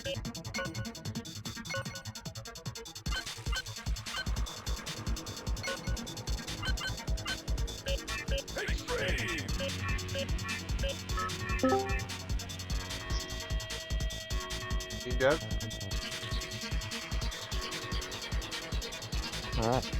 You good? All right.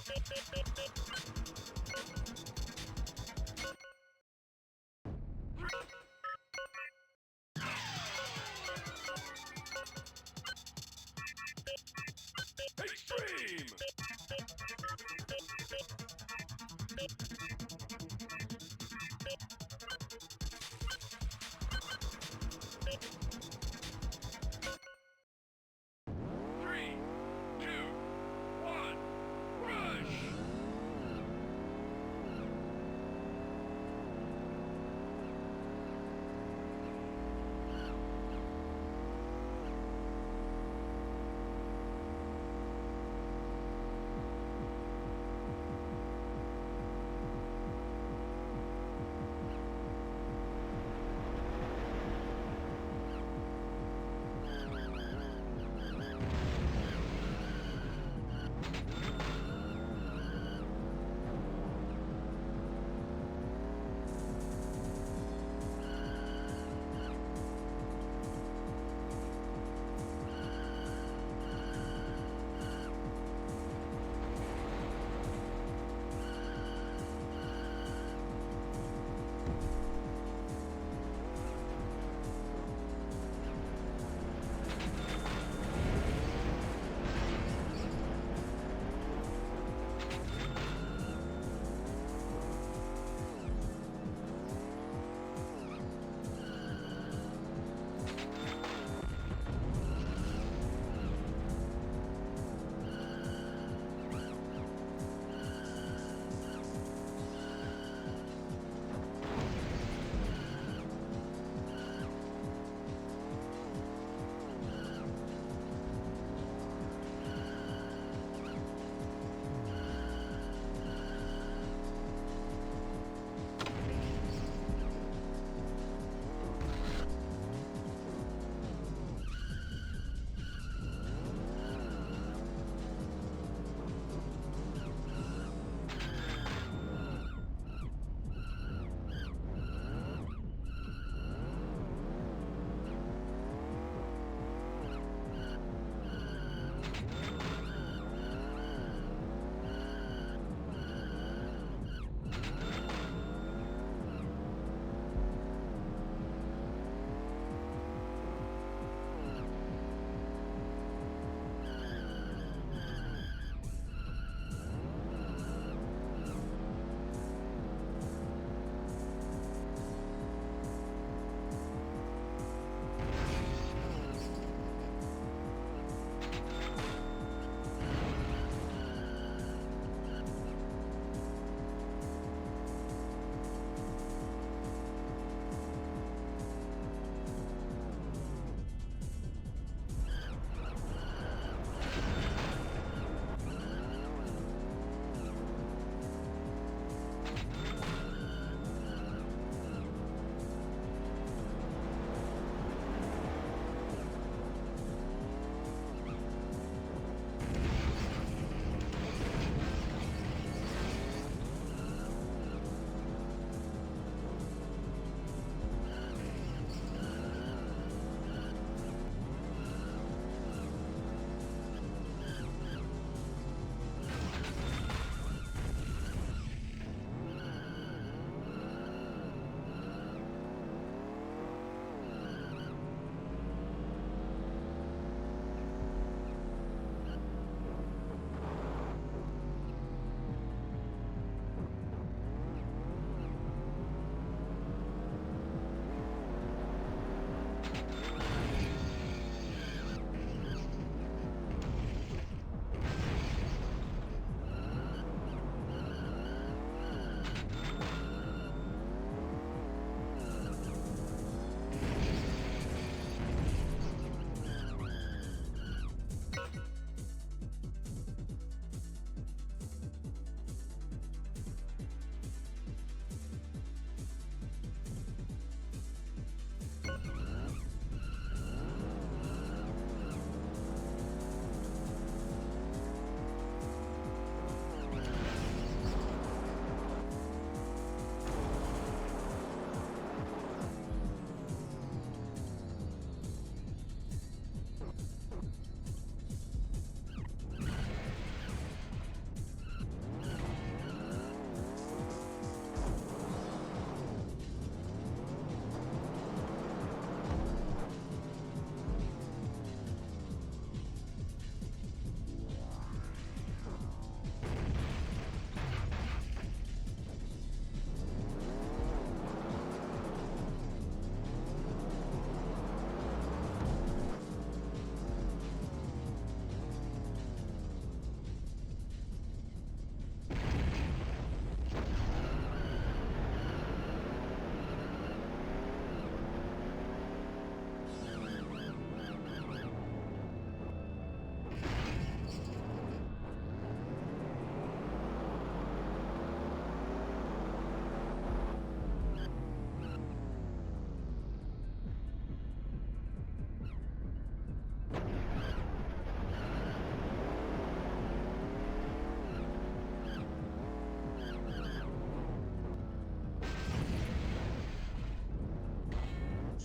Extreme! 3, 2, 1, rush!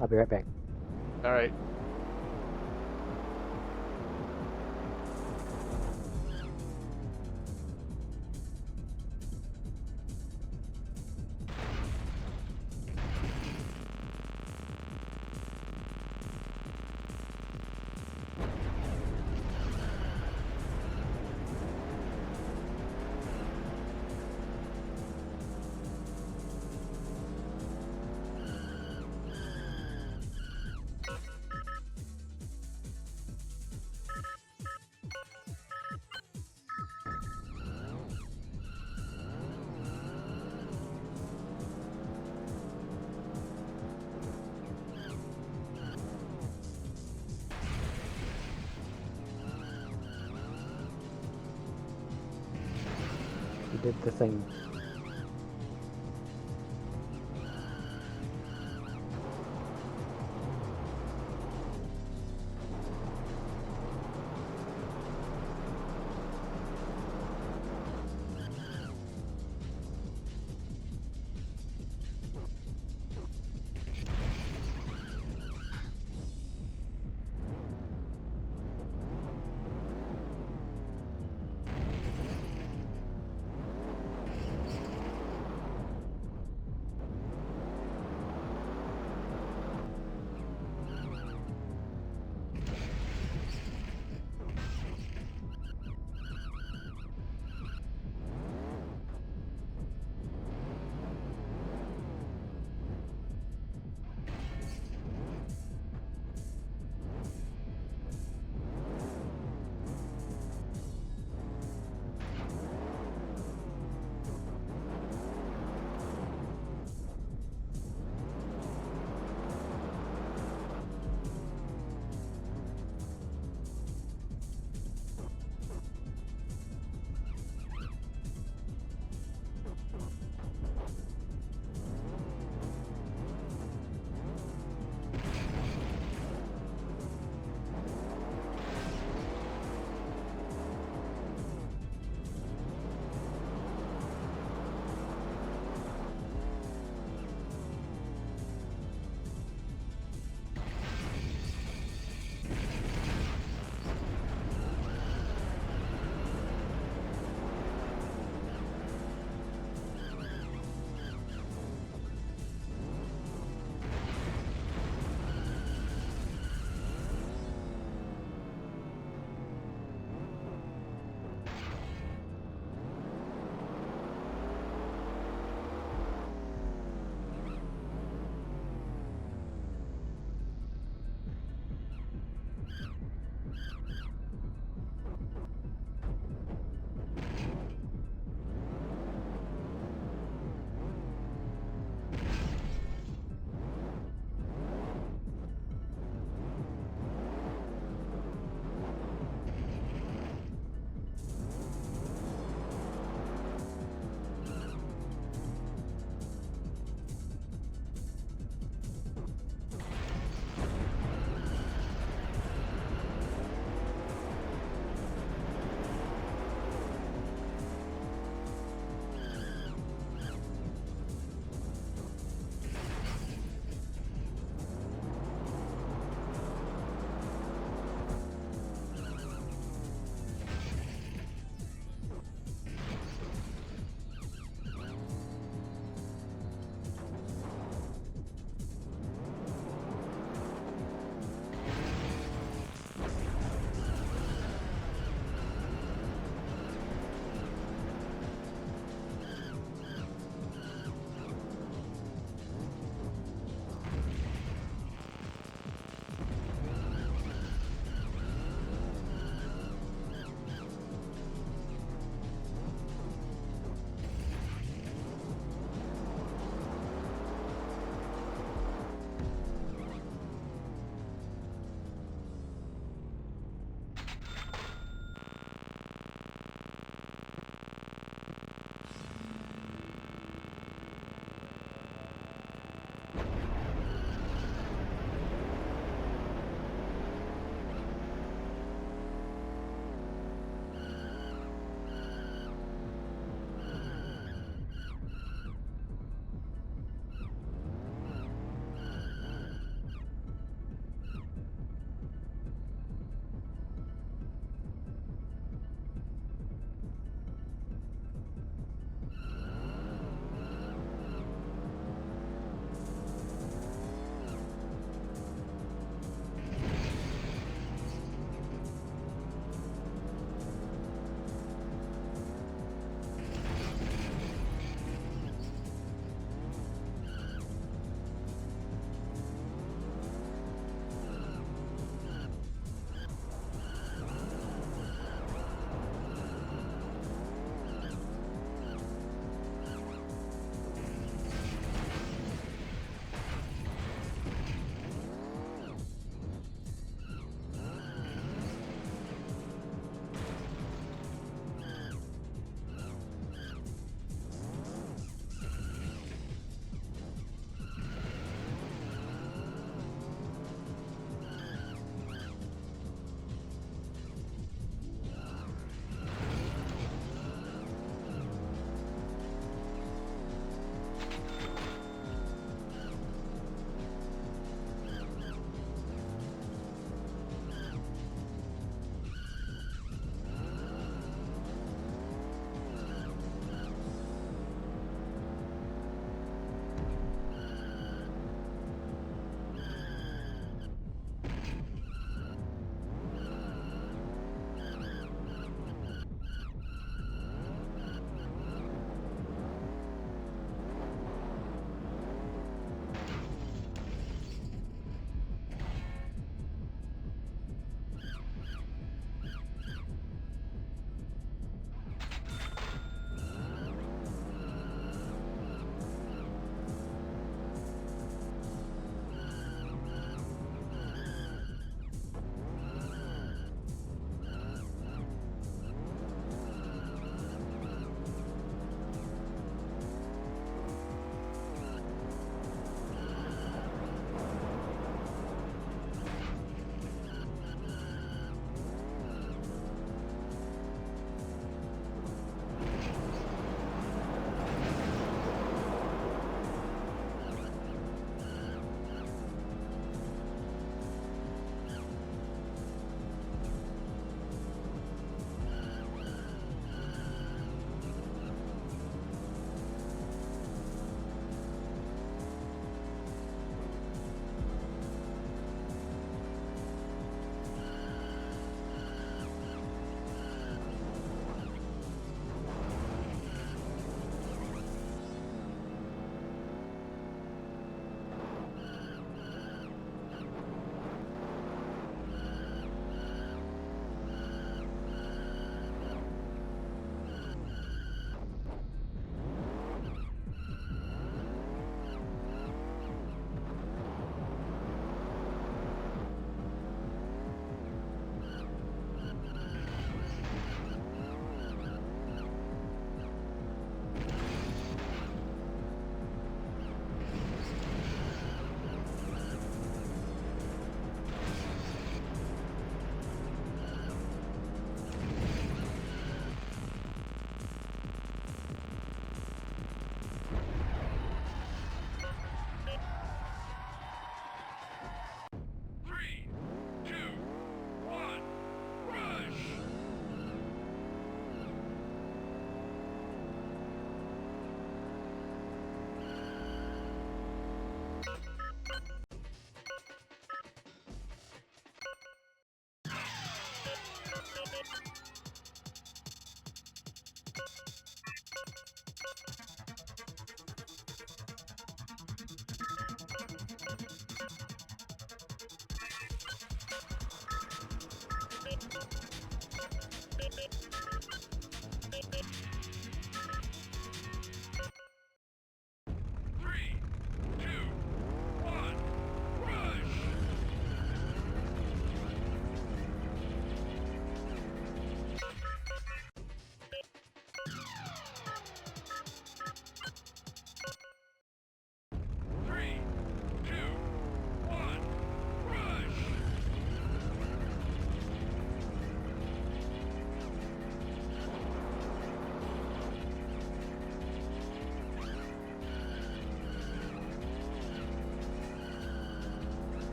I'll be right back. All right. You did the thing.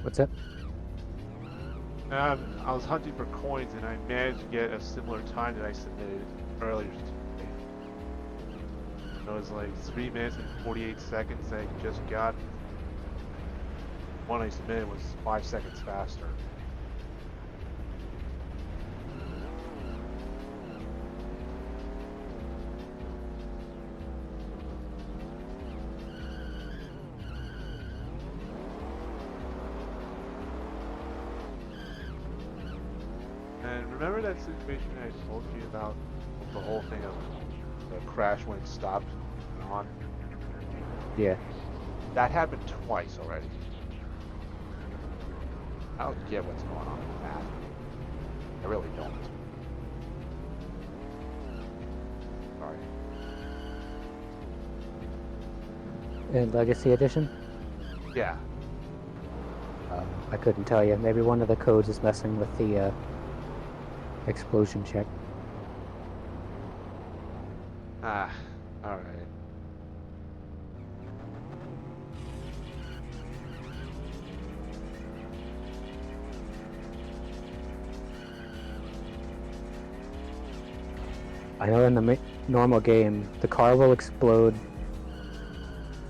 What's up? I was hunting for coins and I managed to get a similar time that I submitted earlier today. It was like 3 minutes and 48 seconds I just got. One I submitted was 5 seconds faster. And remember that situation I told you about the whole thing of the crash when it stopped and on? Yeah. That happened twice already. I don't get what's going on with that. I really don't. Sorry. In Legacy Edition? Yeah. I couldn't tell you. Maybe one of the codes is messing with the explosion check. Ah, alright. I know in the normal game, the car will explode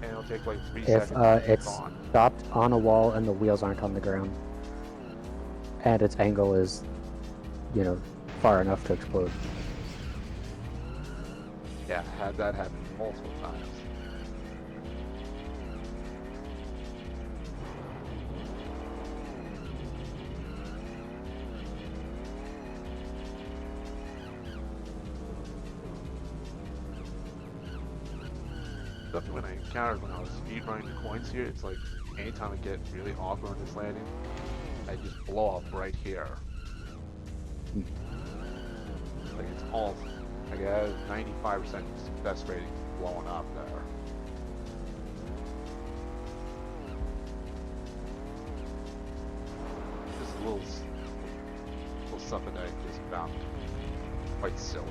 And it'll take like 3 if seconds to it's spawn. stopped on a wall and the wheels aren't on the ground. And its angle is, far enough to explode. Yeah, had that happen multiple times. Something when I encountered when I was speedrunning the coins here, it's like anytime I get really awkward on this landing, I just blow up right here. Like it's all like I have 95% success rating blowing up there. Just a little something that I just found quite silly.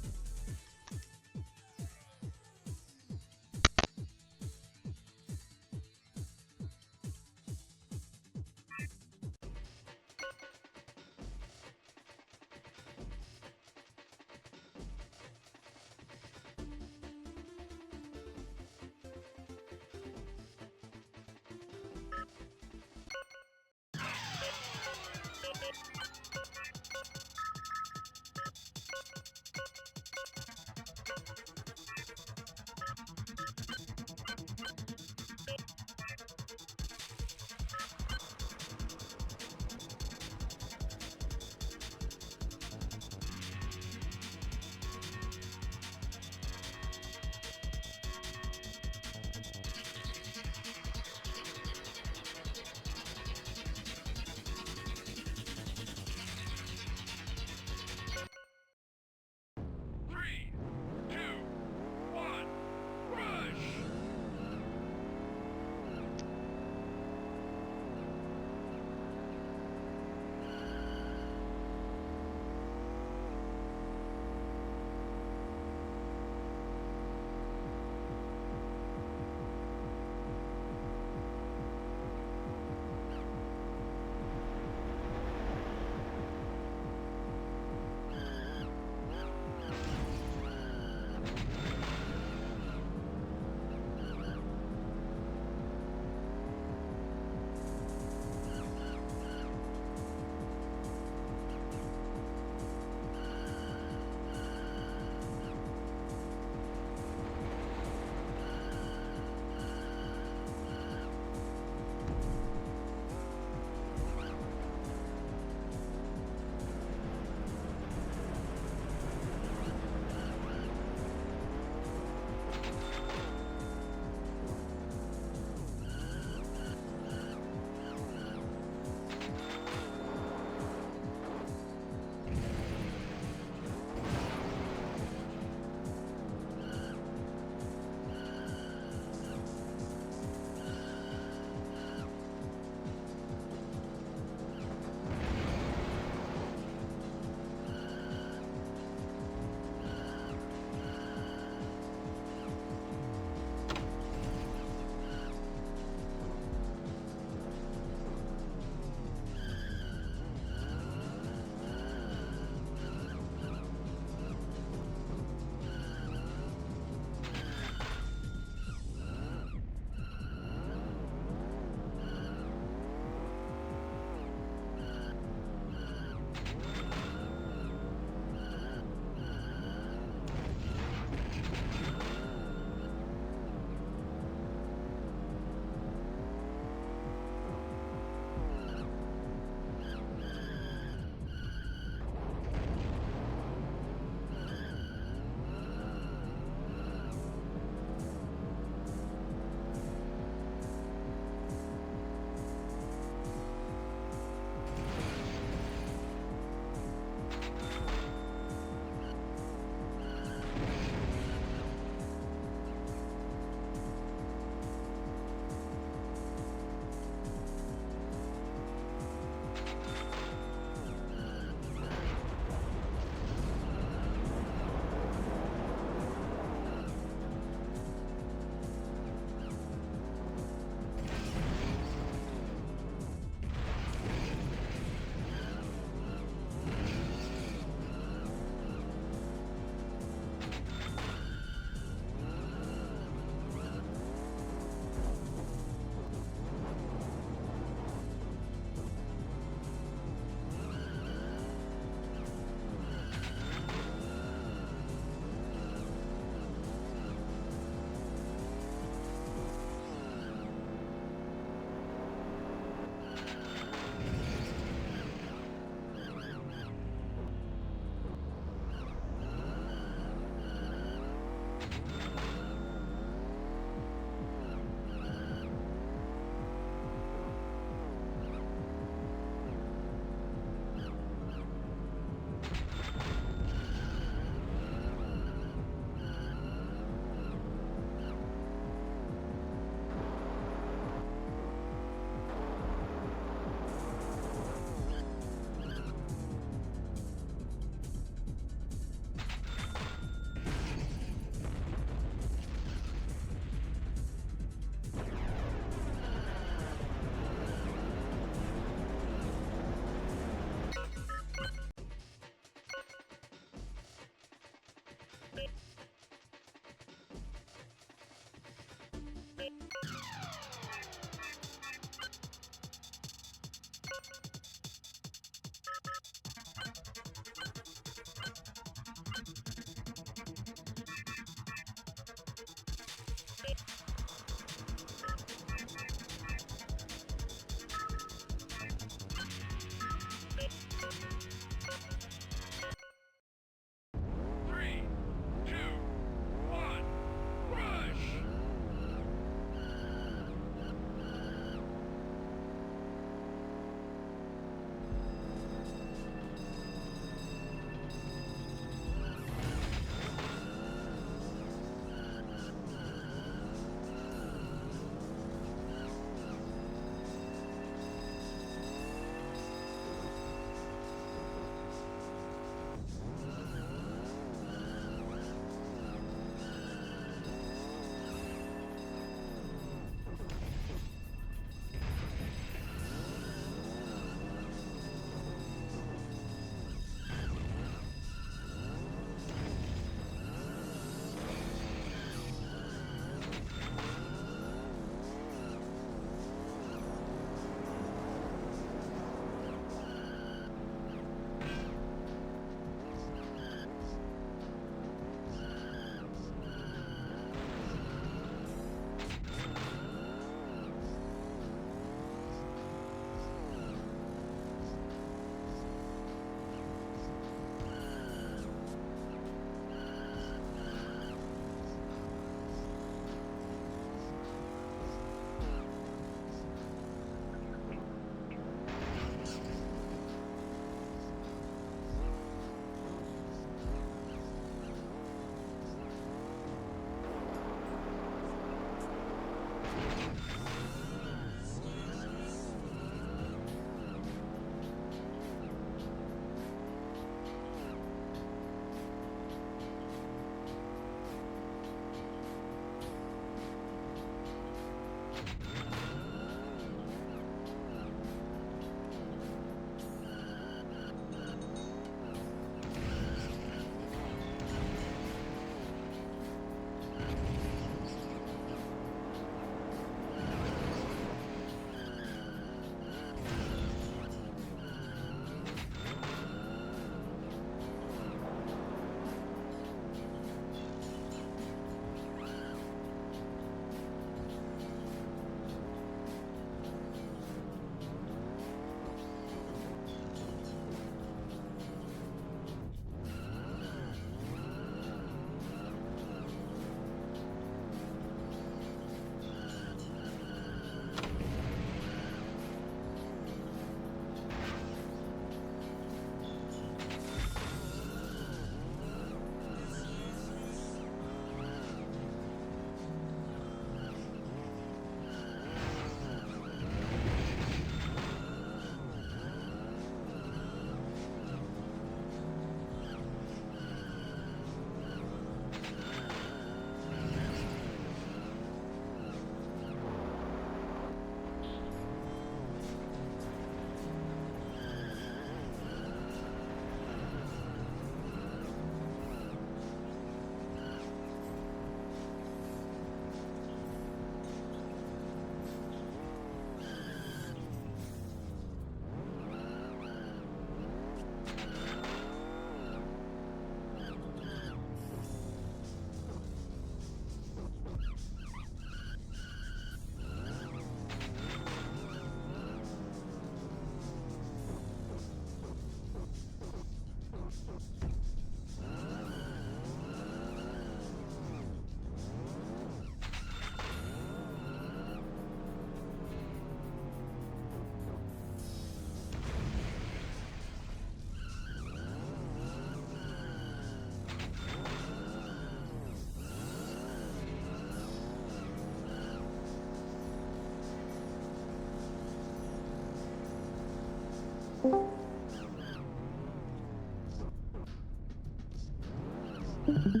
Three,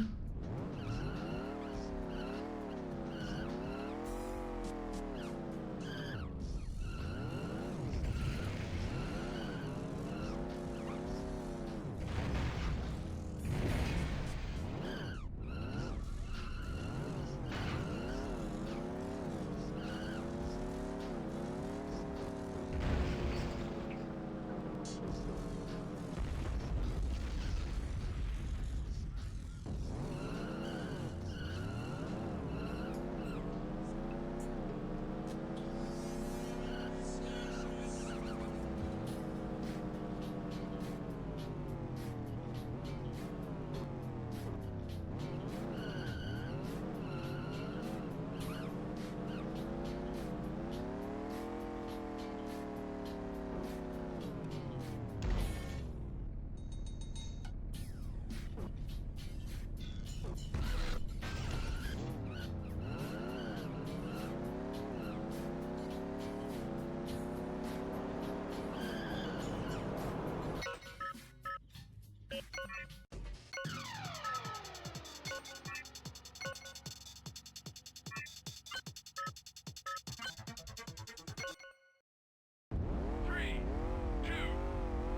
two,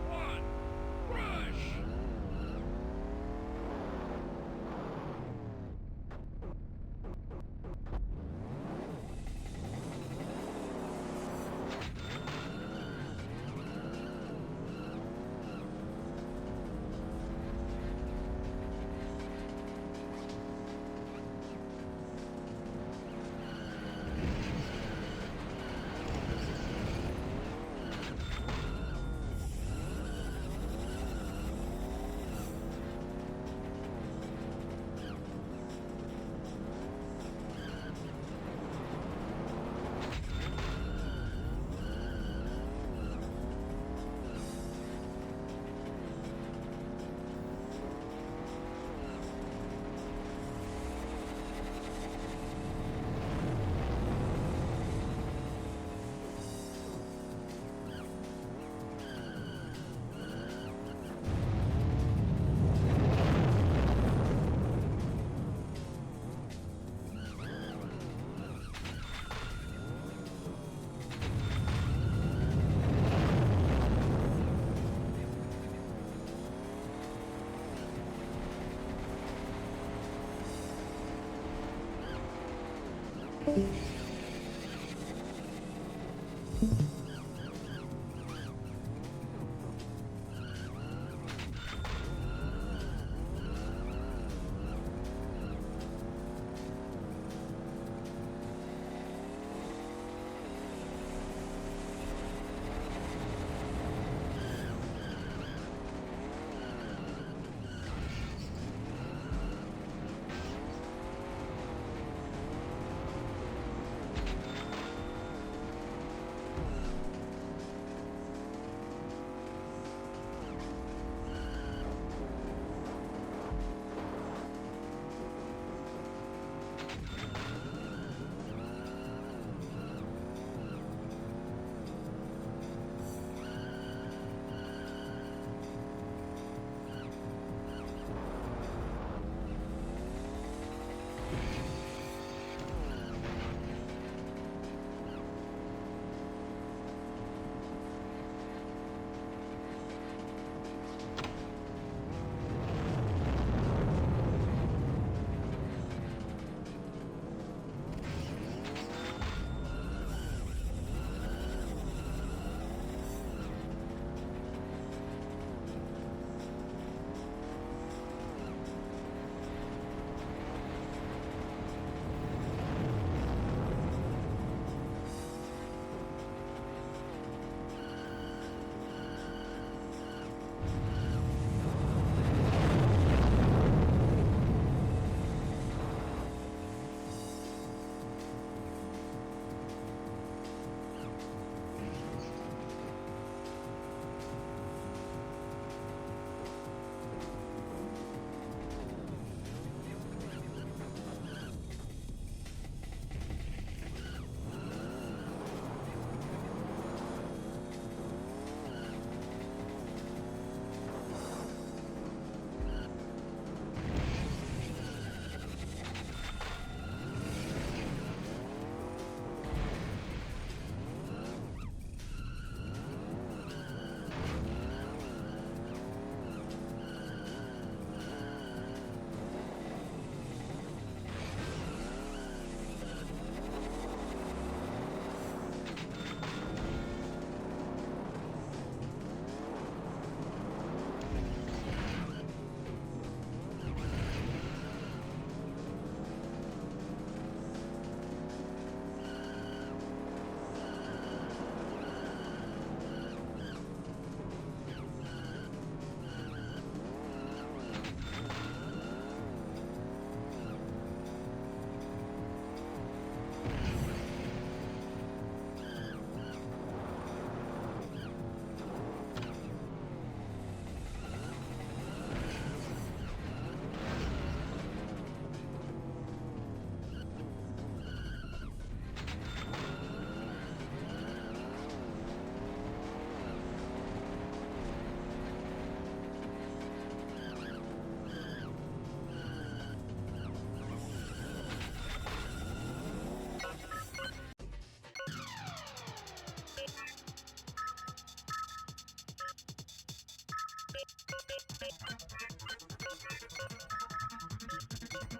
one, rush!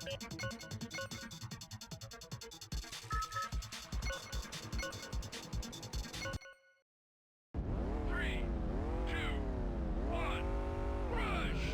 Three, two, one, rush!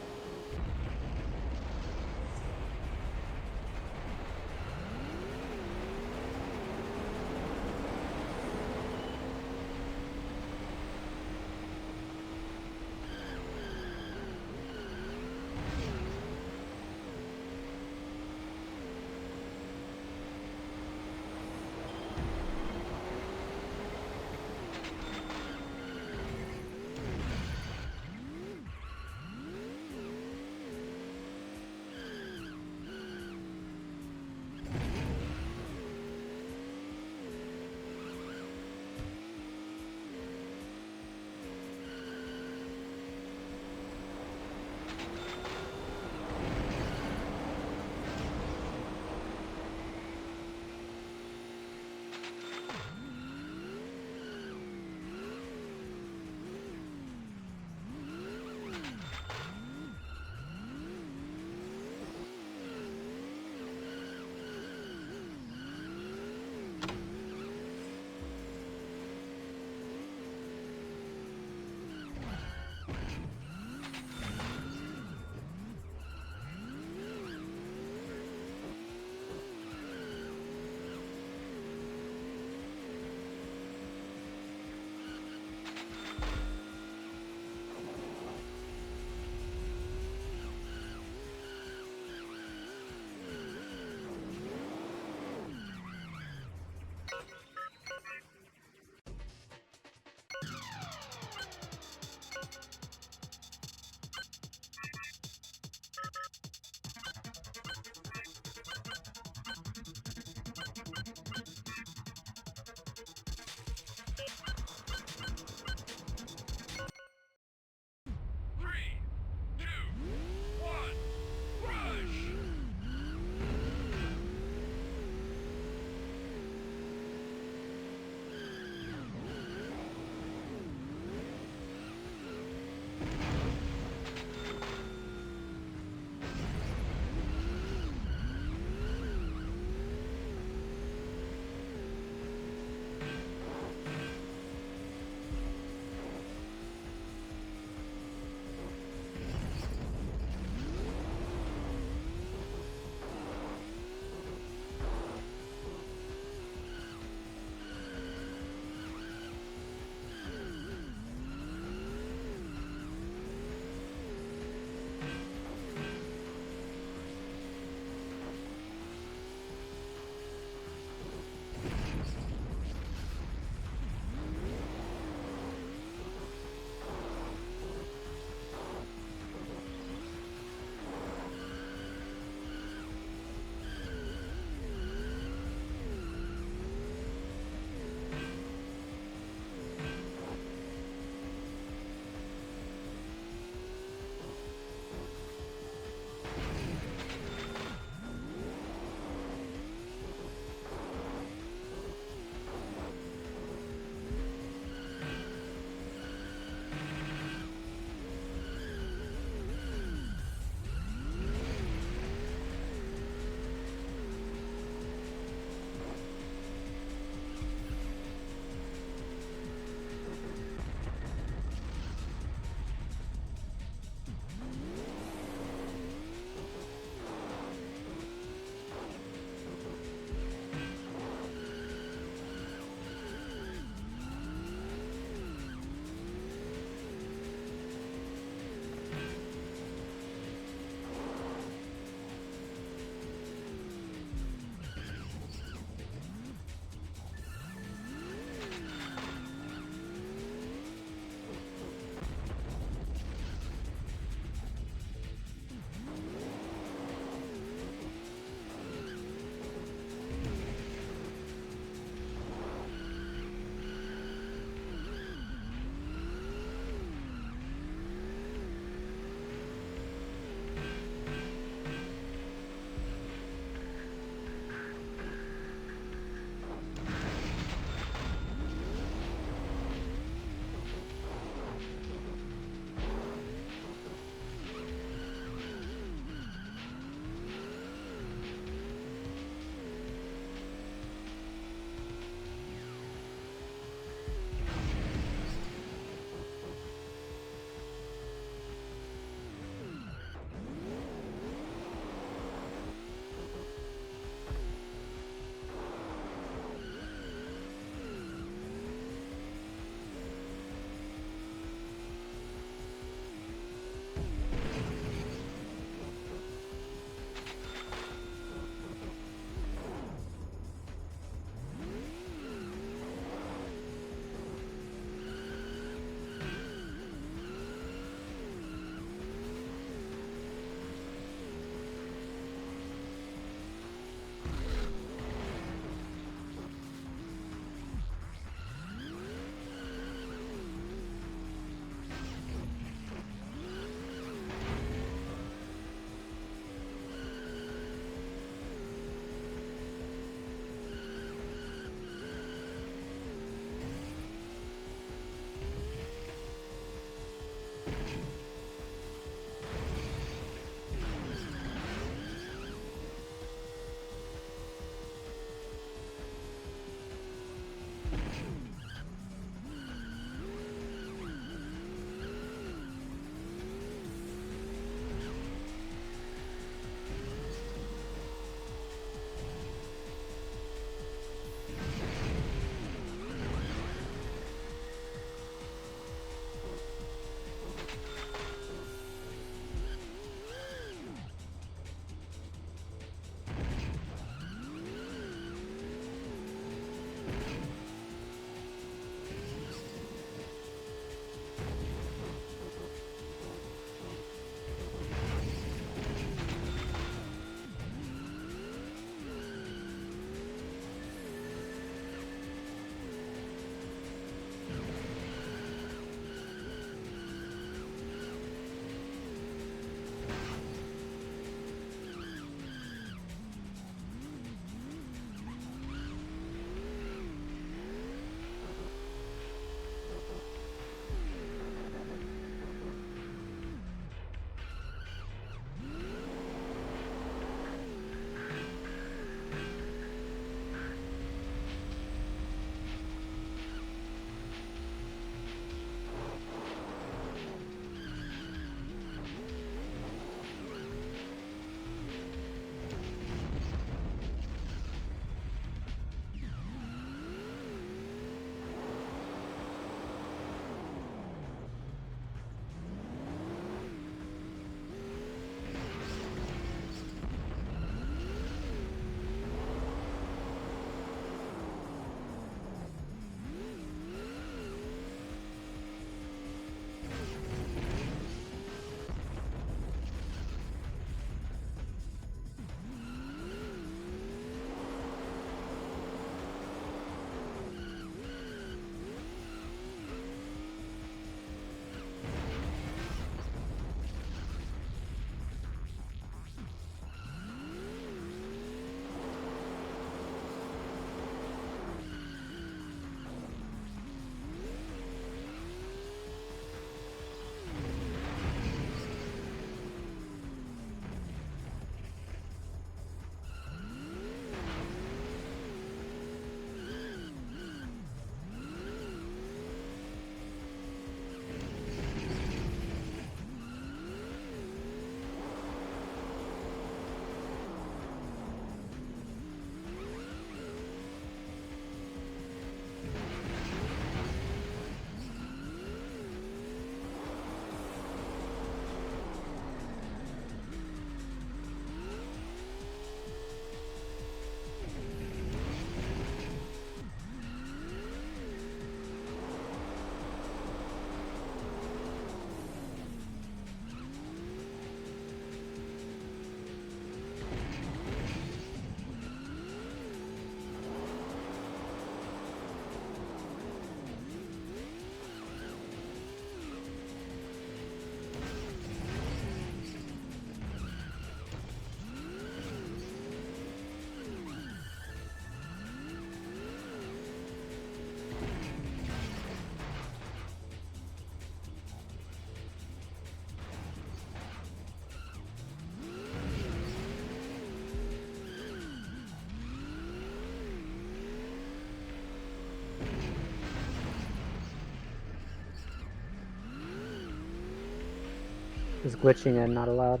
Is glitching in not allowed?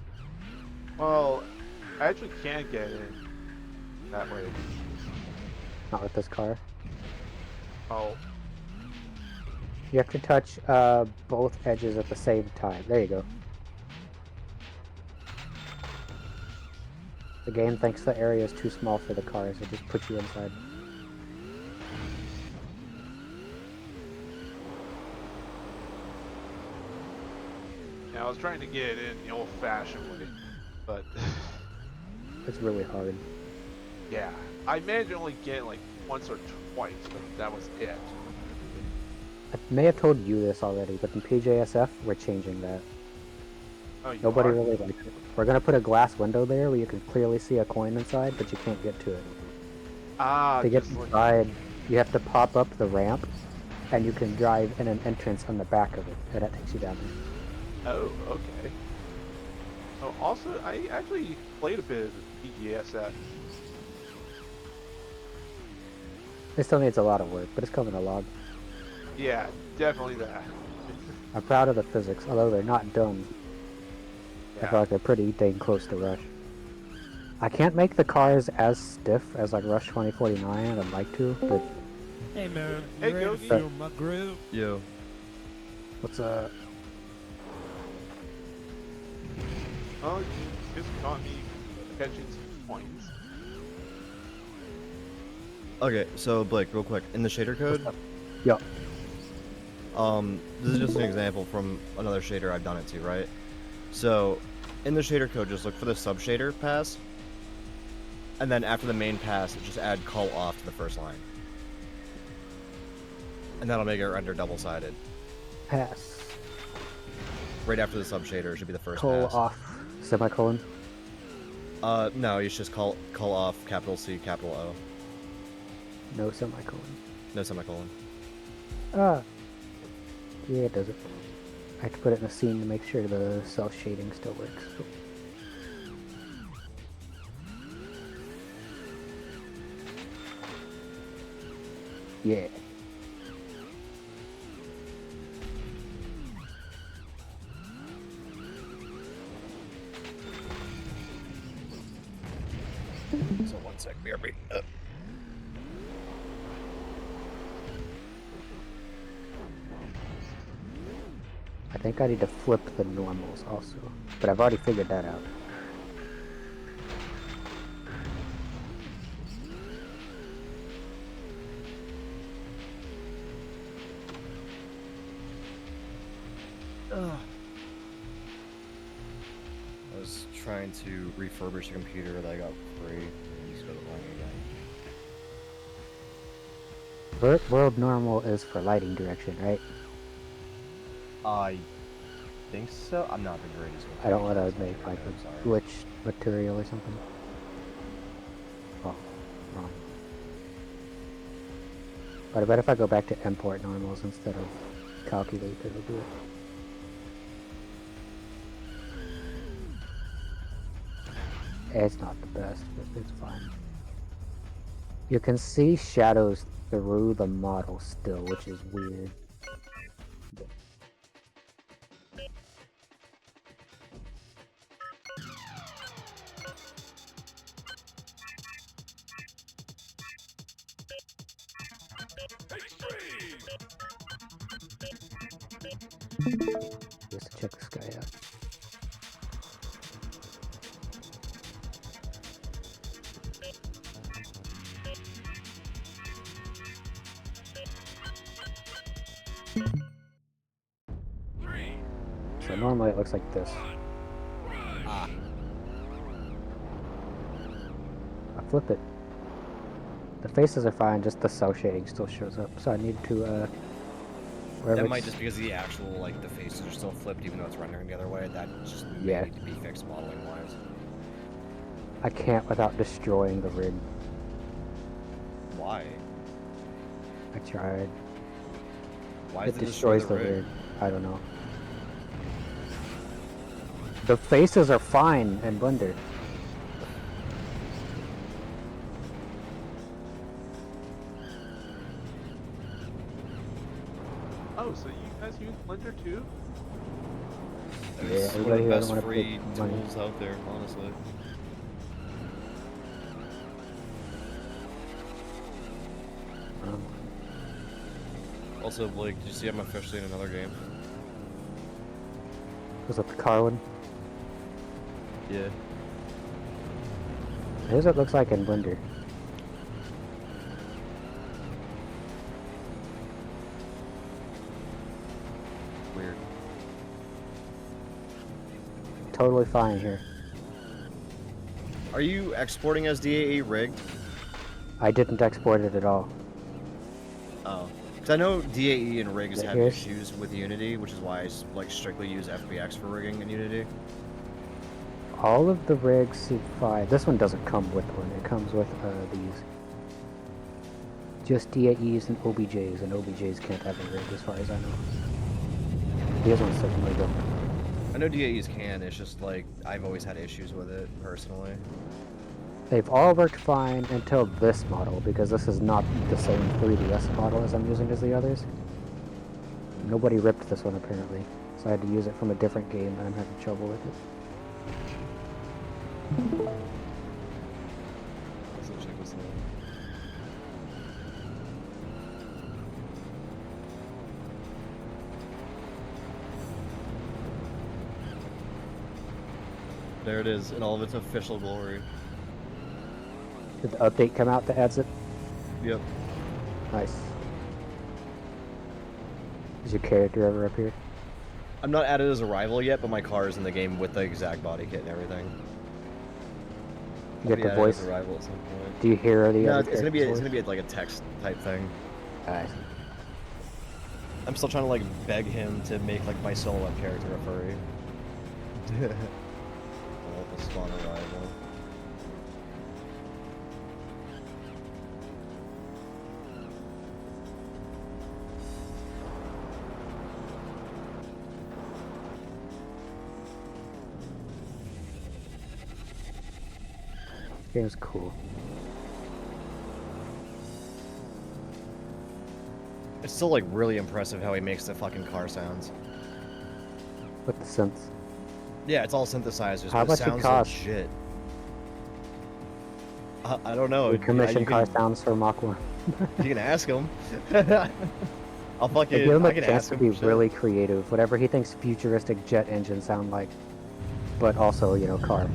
Well, I actually can get in that way. Not with this car. Oh, You have to touch both edges at the same time. There you go. The game thinks the area is too small for the cars. It just puts you inside. yeah, I was trying to get in the old-fashioned way, but It's really hard. yeah, I managed to only get in like once or twice, but that was it. I may have told you this already, but in PJSF, we're changing that. Oh, you Nobody are? really likes it. We're gonna put a glass window there where you can clearly see a coin inside, but you can't get to it. Ah, To get just like inside, you have to pop up the ramp, and you can drive in an entrance on the back of it, and that takes you down there. oh, okay. Oh, also, I actually played a bit of PGSF. It still needs a lot of work, but it's coming along. Yeah, definitely that. I'm proud of the physics, although they're not done. I feel Yeah. like they're pretty dang close to Rush. I can't make the cars as stiff as like Rush 2049, I'd like to, but Hey man, Hey, you ready to Gogi. feel my grill? Yo. what's Well, you just caught me catching some points. Okay, so Blake, real quick, in the shader code, Yeah. this is just an example from another shader I've done it to, right? So, in the shader code, just look for the sub shader pass, and then after the main pass, just add call off to the first line, and that'll make it render double-sided. pass? Right after the sub shader should be the first Call pass. off. Semicolon. No, you should just call off capital C, capital O, No semicolon. no semicolon. Ah. Yeah, it does it. I have to put it in a scene to make sure the self shading still works. Yeah. So 1 sec, BRB. I think I need to flip the normals also, but I've already figured that out. I was trying to refurbish a computer that I got free. Just go to line again. World normal is for lighting direction, right? I think so. I'm not the greatest with I don't want to directions, make like I'm a sorry. glitch material or something. Oh, wrong. But I bet if I go back to import normals instead of calculate, it'll do it. It's not the best, but it's fine. You can see shadows through the model still, which is weird. Extreme! Just to check this guy out. Three, So normally it looks like this. rush! I flip it. The faces are fine, just the cell shading still shows up. So I need to, wherever That might it's- just because the actual, like, the faces are still flipped even though it's rendering the other way. That just Yeah. may need to be fixed modeling wise. I can't without destroying the rig. Why? I tried. Why It does it destroy destroys the rig. rig? I don't know. The faces are fine in Blender. Oh, so you guys use Blender too? And Yeah, it's one of everybody the here don't best wanna pay free money. tools out there, honestly. Also, Blake, did you see I'm officially in another game? Was that the car one? Yeah. Here's what it looks like in Blender. Weird. Totally fine here. Are you exporting as DAE rigged? I didn't export it at all. Oh. Because I know DAE and rigs Is it have here? issues with Unity, which is why I like strictly use FBX for rigging in Unity. All of the rigs seem fine. This one doesn't come with one. It comes with these. Just DAEs and OBJs, and OBJs can't have a rig as far as I know. These ones certainly don't. I know DAEs can, it's just like, I've always had issues with it, personally. They've all worked fine until this model, because this is not the same 3DS model as I'm using as the others. Nobody ripped this one apparently, so I had to use it from a different game and I'm having trouble with it. Also check this out. There it is, in all of its official glory. Did the update come out that adds it? Yep. Nice. Is your character ever up here? I'm not added as a rival yet, but my car is in the game with the exact body kit and everything. You I'll get be the added voice? as a rival at some point. Do you hear the No, other it's character's gonna be like a text type thing. Nice. I'm still trying to like beg him to make like my solo character a furry. Oh, the spawn a rival. Game's cool. It's still like really impressive how he makes the fucking car sounds. With the synths. Yeah, it's all synthesizers, How but it much it sounds cost? legit. I don't know. We commission you car can, sounds for Mach 1. you can ask him. I'll Like, fucking. give him I a can chance ask to him. be for shit. really creative. Whatever he thinks futuristic jet engines sound like. But also, you know, car.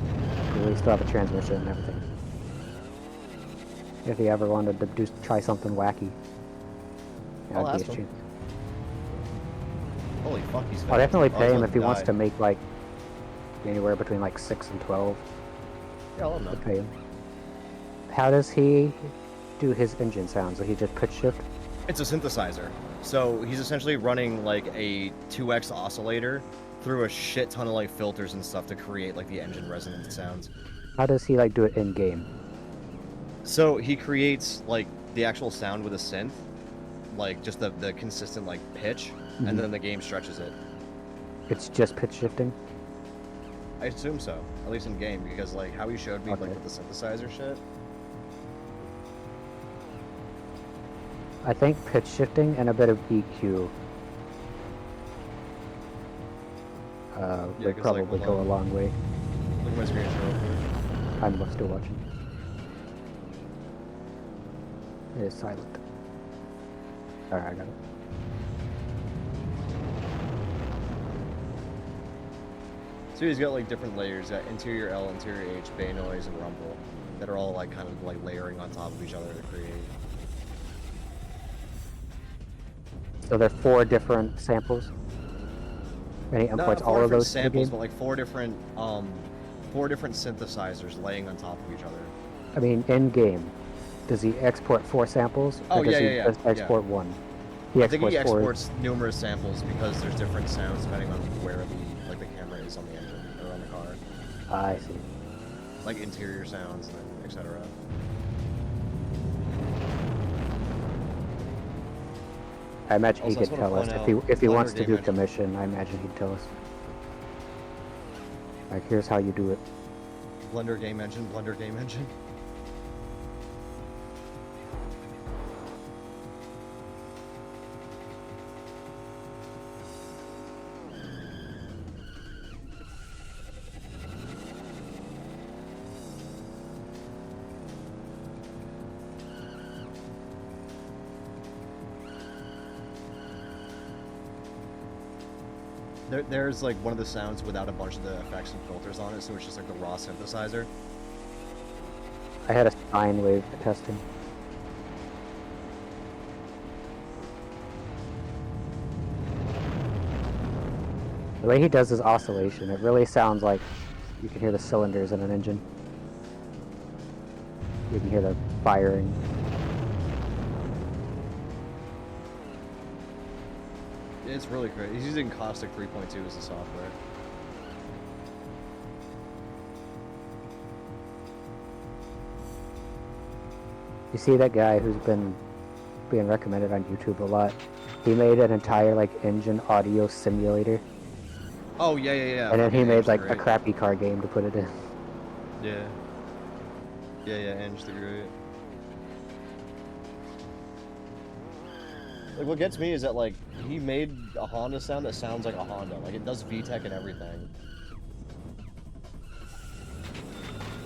We still have a transmission and everything. If he ever wanted to try something wacky. I'll that'd ask be a him. chance. Holy fuck, he's fast. I'll definitely Oh, pay he's him about if he to wants die. to make like anywhere between like 6 and 12. Yeah, I'll let him I'd know. pay him. How does he do his engine sounds? Does he just pitch shift? It's a synthesizer. So he's essentially running like a 2x oscillator through a shit ton of like filters and stuff to create like the engine resonance sounds. How does he like do it in game? So he creates like the actual sound with a synth, like just the consistent like pitch, Mhm. and then the game stretches it. It's just pitch shifting? I assume so, at least in game, because like how he showed me Okay. like with the synthesizer shit. I think pitch shifting and a bit of EQ Yeah, would 'cause, probably like, hold go a on. long way. Look at my screen share real quick. I'm still watching. It is silent. Alright, I got it. So he's got like different layers, got interior L, interior H, bay noise, and rumble, that are all like kind of like layering on top of each other to create. So there are 4 different samples. And he Not imports four all of different those to the samples, game? but like four different synthesizers laying on top of each other. I mean, in game, does he export 4 samples? Oh, or does yeah, he yeah, yeah, just yeah. export 1? He I think he exports 4. exports numerous samples because there's different sounds depending on where the camera is on the engine or on the car, I see. like interior sounds and etc. I imagine Also, he I could just wanna tell us point if he out wants Blender to Game do Engine. commission. I imagine he'd tell us. Like, here's how you do it. Blender game engine, Blender game engine. There's like one of the sounds without a bunch of the effects and filters on it, so it's just like the raw synthesizer. I had a sine wave testing. The way he does his oscillation, it really sounds like you can hear the cylinders in an engine. You can hear the firing. It's really great. He's using Caustic 3.2 as the software. You see that guy who's been being recommended on YouTube a lot? He made an entire like engine audio simulator, Oh yeah. and then he Fucking made Ange the like a Great. crappy car game to put it in. Yeah. Yeah, Ange the Great. Like, what gets me is that, like, he made a Honda sound that sounds like a Honda. Like, it does VTEC and everything.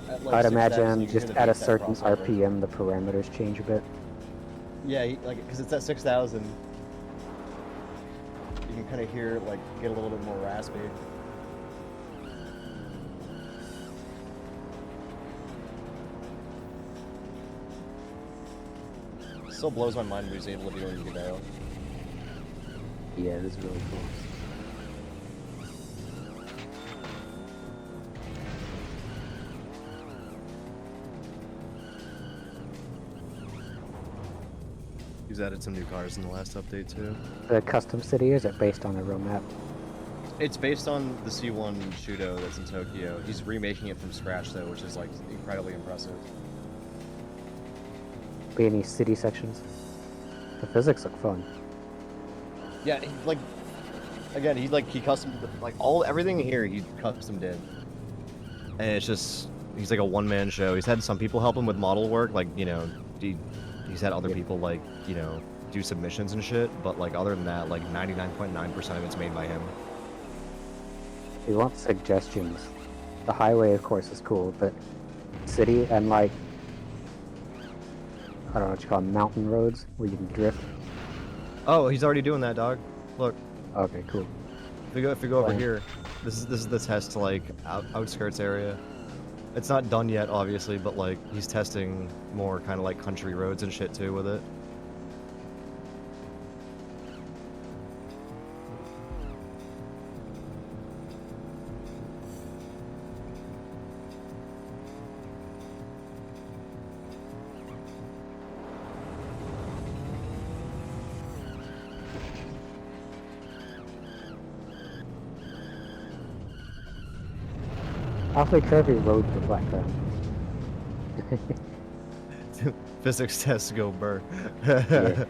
At, like, I'd 6,000, imagine you can hear just the at a VTEC certain crossover. RPM, the parameters change a bit. Yeah, like, because it's at 6,000. You can kind of hear, like, get a little bit more raspy. Still blows my mind when he's able to do it in Gadeo. Yeah, it is really cool. He's added some new cars in the last update, too. The custom city, is it based on a real map? It's based on the C1 Shudo that's in Tokyo. He's remaking it from scratch, though, which is, like, incredibly impressive. Be any city sections? The physics look fun. Yeah, he custom, like, everything here he custom did. And it's just, he's like a one-man show. He's had some people help him with model work, like, you know, he's had other Yeah. people, like, you know, do submissions and shit, but, like, other than that, like, 99.9% of it's made by him. If you want suggestions, the highway, of course, is cool, but city and, like, I don't know what you call them, mountain roads, where you can drift. Oh, he's already doing that, dog. Look, Okay, cool. if we go over Fine. here, this is the test to, like, outskirts area. It's not done yet, obviously, but, like, he's testing more kind of, like, country roads and shit, too, with it. Awfully curvy road for background. Physics tests go burr. Yeah.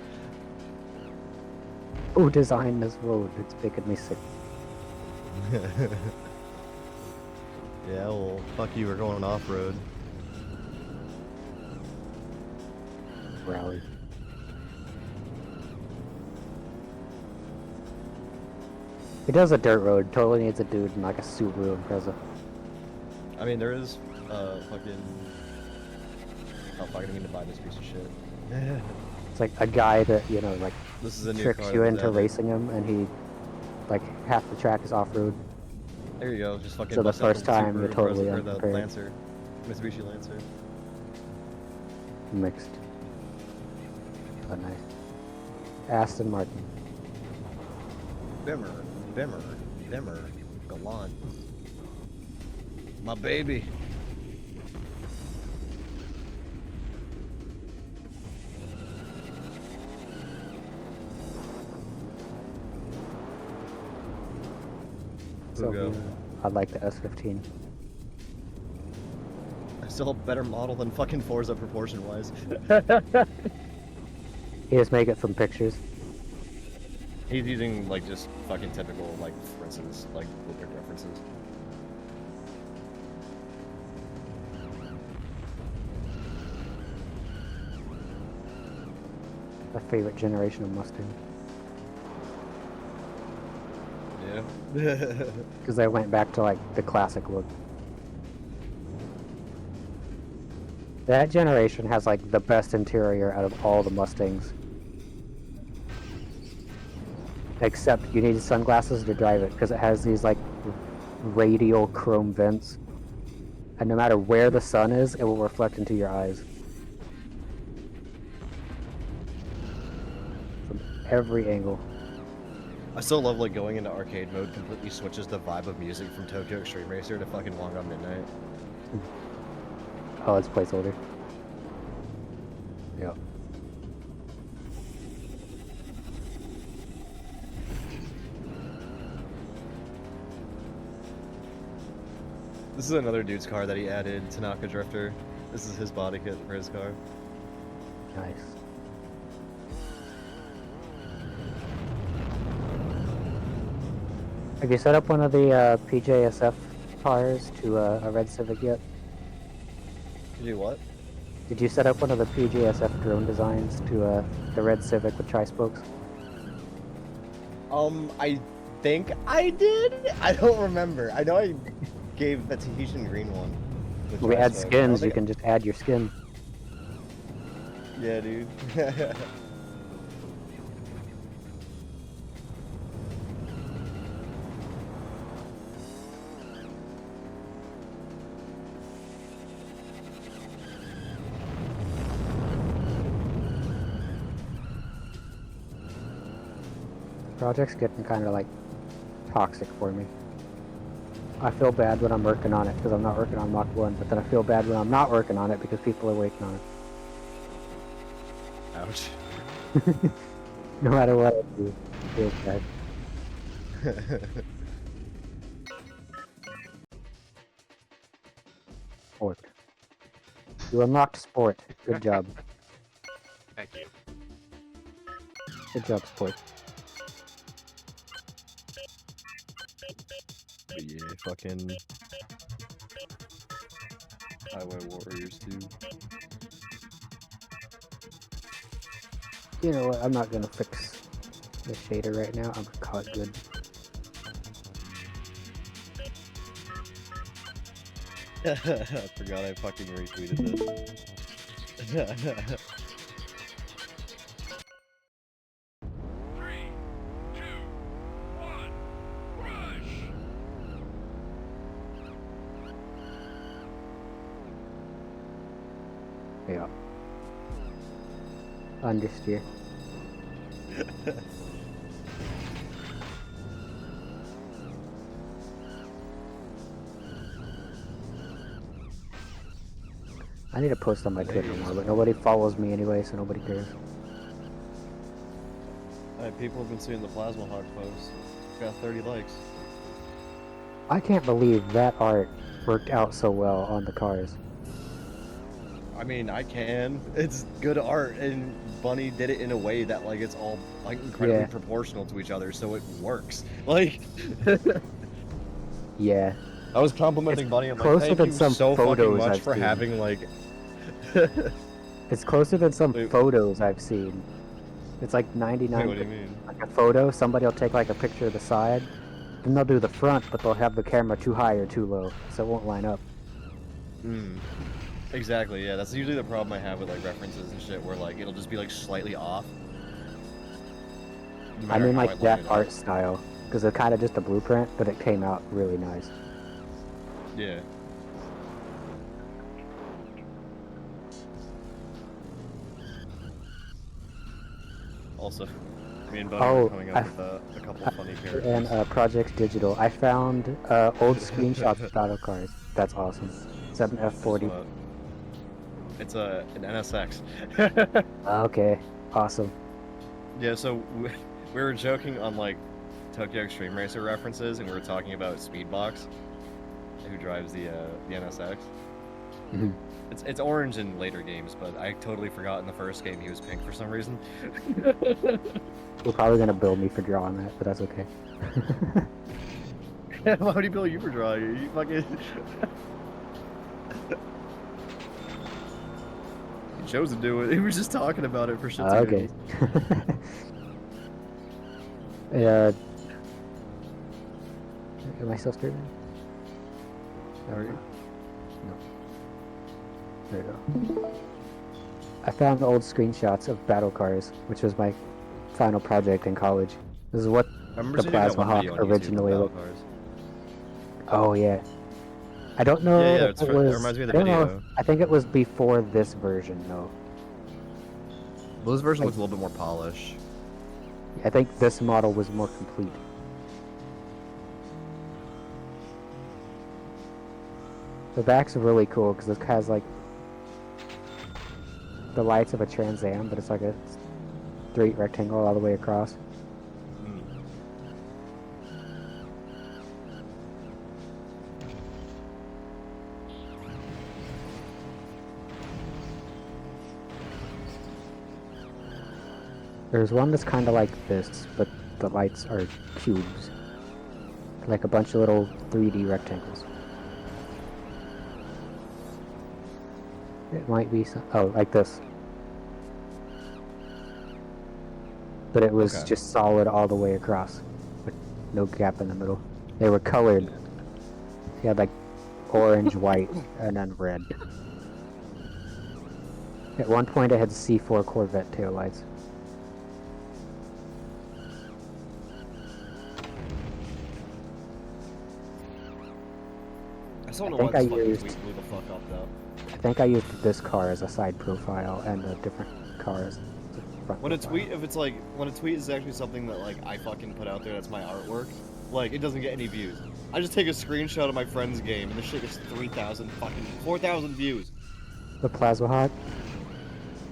Who designed this road? It's making me sick. Yeah, well, fuck you, we're going off-road. Rally. He does a dirt road, totally needs a dude in like a Subaru Impreza. I mean, there is, fucking... Oh, fuck, I didn't mean to buy this piece of shit. It's like a guy that, you know, like This is a new tricks car you that's into added. racing him, and he, like, half the track is off-road. There you go, just fucking So the bust out first time you're Subaru totally Impreza, or the unprepared. Lancer. Mitsubishi Lancer. Mixed. Oh, nice. Aston Martin. Bimmer, Galant. My baby. So Fugo. I like the S15. Still a better model than fucking Forza proportion-wise. You just make it from pictures. He's using, like, just fucking typical, like, for instance, like, blueprint references. My favorite generation of Mustang. Yeah. Because I went back to like the classic look. That generation has like the best interior out of all the Mustangs. Except you need sunglasses to drive it because it has these like radial chrome vents, and no matter where the sun is, it will reflect into your eyes from every angle. I still love like going into arcade mode completely switches the vibe of music from Tokyo Extreme Racer to fucking Long on Midnight. Oh, it's placeholder. Yeah. This is another dude's car that he added, Tanaka Drifter. This is his body kit for his car. Nice. Have you set up one of the PJSF cars to a red Civic yet? You do what? Did you set up one of the PJSF drone designs to the red Civic with tri-spokes? I think I did? I don't remember. I know I gave the Tahitian green one. with We add tri-spoke. I don't skins, you think can just add your skin. Yeah, dude. Project's getting kind of like toxic for me. I feel bad when I'm working on it because I'm not working on Mach 1, but then I feel bad when I'm not working on it because people are working on it. Ouch. No matter what I do, I feel bad. Sport. You unlocked sport. Good job. Thank you. Good job, sport. But yeah, fucking Highway Warriors 2. You know what? I'm not gonna fix the shader right now. I'm gonna call it good. I forgot I fucking retweeted this. 3, 2, 1, rush! Yeah. Understeer. I need to post on my Twitter more, but nobody follows me anyway, so nobody cares. People have been seeing the Plasma Hawk post. Got 30 likes. I can't believe that art worked out so well on the cars. I mean, I can. It's good art, and Bunny did it in a way that, like, it's all, like, incredibly Yeah. proportional to each other, so it works. Like, Yeah. I was complimenting It's Bunny. I'm like, closer thank than you some so fucking photos much I've for seen. having, like... It's closer than some Wait. photos I've seen. It's like Wait, 99. what do you mean? Like a photo, somebody will take like a picture of the side, then they'll do the front, but they'll have the camera too high or too low, so it won't line up. Exactly, yeah, that's usually the problem I have with, like, references and shit, where, like, it'll just be, like, slightly off. No I matter mean how like line that it up. art style, because it's kind of just a blueprint, but it came out really nice. Yeah. Also, me and Bunny Oh, were coming up with a couple of funny characters. And Project Digital, I found old screenshots of battle cars. That's awesome. It's an F40. It's an NSX. Okay, awesome. Yeah, so we were joking on, like, Tokyo Extreme Racer references, and we were talking about Speedbox, who drives the NSX. Mhm. It's orange in later games, but I totally forgot in the first game he was pink for some reason. We're probably gonna bill me for drawing that, but that's okay. Why would he bill you for drawing it? You fucking... He chose to do it. He was just talking about it for shits and Okay. giggles. Am I still streaming? There we go. No. There we go. I found old screenshots of battle cars, which was my final project in college. This is what I remember the seeing that Plasma one Hawk video on YouTube of originally battle looked. cars. Oh yeah. I don't know Yeah, if it's it that was. reminds me of I the don't know. video. I think it was before this version though. Well, this version Like- looks a little bit more polished. I think this model was more complete. The back's really cool because this has like the lights of a Trans Am, but it's like a straight rectangle all the way across. Mm. There's one that's kind of like this, but the lights are cubes. Like a bunch of little 3D rectangles. It might be some. Oh, like this. But it was Okay. just solid all the way across, with no gap in the middle. They were colored. You had like orange, white, and then red. At one point, it had C4 Corvette taillights. I still don't know think why I this fucking used- tweet blew the fuck up though. I think I used this car as a side profile and a different car as a front When a profile. tweet, if it's like, when a tweet is actually something that like I fucking put out there, that's my artwork. Like it doesn't get any views. I just take a screenshot of my friend's game, and the shit gets 3,000 fucking 4,000 views. The Plasma Hawk?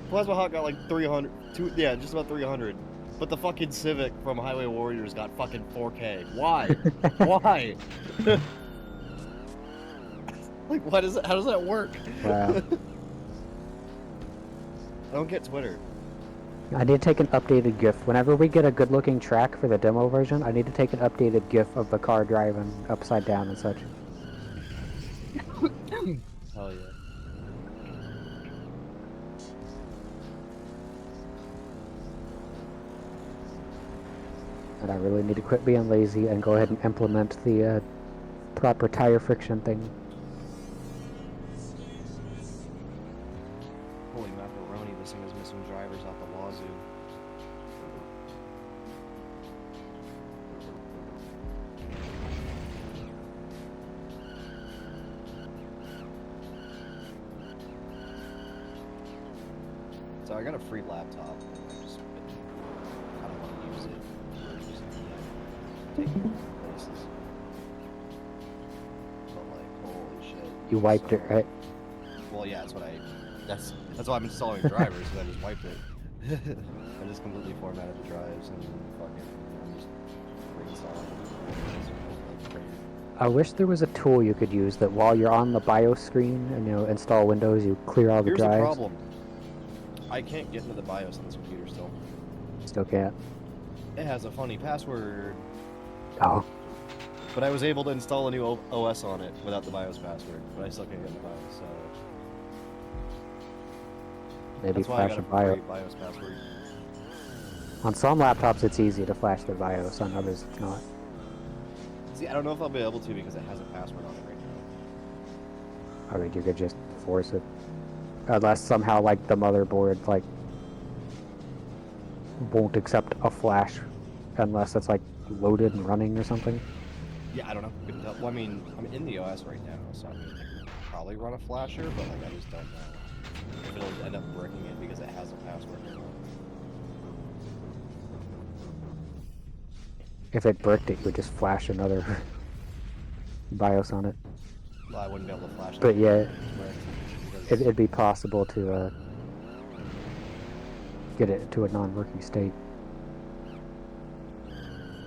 Plasma Hawk got like 300, yeah, just about 300. But the fucking Civic from Highway Warriors got fucking 4K. Why? Why? Like, why does that? How does that work? Wow. I don't get Twitter. I need to take an updated GIF. Whenever we get a good looking track for the demo version, I need to take an updated GIF of the car driving upside down and such. Hell yeah. And I really need to quit being lazy and go ahead and implement the proper tire friction thing. Holy macaroni, this thing is missing drivers out the wazoo. So I got a free laptop. I just I don't want to use it. Just, taking places. But like, holy shit. You wiped it, right? Well, yeah, that's why I'm installing drivers, because I just wiped it. I just completely formatted the drives and fucking, I'm just reinstalling it. I wish there was a tool you could use that while you're on the BIOS screen and install Windows, you clear all the Here's drives. the problem. I can't get into the BIOS on this computer still. Still can't. It has a funny password, Oh, but I was able to install a new OS on it without the BIOS password, but I still can't get in the BIOS, so... maybe That's why I flash got a a BIOS. free BIOS password. On some laptops, it's easy to flash the BIOS. On others, it's not. See, I don't know if I'll be able to because it has a password on it right now. I mean, you could just force it. Unless somehow, like, the motherboard, like, won't accept a flash unless it's, like, loaded and running or something. Yeah, I don't know. Couldn't tell. Well, I mean, I'm in the OS right now, so I mean, I could probably run a flasher, but like, I just don't know if it'll end up breaking it because it has a password or not. If it bricked it, you would just flash another BIOS on it. Well, I wouldn't be able to flash. But that yeah, if it's bricked, because- it'd be possible to get it to a non-working state.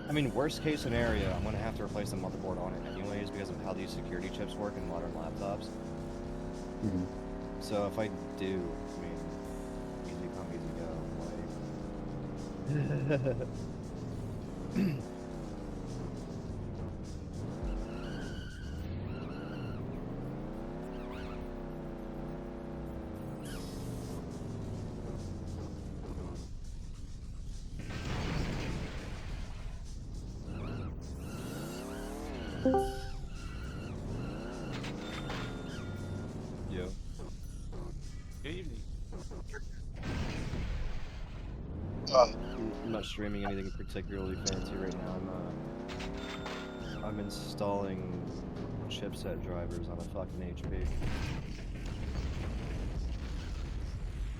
I mean, worst case scenario, I'm gonna have to replace the motherboard on it anyways because of how these security chips work in modern laptops. Mhm. So if I do, I mean, easy come, easy go. Like, yeah. Good evening. I'm not streaming anything particularly fancy right now. I'm installing chipset drivers on a fucking HP.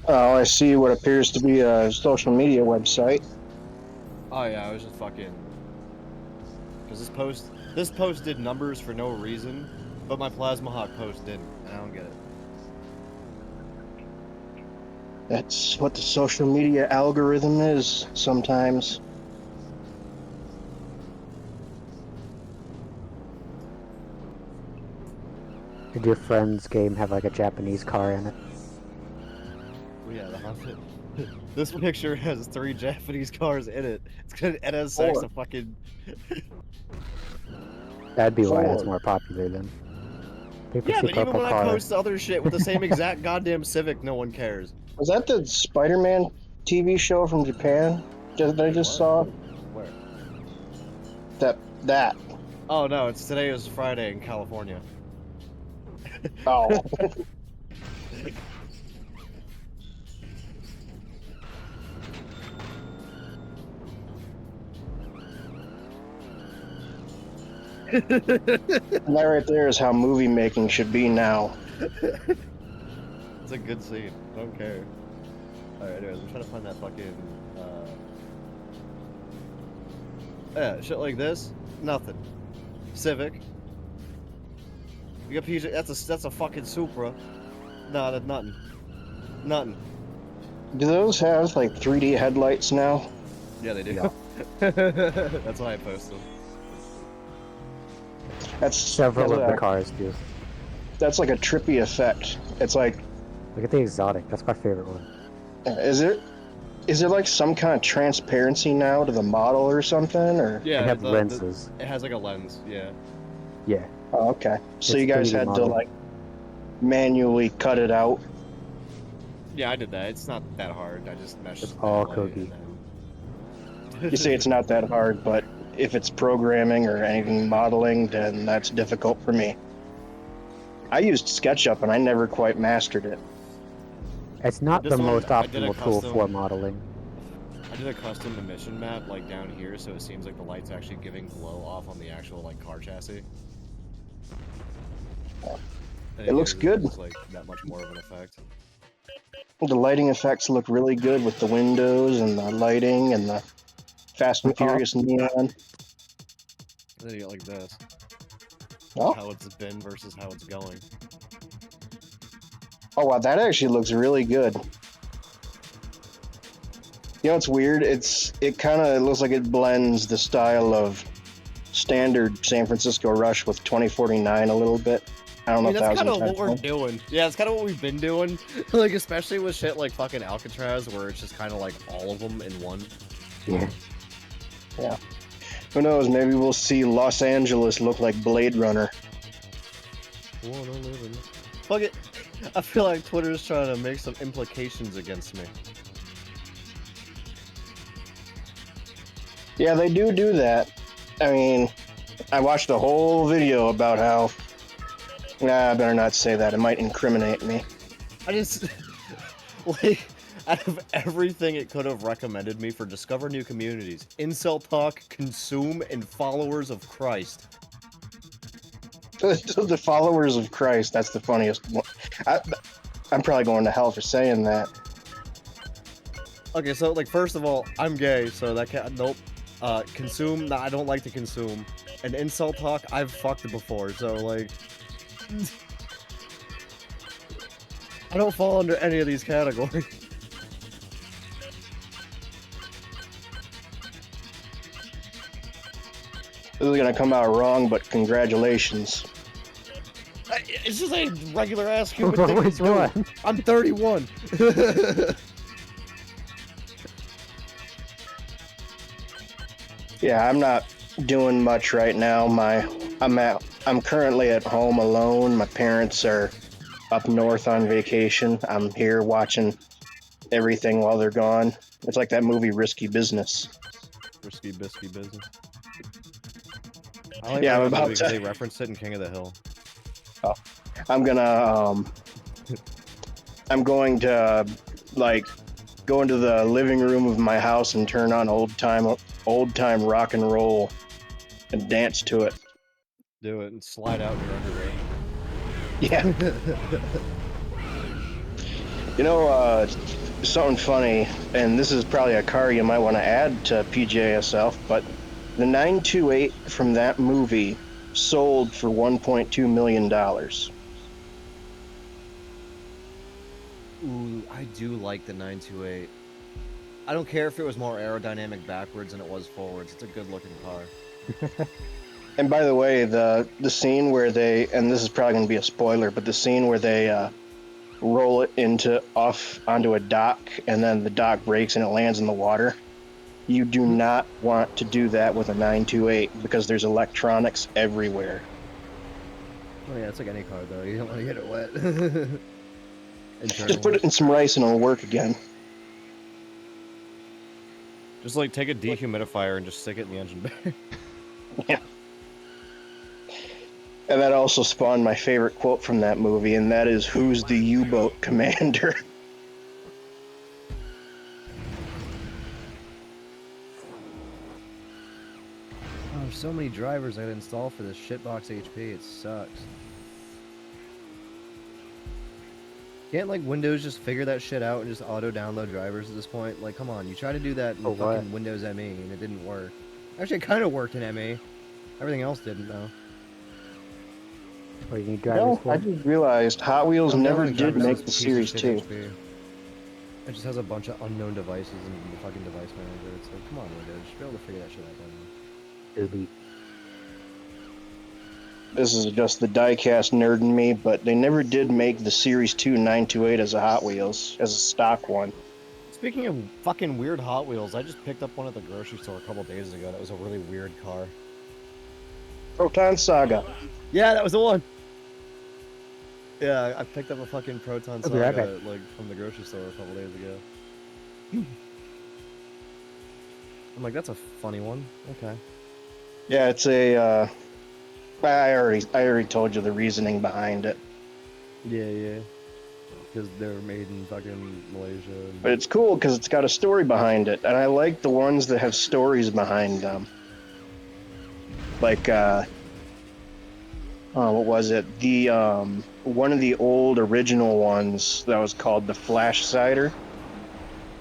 Oh, I see what appears to be a social media website. Oh yeah, I was just fucking. Because this post did numbers for no reason, but my Plasma Hawk post didn't, and I don't get it. That's what the social media algorithm is sometimes. Did your friend's game have like a Japanese car in it? Well, yeah, the Honda. This picture has 3 Japanese cars in it. It's got an NSX, 4. a fucking. That'd be why it's Ford. more popular then. People Yeah, see but even purple when I car. post other shit with the same exact goddamn Civic, no one cares. Was that the Spider-Man TV show from Japan that I just What? saw? Where? That. Oh no, today is Friday in California. Oh. And that right there is how movie making should be now. It's a good scene. I don't care. Alright, anyways, I'm trying to find that fucking. Yeah, shit like this, nothing. Civic. You got PJ. That's a fucking Supra. No, that's nothing. Nothing. Do those have like 3D headlights now? Yeah, they do. Yeah. That's why I post them. Several of the cars do. That's like a trippy effect. It's like, Look at the exotic. That's my favorite one. is there like some kind of transparency now to the model or something? Or Yeah, They have lenses. it has like a lens. Yeah. Yeah. oh, okay, so It's you guys 3D had to model. like manually cut it out. Yeah, I did that. It's not that hard. I just meshed. It's it all that way, cookie. and then- You say it's not that hard, but if it's programming or anything modeling, then that's difficult for me. I used SketchUp and I never quite mastered it. It's not This the one, most I did a optimal tool custom- for modeling. I did a custom emission map like down here, so it seems like the light's actually giving glow off on the actual like car chassis. And It looks gives good. just, like that much more of an effect. The lighting effects look really good with the windows and the lighting and the Fast and Furious neon. And then you get like this. Oh. How it's been versus how it's going. Oh wow, that actually looks really good. You know what's weird? It kind of looks like it blends the style of standard San Francisco Rush with 2049 a little bit. I don't know I mean, if that that's was kind of what we're intentional. doing. Yeah, it's kind of what we've been doing. Like, especially with shit like fucking Alcatraz, where it's just kind of like all of them in one. Yeah. Who knows? Maybe we'll see Los Angeles look like Blade Runner. Fuck it. I feel like Twitter's trying to make some implications against me. Yeah, they do that. I mean, I watched a whole video about how. Nah, I better not say that. It might incriminate me. I just like out of everything it could have recommended me for discover new communities, incel talk, consume, and followers of Christ. The followers of Christ. That's the funniest one. I'm probably going to hell for saying that. Okay, so like first of all, I'm gay, so that can't. Nope. Consume. Nah, I don't like to consume. And incel talk, I've fucked it before, so like. I don't fall under any of these categories. This is gonna come out wrong, but congratulations. It's just a regular ass human thing to Which do. one? I'm 31. Yeah, I'm not doing much right now. I'm currently at home alone. My parents are up north on vacation. I'm here watching everything while they're gone. It's like that movie Risky Business. Risky bisky business. I like Yeah, I'm that about movie 'cause to- they referenced it in King of the Hill. I'm going to like go into the living room of my house and turn on old time rock and roll and dance to it. Do it and slide out in your underwear. Yeah. You know, something funny, and this is probably a car you might want to add to PJSF, but the 928 from that movie sold for $1.2 million. Ooh, I do like the 928. I don't care if it was more aerodynamic backwards than it was forwards. It's a good looking car. And by the way, the scene where they, and this is probably going to be a spoiler, but the scene where they roll it off onto a dock, and then the dock breaks and it lands in the water. You do not want to do that with a 928 because there's electronics everywhere. Oh yeah, it's like any car though. You don't want to get it wet. Just put it in some rice and it'll work again. Just like take a dehumidifier and just stick it in the engine bay. Yeah. And that also spawned my favorite quote from that movie, and that is, "Who's the U-boat commander?" Oh, there's so many drivers I had to install for this shitbox HP. It sucks. Can't like Windows just figure that shit out and just auto-download drivers at this point? Like, come on, you try to do that in For what? fucking Windows ME and it didn't work. Actually, it kind of worked in ME. Everything else didn't though. Or you need drivers No, for? I just realized Hot Wheels I'm never downloading did drivers make as the a Series piece of 2. shit HP. It just has a bunch of unknown devices in the fucking device manager. It's like, come on, Windows, you should be able to figure that shit out by now. Delete. This is just the diecast nerd in me, but they never did make the Series 2 928 as a Hot Wheels, as a stock one. Speaking of fucking weird Hot Wheels, I just picked up one at the grocery store a couple days ago. That was a really weird car. Proton Saga. Yeah, that was the one. Yeah, I picked up a fucking Proton I'll be right Saga like from the grocery store a couple days ago. I'm like, that's a funny one. Okay. Yeah, it's a. I already told you the reasoning behind it, Yeah. Because they're made in fucking Malaysia. And... but it's cool because it's got a story behind it, and I like the ones that have stories behind them. Like, what was it? The one of the old original ones that was called the Flash Cider.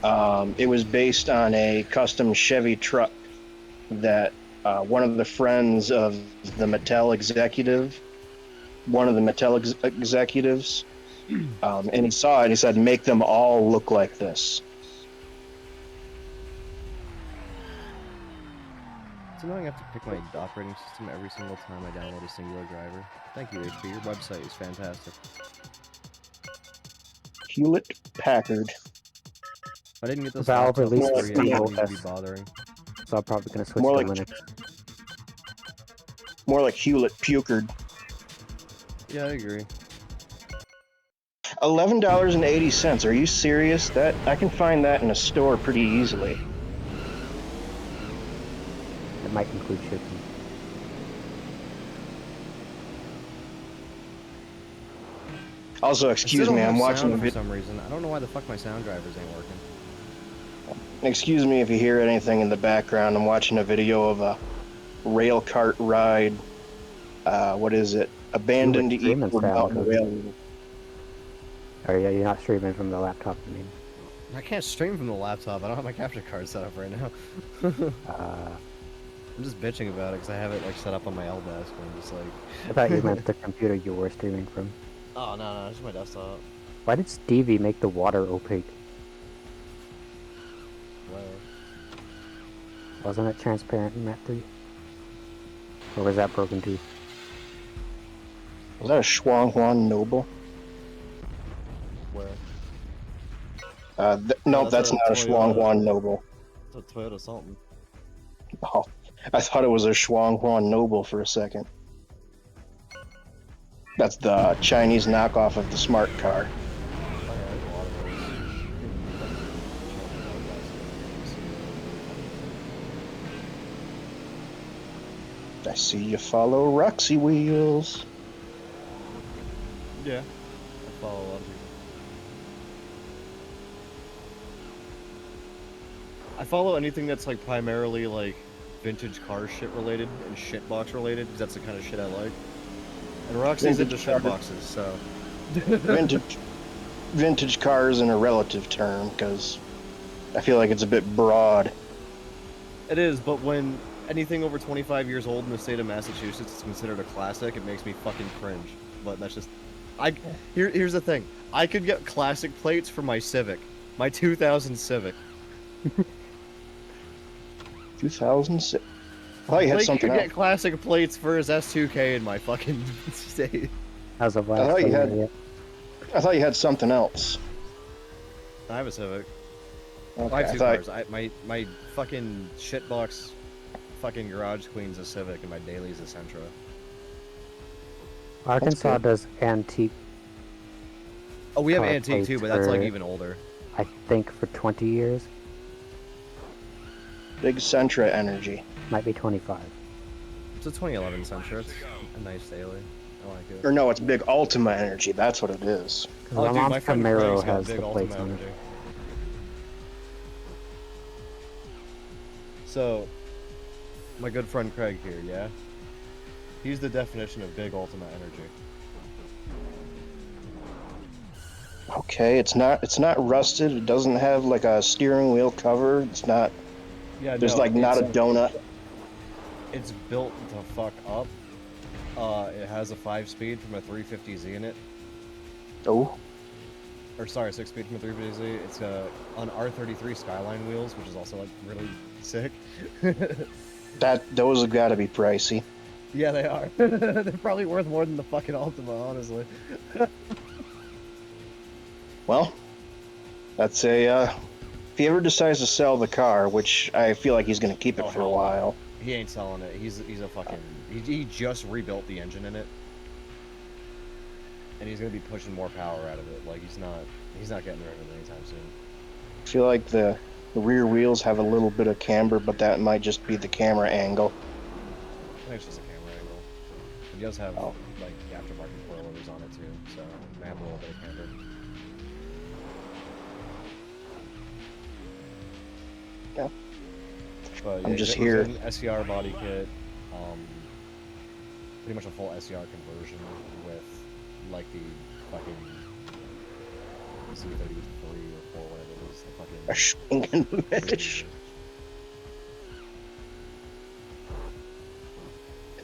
It was based on a custom Chevy truck that one of the friends of the Mattel executive, executives, and he saw it. He said, "Make them all look like this." It's annoying I have to pick my operating system every single time I download a singular driver. Thank you, HP. Your website is fantastic. Hewlett Packard. If I didn't get this Valve laptop released for free, I wouldn't even be SteamOS. bothering. So I'm probably gonna switch More to like- Linux. More like Hewlett Pucard. Yeah, I agree. $11.80. Are you serious? That I can find that in a store pretty easily. It might include shipping. Also, I excuse still me, don't I'm have watching sound a for video. some reason. I don't know why the fuck my sound drivers ain't working. Excuse me if you hear anything in the background. I'm watching a video of a rail cart ride. What is it? Abandoned streaming Eagle style, Mountain doesn't Rail. Or yeah, you're not streaming from the laptop. I mean, I can't stream from the laptop. I don't have my capture card set up right now. I'm just bitching about it because I have it like set up on my L desk and I'm just like, I thought you meant the computer you were streaming from. oh no, it's my desktop. Why did Stevie make the water opaque? Well, Wasn't it transparent in Map 3? Or was that broken too? Was that a Shuanghuan Noble? where? No, that's that's a not a Toyota. Shuanghuan Noble. It's a Toyota something. Oh, I thought it was a Shuanghuan Noble for a second. That's the Chinese knockoff of the smart car. Oh, yeah, there's a lot of those. I see you follow Roxy Wheels. Yeah. I follow a lot of people. I follow anything that's like primarily like vintage car shit related and shitbox related because that's the kind of shit I like. And Roxy's into Vintage car. shitboxes, so. Vintage cars in a relative term because I feel like it's a bit broad. It is, but when anything over 25 years old in the state of Massachusetts is considered a classic, it makes me fucking cringe. But that's just, here's the thing. I could get classic plates for my Civic, my 2000 Civic. 2006. I thought you had Blake something could else. get classic plates for his S2K in my fucking state. As of I last thought you summer, had- yeah. I thought you had something else. I have a Civic. Okay, I have two thought- cars. My fucking shitbox fucking garage queen's a Civic and my daily's a Sentra. Arkansas good. does antique, Oh, we have Car antique too, plates but that's like for- even older. I think, for 20 years. Big Sentra energy. Might be 25. It's a 2011 Sentra. It's a nice daily. I like it. Or no, it's Big Ultima energy. That's what it is. 'Cause Oh, my dude, mom's my friend Camaro Craig's got has big the plates Ultima on it. energy. So, my good friend Craig here, yeah? He's the definition of big Ultima energy. Okay, it's not rusted. It doesn't have like a steering wheel cover. It's not. Yeah, There's no, like not a it's- donut. It's built to fuck up. It has a 5-speed from a 350Z in it. Oh, Or sorry, 6-speed from a 350Z. It's on R33 Skyline wheels, which is also like really sick. those have got to be pricey. Yeah, they are. They're probably worth more than the fucking Ultima, honestly. Well, that's a. If he ever decides to sell the car, which I feel like he's gonna keep it Oh, for a hell no. while. He ain't selling it. He's a fucking. He just rebuilt the engine in it, and he's gonna be pushing more power out of it. Like he's not getting rid of it anytime soon. I feel like the rear wheels have a little bit of camber, but that might just be the camera angle. I think it's just a camera angle. He does have Oh. like aftermarket coilovers on it too, so it may have a little bit of camber. Yeah. But I'm yeah, just it was here. in SCR body kit, pretty much a full SCR conversion with like the fucking Z33 or 4, whatever it is. The A fucking Schwingen Mesh.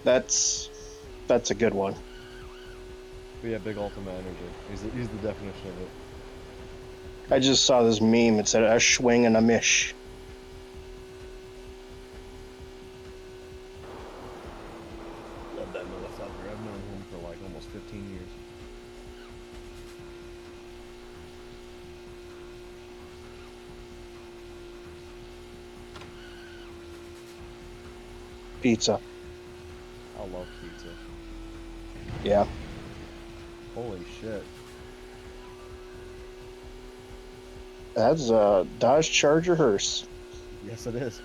That's a good one. But yeah, big Ultima energy. He's the definition of it. I just saw this meme. It said a swing and a mish. Love that motherfucker. I've known him for like almost 15 years. Pizza. I love pizza. Yeah. Holy shit. That's a Dodge Charger hearse. Yes, it is.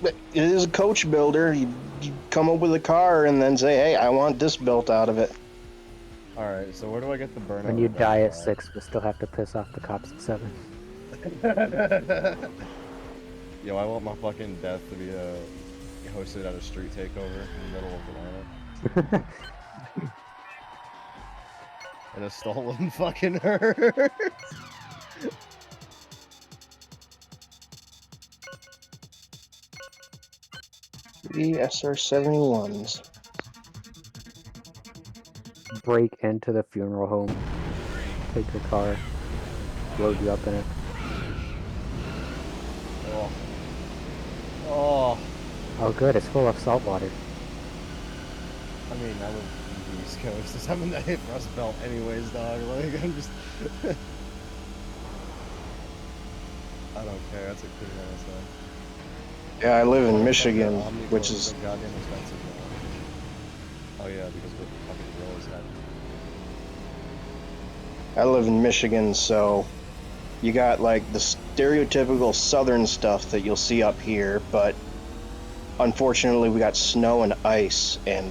But it is a coach builder. You come up with a car and then say, hey, I want this built out of it. Alright, so where do I get the burnout? When you event die at by? 6, but still have to piss off the cops at 7. Yo, I want my fucking death to be hosted at a street takeover in the middle of Atlanta. In a stolen fucking hearse. The SR-71s. Break into the funeral home. Take your car. Load you up in it. Oh. Oh. Oh good, it's full of salt water. I mean, I live in the East Coast. Just having that hit Rust Belt anyways, dog. Like, I'm just... I don't care. That's a clean ass thing. Yeah, I live in Michigan, which is goddamn expensive now. Oh yeah, because what fucking grill is that? I live in Michigan, so you got like the stereotypical southern stuff that you'll see up here, but unfortunately we got snow and ice and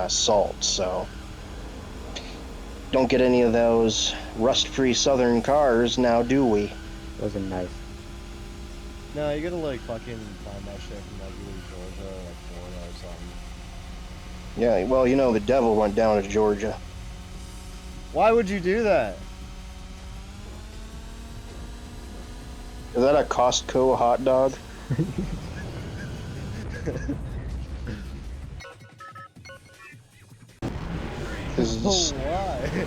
salt, so don't get any of those rust-free southern cars now, do we? Those are nice. No, you gotta like fucking find that shit from like either Georgia or like Florida or something. Yeah, well, you know, the devil went down to Georgia. Why would you do that? Is that a Costco hot dog? This Oh, is- why?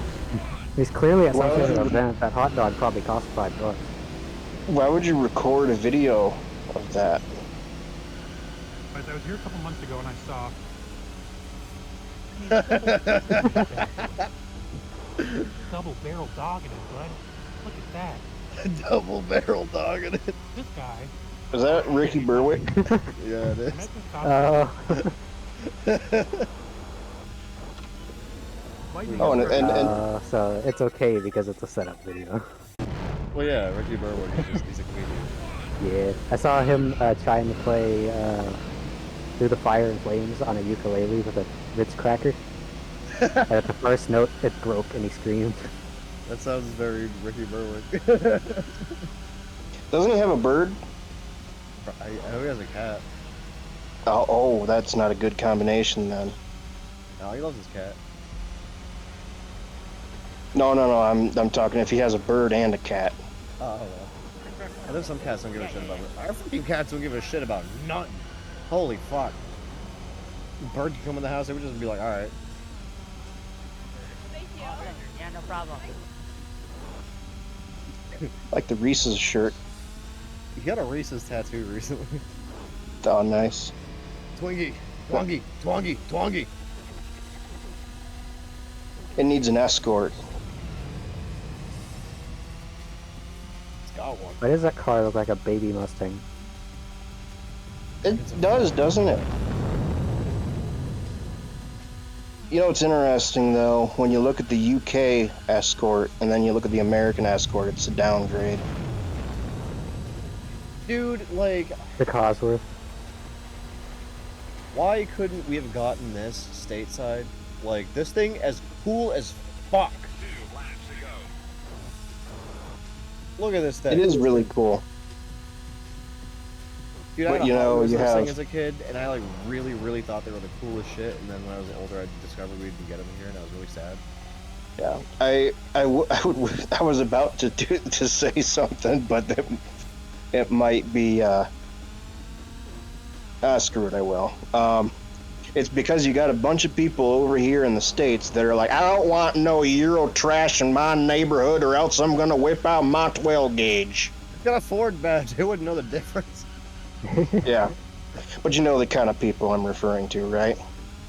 He's clearly at some Well, sort of event. That hot dog probably cost $5. Why would you record a video of that? But I was here a couple months ago and I saw. Double barrel dog in it, bud. Look at that. Double barrel dog in it. This guy. Is that Ricky Berwick? Yeah, it I is. met this cop. Might be Oh, and- over- and- So it's okay because it's a setup video. Well, yeah, Ricky Berwick he's a comedian. Yeah, I saw him trying to play Through the Fire and Flames on a ukulele with a Ritz cracker. And at the first note, it broke and he screamed. That sounds very Ricky Berwick. Doesn't he have a bird? I know he has a cat. Oh, that's not a good combination then. No, he loves his cat. No, I'm talking if he has a bird and a cat. Oh, I don't know. I think some cats don't give a shit about it. Our fucking cats don't give a shit about nothing. Holy fuck. Bird can come in the house, they would just be like, alright. Yeah, no problem. Like the Reese's shirt. You got a Reese's tattoo recently. Oh, nice. Twingie, Twangy, Twangy, Twangy. It needs an escort. It's got one. Why does that car look like a baby Mustang? It does, doesn't it? You know, it's interesting though, when you look at the UK Escort and then you look at the American Escort, it's a downgrade. Dude, like, The Cosworth. why couldn't we have gotten this stateside? Like, this thing as cool as fuck. 2 laps to go. Look at this thing. It is really cool. Dude, I but had you a Hot know, Wheels you this thing have- as a kid, and I like really thought they were the coolest shit. And then when I was older, I discovered we didn't get them here, and I was really sad. Yeah, I was about to say something, but it might be screw it, I will. It's because you got a bunch of people over here in the States that are like, I don't want no Euro trash in my neighborhood, or else I'm gonna whip out my 12 gauge. Got a Ford badge. They wouldn't know the difference. Yeah, but you know the kind of people I'm referring to, right?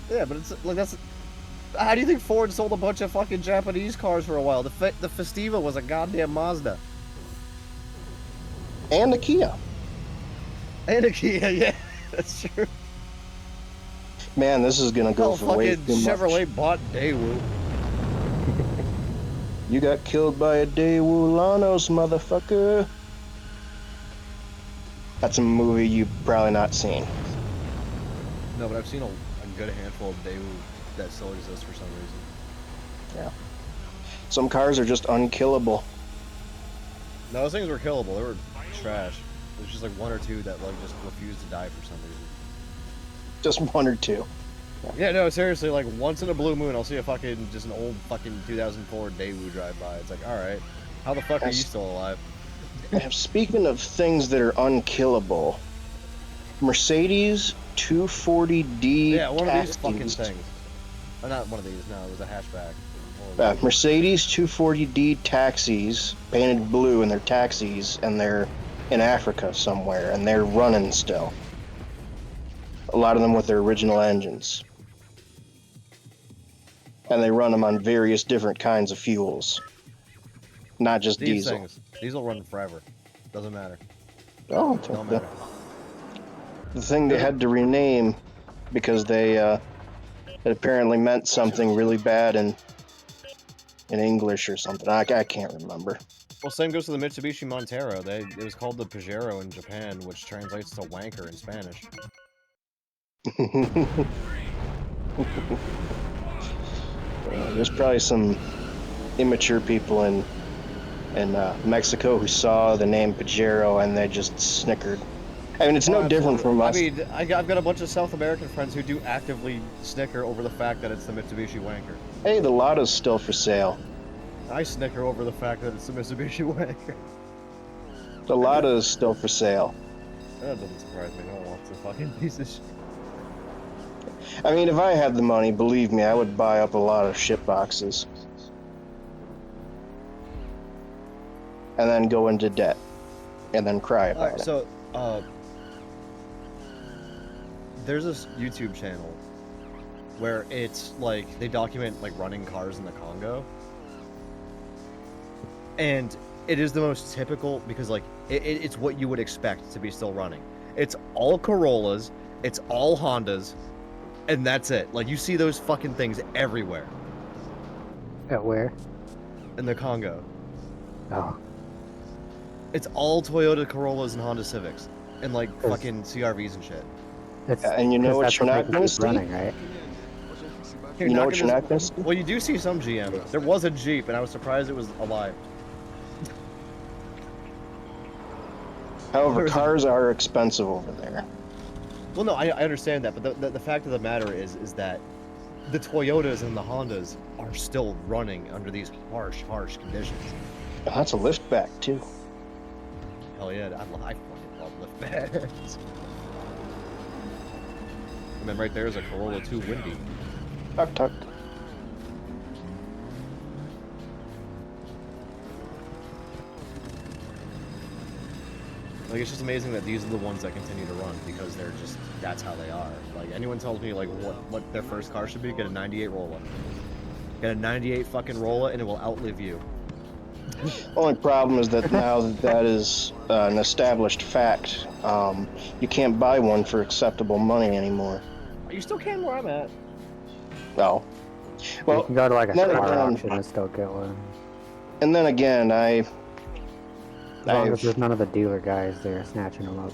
Yeah, but it's like that's. How do you think Ford sold a bunch of fucking Japanese cars for a while? The Festiva was a goddamn Mazda. And a Kia. And a Kia, yeah, that's true. Man, this is gonna go Hell, for way fucking too much. Chevrolet bought Daewoo. You got killed by a Daewoo Lanos, motherfucker. That's a movie you've probably not seen. No, but I've seen a good handful of Daewoo that still exist for some reason. Some cars are just unkillable. No, those things were killable. They were trash. There's just like one or two that like just refused to die for some reason. Just one or two. Yeah, no, seriously, like once in a blue moon, I'll see a fucking just an old fucking 2004 Daewoo drive by. It's like, all right, how the fuck are you That's- still alive? Speaking of things that are unkillable, Mercedes 240D Yeah, one of these fucking taxis. things. Or not one of these. No, it was a hatchback. One of these. Mercedes 240D taxis, painted blue, and they're taxis, and they're in Africa somewhere, and they're running still. A lot of them with their original engines. And they run them on various different kinds of fuels. Not just These diesel. things. These will run forever. Doesn't matter. Oh, Don't the, matter. the thing they had to rename because they it apparently meant something really bad in English or something. I can't remember. Well, same goes to the Mitsubishi Montero. It was called the Pajero in Japan, which translates to wanker in Spanish. There's probably some immature people in Mexico who saw the name Pajero and they just snickered. I mean, it's no different from us. I mean, I've got a bunch of South American friends who do actively snicker over the fact that it's the Mitsubishi Wanker. Hey, the Lada's still for sale. I snicker over the fact that it's the Mitsubishi Wanker. The Lada is still for sale. That doesn't surprise me. No one wants a fucking piece of shit. I mean, if I had the money, believe me, I would buy up a lot of shit boxes. And then go into debt. And then cry about Alright, it. so, there's this YouTube channel where it's like they document like running cars in the Congo, and it is the most typical because like it's what you would expect to be still running. It's all Corollas, it's all Hondas, and that's it. Like you see those fucking things everywhere At where? in the Congo. Oh, It's all Toyota Corollas and Honda Civics and like Cause- fucking CRVs and shit. it's And you know 'cause what that's you're they not can gonna keep see? running, right? You know what you're not gonna see? Well, you do see some GM. There was a Jeep, and I was surprised it was alive. However, cars are expensive over there. Well, no, I understand that, but the fact of the matter is that the Toyotas and the Hondas are still running under these harsh conditions. And that's a liftback, too. Hell yeah, I fucking love liftbacks. And then right there is a Corolla 2 Windy. Tuck, tuck. Like, it's just amazing that these are the ones that continue to run because they're just, that's how they are. Like, anyone tells me, like, what their first car should be, get a 98 Rolla. Get a 98 fucking Rolla and it will outlive you. Only problem is that now that that is an established fact, you can't buy one for acceptable money anymore. You still can where I'm at. No. You Well, can go to like a then car again- auction and still get one. and then again, As long as I've- there's none of the dealer guys there snatching them up.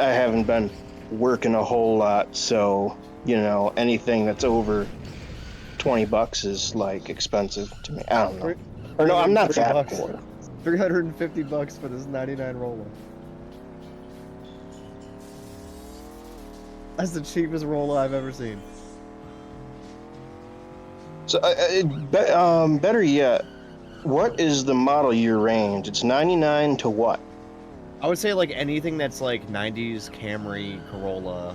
I haven't been working a whole lot, so, you know, anything that's over $20 is, like, expensive to me. I don't know. Or no, I'm not that $300. poor. $350 for this 99 Rolla. That's the cheapest Rolla I've ever seen. So, better yet, what is the model year range? It's 99 to what? I would say like anything that's like 90s Camry, Corolla,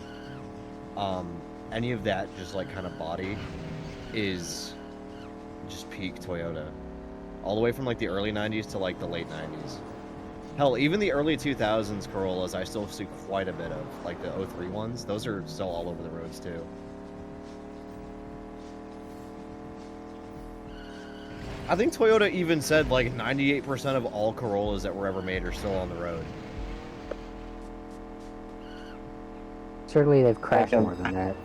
any of that just like kind of body is just peak Toyota. All the way from like the early 90s to like the late 90s. Hell, even the early 2000s Corollas I still see quite a bit of. Like the 03 ones, those are still all over the roads too. I think Toyota even said like 98% of all Corollas that were ever made are still on the road. Certainly they've crashed Okay. more than that.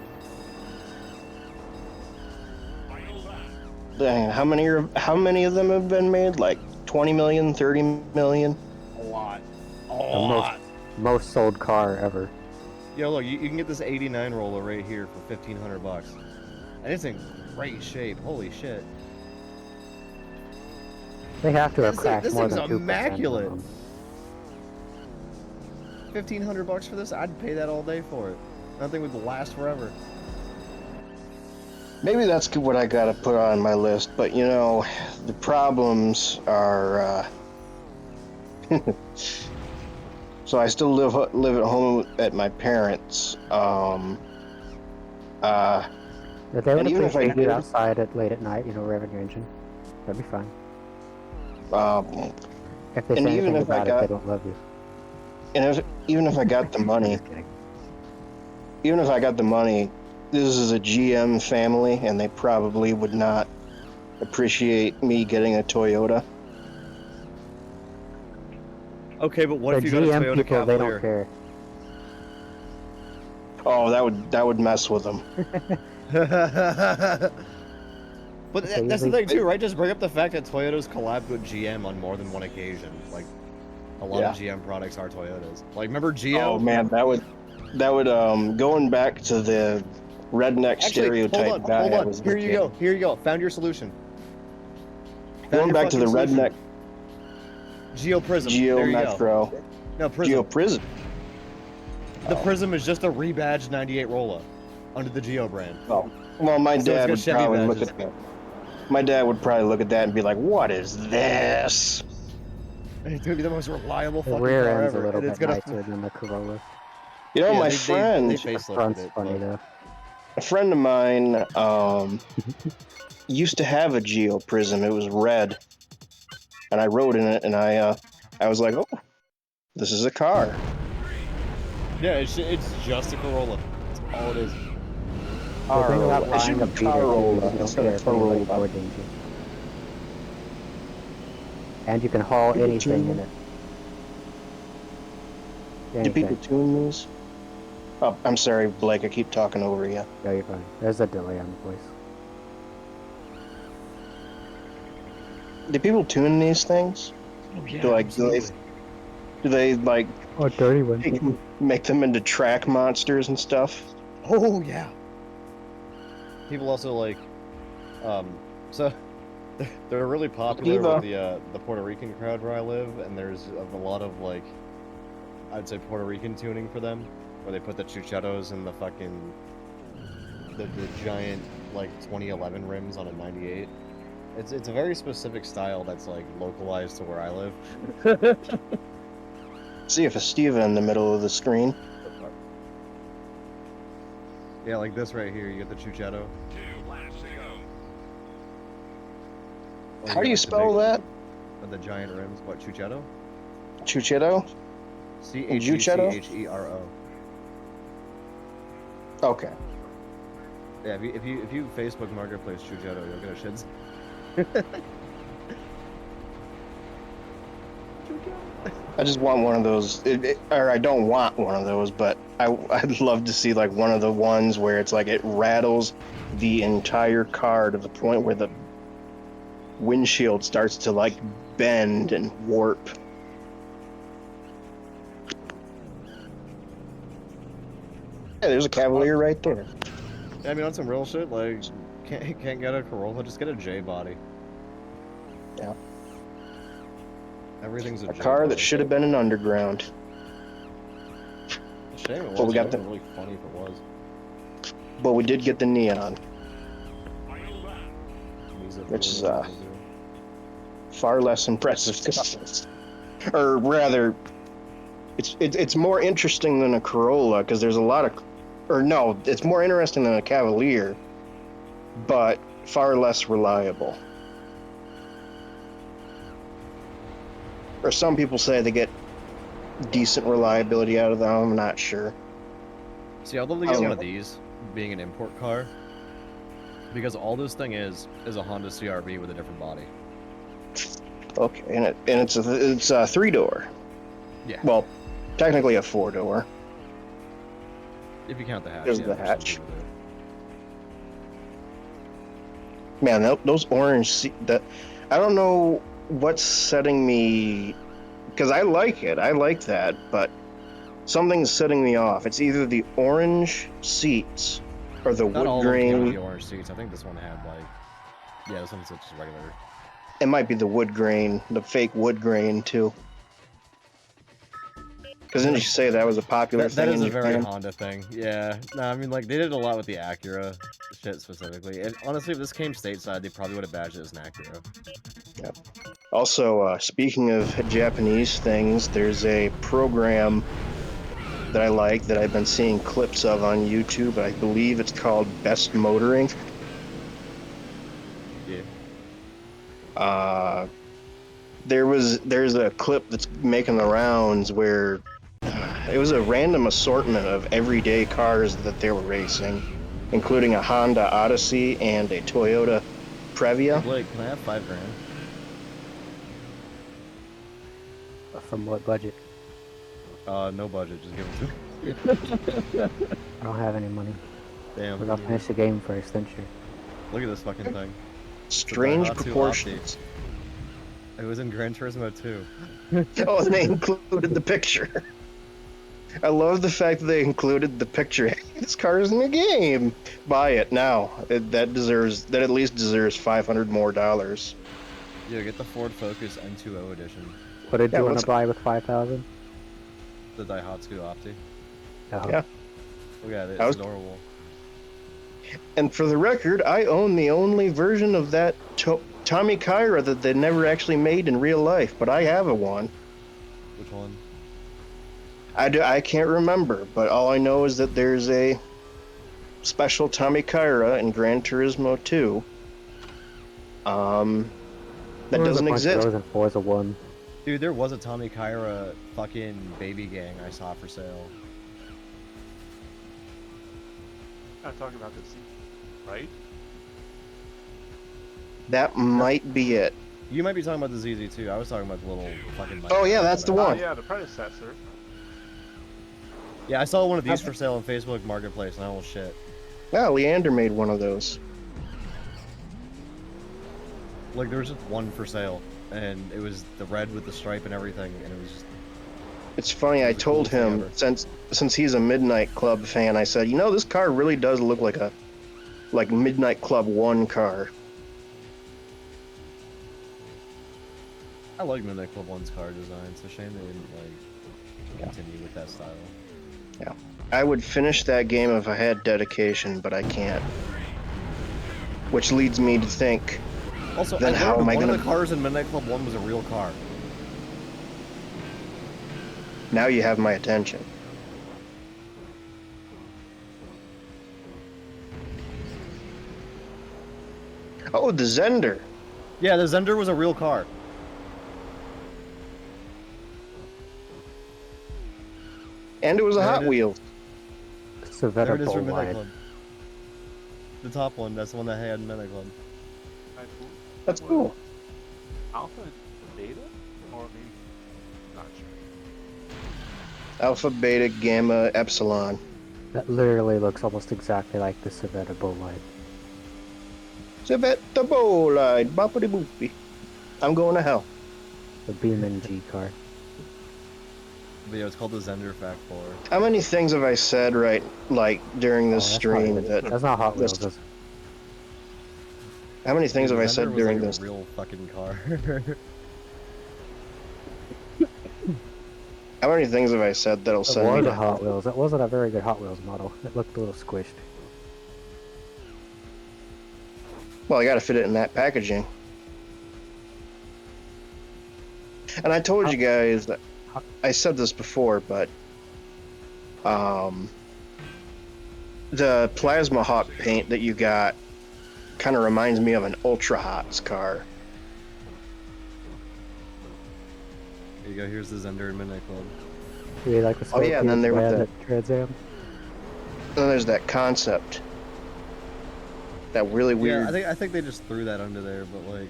Dang, how many of them have been made? Like 20 million, 30 million? A lot. A The lot. most sold car ever. Yo, look, you can get this 89 Rolla right here for $1,500. And it's in great shape. Holy shit. They have to have This thing- crashed this more thing's than 2%. immaculate. Of them. $1,500 for this? I'd pay that all day for it. That thing would last forever. Maybe that's what I gotta put on my list, but you know, the problems are, so I still live at home at my parents', If they would And even if I appreciate you did- outside at late at night, revving your engine, that'd be fine. If they And say even anything if I about it, got- they don't love you. and even if I got the money, Just kidding. even if I got the money, this is a GM family, and they probably would not appreciate me getting a Toyota. Okay, but what The if you got a GM Toyota people, they don't Cavalier? care. Oh, that would mess with them. But Okay, that's the usually- thing too, right? Just bring up the fact that Toyota's collabed with GM on more than one occasion. Like, a lot of GM products are Toyotas. Like, remember Geo? Oh man, that would going back to the redneck Actually, stereotype hold guy. on. I was Here you looking- go. Here you go. Found your solution. Going back to the redneck Geo Prism. Geo There you go. Metro. No, Prism. Geo Prism. The Prism is just a rebadged 98 Rolla under the Geo brand. Oh. Well, my So it's dad got would Chevy probably look badges. at that. My dad would probably look at that and be like, "What is this?" And it's gonna be the most reliable The fucking rear car end's a ever. little And it's bit gonna. nicer than the Corolla. You know, Yeah, my they friend, facelifted Front's it, funny but- though. a friend of mine, used to have a Geo Prism. It was red, and I rode in it, and I was like, "Oh, this is a car." Yeah, it's just a Corolla. That's all it is. The thing about It should buying a be beater too Corolla is you don't instead care of if anybody Corolla. boarding you. And you can haul People anything tune in it. Do people Anything. tune these? Oh, I'm sorry, Blake. I keep talking over you. No, you're fine. There's a delay on the voice. Do people tune these things? Oh, yeah, Do, like, absolutely. Do they like Oh, dirty one. make them into track monsters and stuff? Oh yeah. People also like, so they're really popular Diva. with the Puerto Rican crowd where I live, and there's a lot of like, I'd say Puerto Rican tuning for them, where they put the chuchettos and the fucking the giant like 2011 rims on a 98. It's a very specific style that's like localized to where I live. See if Estiva in the middle of the screen. Yeah, like this right here, you get the chuchetto. 2 laps to go. or How do you get, like, the spell big- that? The giant rims. What, chuchetto? Chuchetto? Chuchero. Okay. Yeah, if you Facebook Marketplace Chuchetto, you'll get a shits. I just want one of those, or I don't want one of those, but I'd love to see like one of the ones where it's like it rattles the entire car to the point where the windshield starts to like bend and warp. Yeah, there's a Cavalier right there. Yeah, I mean, on some real shit, like, can't get a Corolla, just get a J body. Yeah. Everything's a A J car body. that should have been an underground. Shame it was. Well, we got It the- would be really funny if it was. But we did get the neon. Final lap. Which is, far less impressive to us. Or rather, it's more interesting than a Corolla because there's a lot of, or no, it's more interesting than a Cavalier, but far less reliable. Or some people say they get decent reliability out of them. I'm not sure. See, I'd love to I get don't one know. of these, being an import car, because all this thing is a Honda CR-V with a different body. Okay, and it's a 3-door. Yeah. Well, technically a 4-door. If you count the hatch. There's yeah, the for some hatch. people do. Man, those orange I don't know what's setting me, because I like it. I like that, but something's setting me off. It's either the orange seats or the Not wood all of them came with grain. the orange seats. I think this one had like, yeah, this one's just regular. It might be the wood grain, the fake wood grain too. Because didn't you say that was a popular That thing is in a very Japan? Honda thing. Yeah. No, I mean, like, they did a lot with the Acura shit specifically. And honestly, if this came stateside, they probably would have badged it as an Acura. Also, speaking of Japanese things, there's a program that I like that I've been seeing clips of on YouTube. I believe it's called Best Motoring. Yeah. There's a clip that's making the rounds where it was a random assortment of everyday cars that they were racing, including a Honda Odyssey and a Toyota Previa. Blake, can I have $5 grand? From what budget? No budget, just give it to me. I don't have any money. Damn. We gotta finish the game first, then sure. Look at this fucking thing. Strange Daihatsu proportions. It was in Gran Turismo 2. Oh, and they included the picture. I love the fact that they included the picture. Hey, this car is in the game. Buy it now. That at least deserves $500 more. Yeah, get the Ford Focus N2O edition. What did Yeah, you want let's- to buy with 5,000? The Daihatsu Opti. Oh. Yeah. Look at it, I it's was- adorable. And for the record, I own the only version of that Tommy Kyra that they never actually made in real life, but I have a one. Which one? I can't remember, but all I know is that there's a special Tommy Kyra in Gran Turismo 2. That There was doesn't a bunch of exist. those in Forza 1. Dude, there was a Tommy Kyra fucking baby gang I saw for sale. I'm talking about this, right? That might be it. You might be talking about the ZZ2. I was talking about the little fucking. Oh, yeah, that's the Oh one. yeah, the predecessor. Yeah, I saw one of these for sale on Facebook Marketplace, and I was shit. Yeah, Leander made one of those. Like, there was just one for sale, and it was the red with the stripe and everything, and it was just. It's funny, I That's the told coolest thing him, ever. since he's a Midnight Club fan, I said, you know, this car really does look like a Midnight Club 1 car. I like Midnight Club 1's car design. It's a shame they didn't, like, continue with that style. I would finish that game if I had dedication, but I can't. Which leads me to think, Also, Then I how learned am I one gonna- of the cars in Midnight Club 1 was a real car. now you have my attention. Oh, the Zender. Yeah, the Zender was a real car. And it was a There Hot it is. Wheels. There Savetta it is from Midnight Bolide. Club. The top one, that's the one that I had in Midnight Club. That's cool. Alpha and Beta? Or maybe... Not sure. Alpha, Beta, Gamma, Epsilon. That literally looks almost exactly like the Savetta Bolide. Savetta Bolide, boppity boopy. I'm going to hell. The Beeman G car. But yeah, it's called the Zender Fact 4. How many things have I said during this Oh, that's stream not even- that That's not Hot Wheels. this- That's, how many things Dude, have I the Zender said was during like this? a real fucking car. How many things have I said that'll it send me was to a hell? Hot Wheels. It wasn't a very good Hot Wheels model. It looked a little squished. Well, I gotta fit it in that packaging. And I told you guys that I said this before, but the plasma hot paint that you got kind of reminds me of an Ultra Hots car. Here you go, here's the Zender in Midnight Club. Do you like the Oh, yeah, and then there was Scorpions Trans Am? And then there's that concept. That really weird. Yeah, I think they just threw that under there, but like,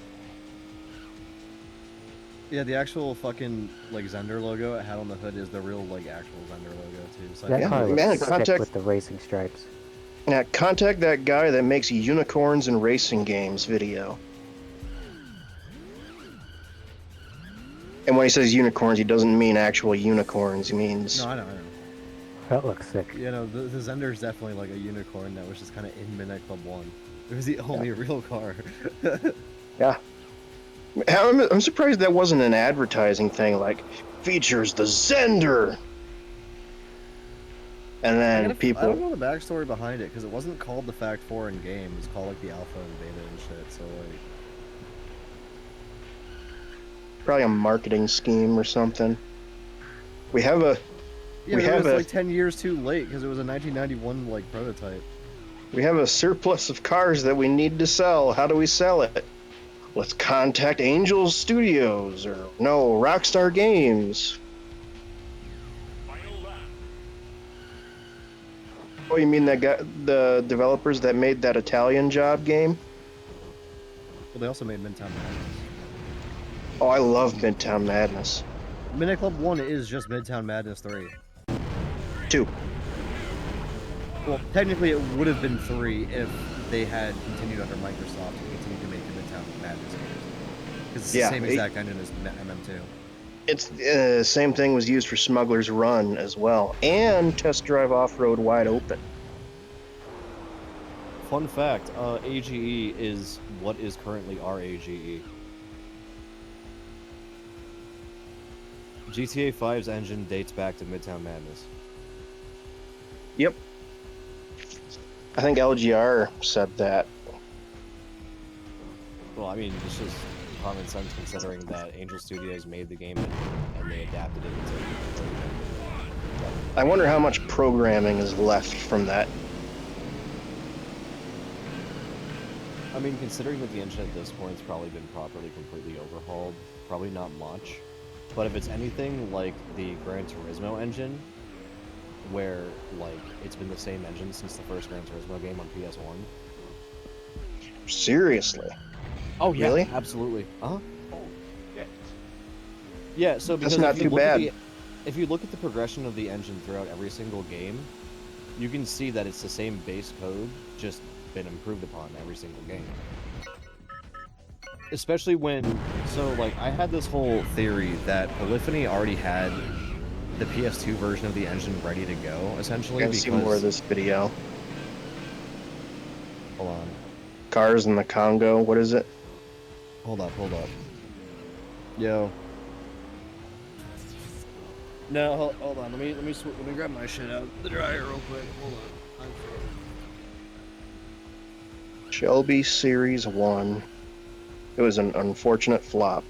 yeah, the actual fucking like Zender logo it had on the hood is the real like actual Zender logo too. So I That think car Yeah, looks man, sick contact- with the racing stripes. Now, contact that guy that makes unicorns and racing games video. And when he says unicorns, he doesn't mean actual unicorns. He means no, I know. That looks sick. You know, the Zender is definitely like a unicorn that was just kind of in Midnight Club 1. It was the only real car. yeah. I'm surprised that wasn't an advertising thing like features the Zender. And then I don't people, know the backstory behind it because it wasn't called the Fact 4 in game. It was called like the Alpha and Beta and shit. So like, probably a marketing scheme or something. We have a yeah, We but it have was a- like 10 years too late because it was a 1991 like prototype. We have a surplus of cars that we need to sell. How do we sell it? Let's contact Angel Studios or no, Rockstar Games. Final lap. Oh, you mean that guy, the developers that made that Italian Job game? Well, they also made Midtown Madness. Oh, I love Midtown Madness. Midnight Club 1 is just Midtown Madness 3. 2. Well, technically it would have been 3 if they had continued under Microsoft and continued to make the Midtown Madness games. Because it's Yeah, the same exact engine as MM2. It's same thing was used for Smuggler's Run as well, and Test Drive Off-Road Wide Open. Fun fact, AGE is what is currently RAGE. GTA 5's engine dates back to Midtown Madness. Yep. I think LGR said that. Well, I mean, it's just common sense considering that Angel Studios made the game and they adapted it to. I wonder how much programming is left from that. I mean, considering that the engine at this point has probably been properly completely overhauled, probably not much. But if it's anything like the Gran Turismo engine, where like it's been the same engine since the first Gran Turismo game on PS1. Seriously? Oh yeah, Really? absolutely. Uh-huh. Yeah. Yeah, so because That's not if you too look at bad. if you look at the progression of the engine throughout every single game, you can see that it's the same base code, just been improved upon every single game. Especially when, so like, I had this whole theory that Polyphony already had the PS2 version of the engine ready to go, essentially, Gonna see more of this video. Hold on. Cars in the Congo. What is it? Hold up. Yo. No, hold on. Let me grab my shit out the dryer real quick. Hold on. Shelby Series 1. It was an unfortunate flop.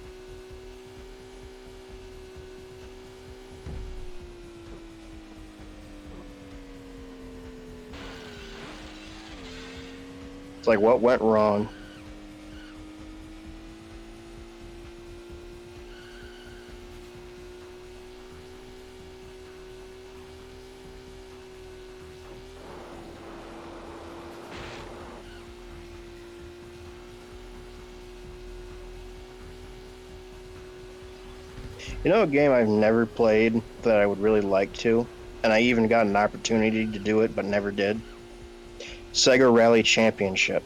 It's like, what went wrong? You know a game I've never played that I would really like to, and I even got an opportunity to do it but never did? Sega Rally Championship.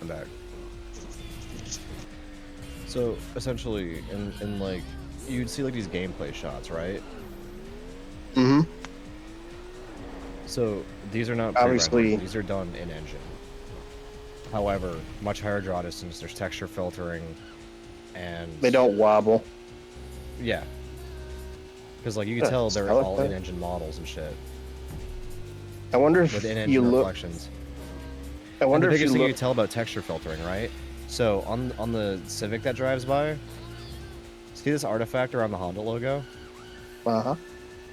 I'm back. So essentially, in like, you'd see like these gameplay shots, right? Mm-hmm. So these are not Obviously- pre-rendered, these are done in engine. However, much higher draw distance. There's texture filtering, and They don't wobble. Yeah. Because like you can Yeah, tell they're I like all that. in-engine models and shit I wonder with if in-engine you look. reflections. I And wonder the if you biggest thing you look. can tell about texture filtering, right? So on the Civic that drives by, see this artifact around the Honda logo? Uh-huh.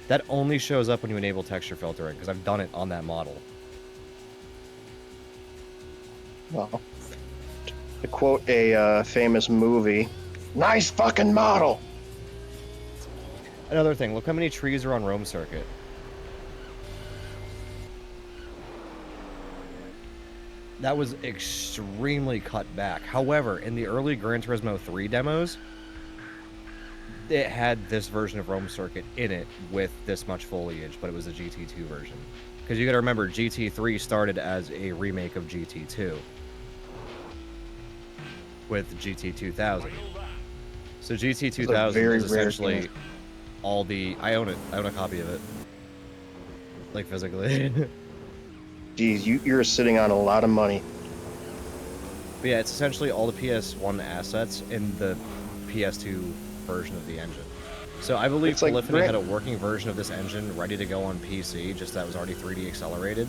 That only shows up when you enable texture filtering, because I've done it on that model. Well, to quote a famous movie, nice fucking model. Another thing, look how many trees are on Rome Circuit. That was extremely cut back. However, in the early Gran Turismo 3 demos, it had this version of Rome Circuit in it with this much foliage, but it was the GT2 version. Because you gotta remember, GT3 started as a remake of GT2 with GT2000. So GT2000 very is rare essentially game. all the... I own it. I own a copy of it. Like, physically. Geez, you're sitting on a lot of money. But yeah, it's essentially all the PS1 assets in the PS2 version of the engine. So I believe It's like Polyphony Gran- had a working version of this engine ready to go on PC, just that was already 3D accelerated.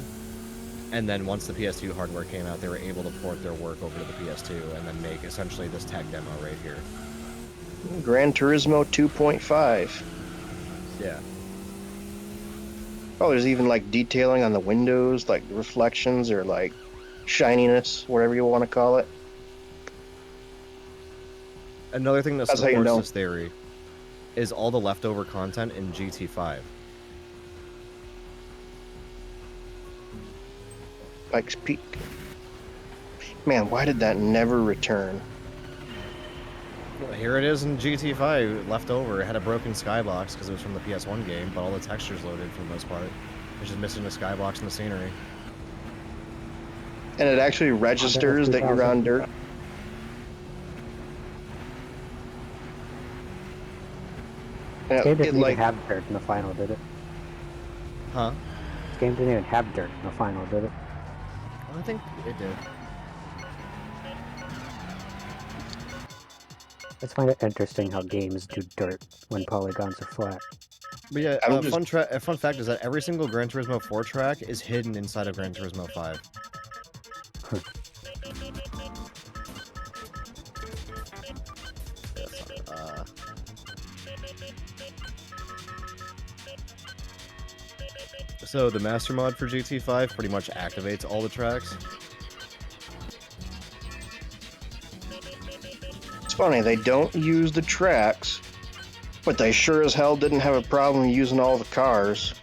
And then once the PS2 hardware came out, they were able to port their work over to the PS2 and then make essentially this tech demo right here. Gran Turismo 2.5. Yeah. Oh, there's even like detailing on the windows, like reflections or like shininess, whatever you want to call it. Another thing that That's how you supports know. this theory is all the leftover content in GT5. Pikes Peak. Man, why did that never return? Well, here it is in GT5, left over. It had a broken skybox because it was from the PS1 game, but all the textures loaded for the most part. It's just missing the skybox and the scenery. And it actually registers that you're on dirt. This game didn't it, like, even have dirt in the final, did it? Huh? This game didn't even have dirt in the final, did it? I think it did. I just find it interesting how games do dirt when polygons are flat. But yeah, I'm a just- fun fact is that every single Gran Turismo 4 track is hidden inside of Gran Turismo 5. So the master mod for GT5 pretty much activates all the tracks. It's funny, they don't use the tracks, but they sure as hell didn't have a problem using all the cars.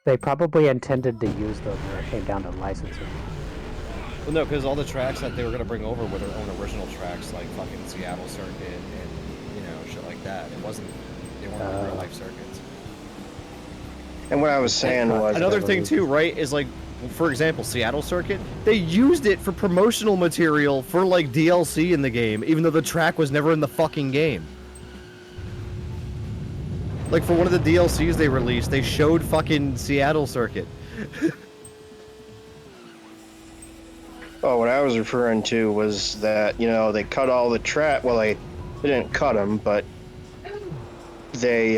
They probably intended to use those when it came down to licensing. Well, no, because all the tracks that they were gonna bring over were their own original tracks, like fucking Seattle Circuit and you know shit like that. They weren't real life circuits. And what I was saying was, Another thing too, right, is like, for example, Seattle Circuit, they used it for promotional material for like DLC in the game, even though the track was never in the fucking game. Like for one of the DLCs they released, they showed fucking Seattle Circuit. oh, what I was referring to was that, you know, they cut all the track. Well, they didn't cut them, but they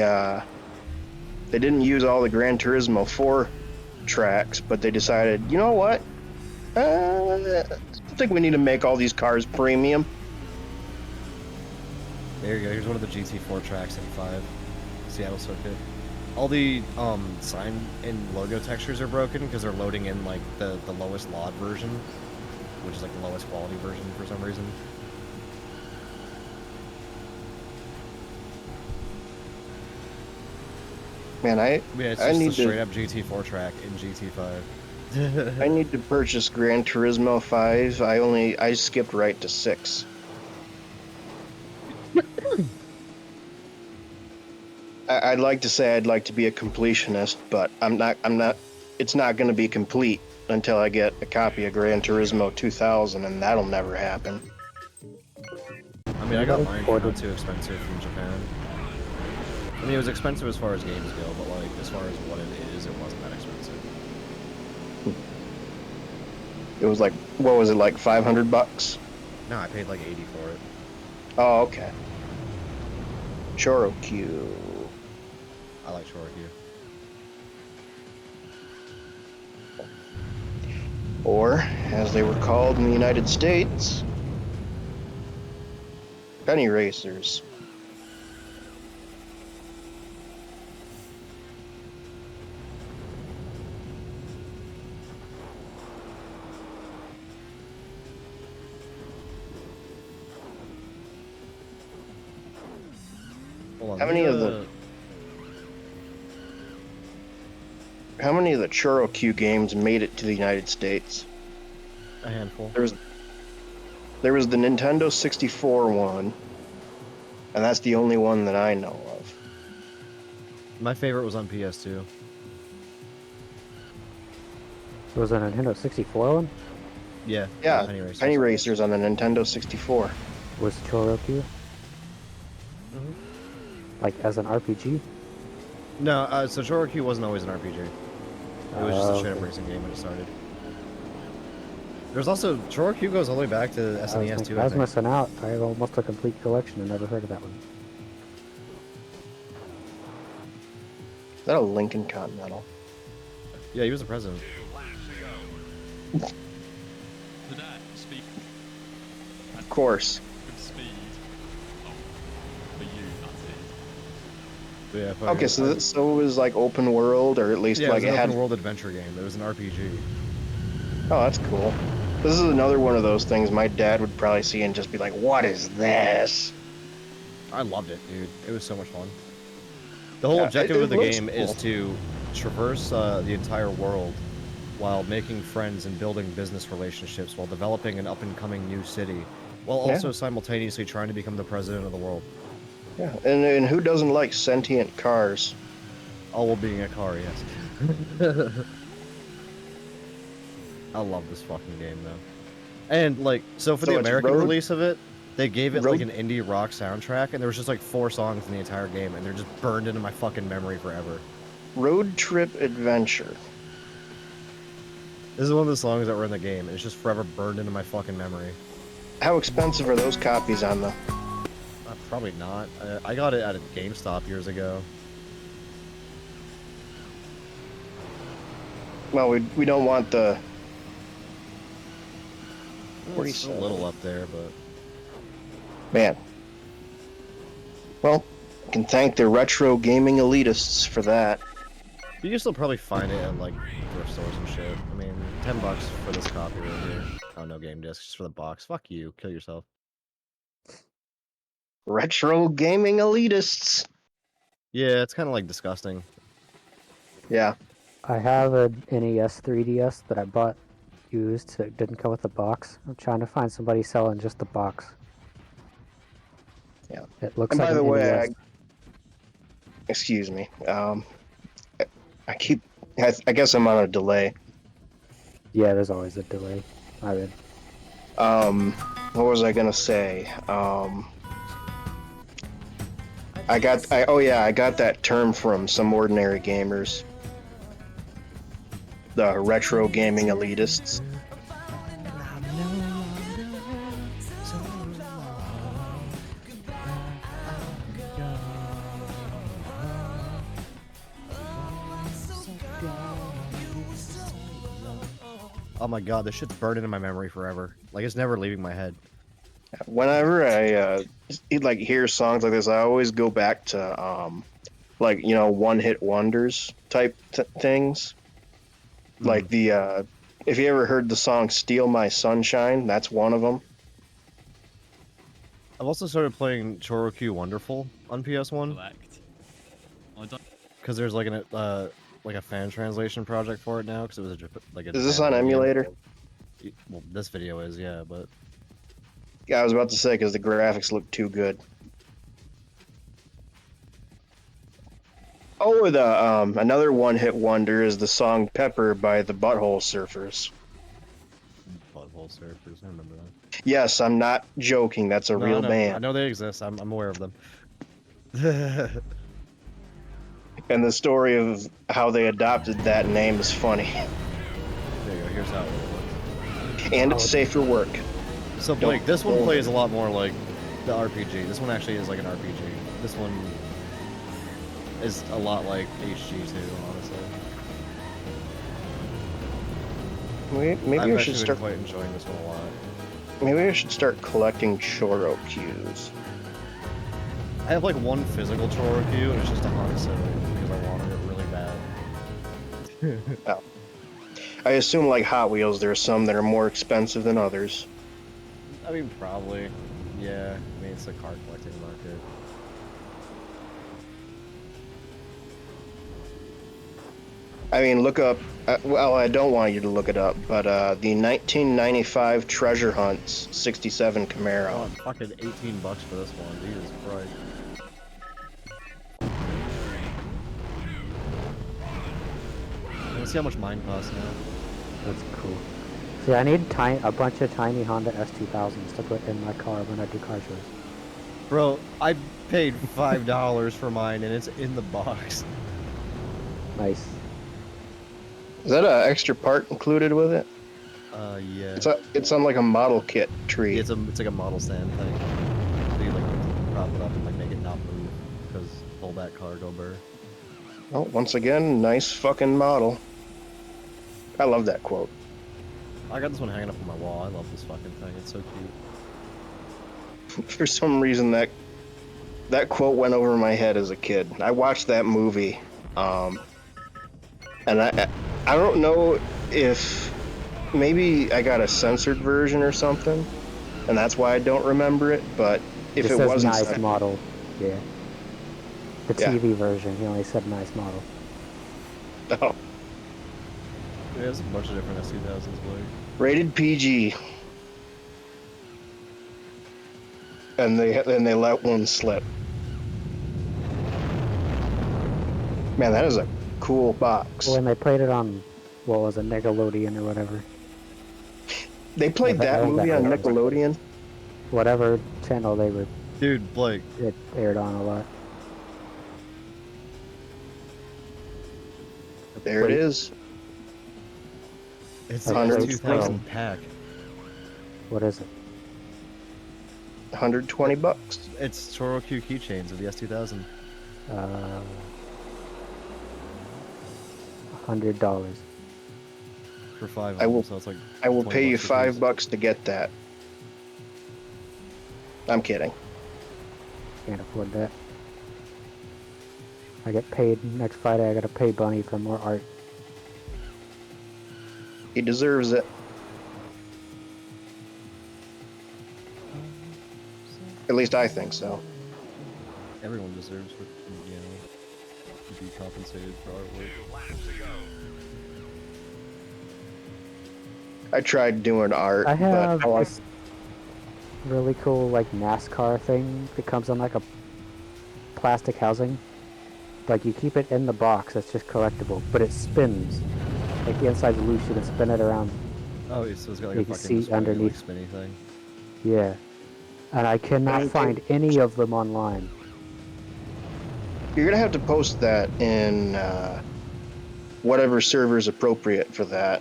didn't use all the Gran Turismo 4 tracks, but they decided, you know what? I think we need to make all these cars premium. There you go, here's one of the GT4 tracks in 5. Seattle Circuit. All the sign and logo textures are broken because they're loading in like the lowest LOD version, which is like the lowest quality version for some reason. Man, Yeah, it's I just need a to- straight up GT4 track in GT5. I need to purchase Gran Turismo 5. I skipped right to 6. I'd like to say I'd like to be a completionist, but I'm not. It's not going to be complete until I get a copy of Gran Turismo 2000, and that'll never happen. I mean, I got mine for Ordered. not too expensive from Japan. I mean, it was expensive as far as games go, but like as far as what it is, it wasn't that expensive. It was like, what was it, like $500? No, I paid like 80 for it. Oh, okay. Chorokyu. I like Shorehue. Or, as they were called in the United States, penny racers. Hold on, How let many me, of the- How many of the Chorokyu games made it to the United States? a handful. There was the Nintendo 64 one, and that's the only one that I know of. My favorite was on PS2. It was a Nintendo 64 one? Yeah. Yeah, Penny Racers. Penny Racers on the Nintendo 64. Was Chorokyu? Mhm. Like as an RPG? No, so Chorokyu wasn't always an RPG. It was just a straight up okay. racing game when it started. There's also Chorokyu goes all the way back to I was, SNES thinking- too. I I was think. missing out. I have almost a complete collection and never heard of that one. Is that a Lincoln Continental? Yeah, he was the president. 2 laps to go. Today, speak Of course. with speed. Oh, for you, that's it. But yeah, fucking- Okay, so it was like open world, or at least yeah, like it was it an had. open world adventure game. It was an RPG. Oh, that's cool. This is another one of those things my dad would probably see and just be like, "What is this?" I loved it, dude. It was so much fun. The whole Yeah, objective it of the looks game is cool. to traverse the entire world while making friends and building business relationships while developing an up-and-coming new city, while Yeah. also simultaneously trying to become the president of the world. Yeah, and who doesn't like sentient cars? All while being a car, yes. I love this fucking game, though. And, like, so for So the it's American road? release of it, They gave it Road- like an indie rock soundtrack, and there was just like 4 songs in the entire game, and they're just burned into my fucking memory forever. Road Trip Adventure. This is one of the songs that were in the game, and it's just forever burned into my fucking memory. How expensive are those copies on the? Probably not. I got it at a GameStop years ago. Well, we don't want the. It's a little up there, but Man. Well, you can thank the retro gaming elitists for that. you can still probably find it at like thrift stores and shit. I mean, $10 for this copy right here. Oh, no game disc, just for the box. Fuck you. Kill yourself. Retro gaming elitists. Yeah, it's kind of like disgusting. Yeah. I have an NES 3DS that I bought used, so it didn't come with the box. I'm trying to find somebody selling just the box. Yeah. It looks And like by the an way, NES. excuse me. I guess I'm on a delay. Yeah, there's always a delay. I mean, What was I gonna say? I got that term from Some Ordinary Gamers. The retro gaming elitists. Oh my god, this shit's burned into my memory forever. Like, it's never leaving my head. Whenever I like hear songs like this, I always go back to like, you know, one-hit wonders type things. Like the if you ever heard the song "Steal My Sunshine," that's one of them. I've also started playing Choroku Wonderful on PS1. Select. I don't. Because there's like a fan translation project for it now, because it was like a Is this Japan on video. emulator? Well, this video is, yeah, but Yeah, I was about to say because the graphics look too good. Oh, the another one-hit wonder is the song "Pepper" by the Butthole Surfers. Butthole Surfers, I remember that. Yes, I'm not joking. That's a No, real I know, band. I know they exist. I'm aware of them. And the story of how they adopted that name is funny. There you go. Here's how it works. And it's safe for work. So Blake, this one plays a lot more like the RPG. This one actually is like an RPG. This one is a lot like HG2, honestly. Maybe I've we actually should been start. quite enjoying this one a lot. Maybe I should start collecting Choro cues. I have like one physical Choroku, and it's just a Honda Civic because I wanted it really bad. I assume, like Hot Wheels, there are some that are more expensive than others. I mean, probably. Yeah, I mean, it's a car collecting market. I mean, look up. Well, I don't want you to look it up, but the 1995 Treasure Hunts '67 Camaro. Oh, fucking $18 for this one. Jesus Christ. Let's see how much mine costs now. that's cool. See, I need a bunch of tiny Honda S2000s to put in my car when I do car shows. Bro, I paid $5 for mine, and it's in the box. Nice. Is that an extra part included with it? Yeah. It's on like a model kit tree. It's like a model stand thing. So you like prop it up and like make it not move because all that cargo burr. Oh, once again, nice fucking model. I love that quote. I got this one hanging up on my wall. I love this fucking thing. It's so cute. For some reason, that quote went over my head as a kid. I watched that movie, and I don't know if maybe I got a censored version or something, and that's why I don't remember it. But if it it says wasn't, nice model. Yeah. The Yeah. TV version, he only said nice model. oh, Yeah, there's a bunch of different S2000s, Blake. rated PG, and they let one slip. Man, that is a cool box. When they played it on, what was it, Nickelodeon or whatever. They played Yeah, that that- movie that- on Nickelodeon. whatever channel they were, Dude, Blake, it aired on a lot. There it is. it's A the plate S2000 from- pack. What is it? 120 bucks. It's Chorokyu keychains of the S2000. $100. For 5 I will- so it's like I will 20 pay you bucks a piece. $5 to get that. I'm kidding. Can't afford that. I get paid next Friday. I gotta pay Bunny for more art. He deserves it. At least I think so. Everyone deserves, you know, to be compensated for artwork. 2 laps to go. I tried doing art, I have but I want- this really cool like NASCAR thing that comes on like a plastic housing. Like you keep it in the box, it's just collectible, but it spins. Like the inside's loose, you can spin it around. Oh, so it's got like You a can fucking see spinny, underneath. like, spinny thing. Yeah. And I cannot Okay. find any of them online. you're gonna have to post that in whatever server is appropriate for that,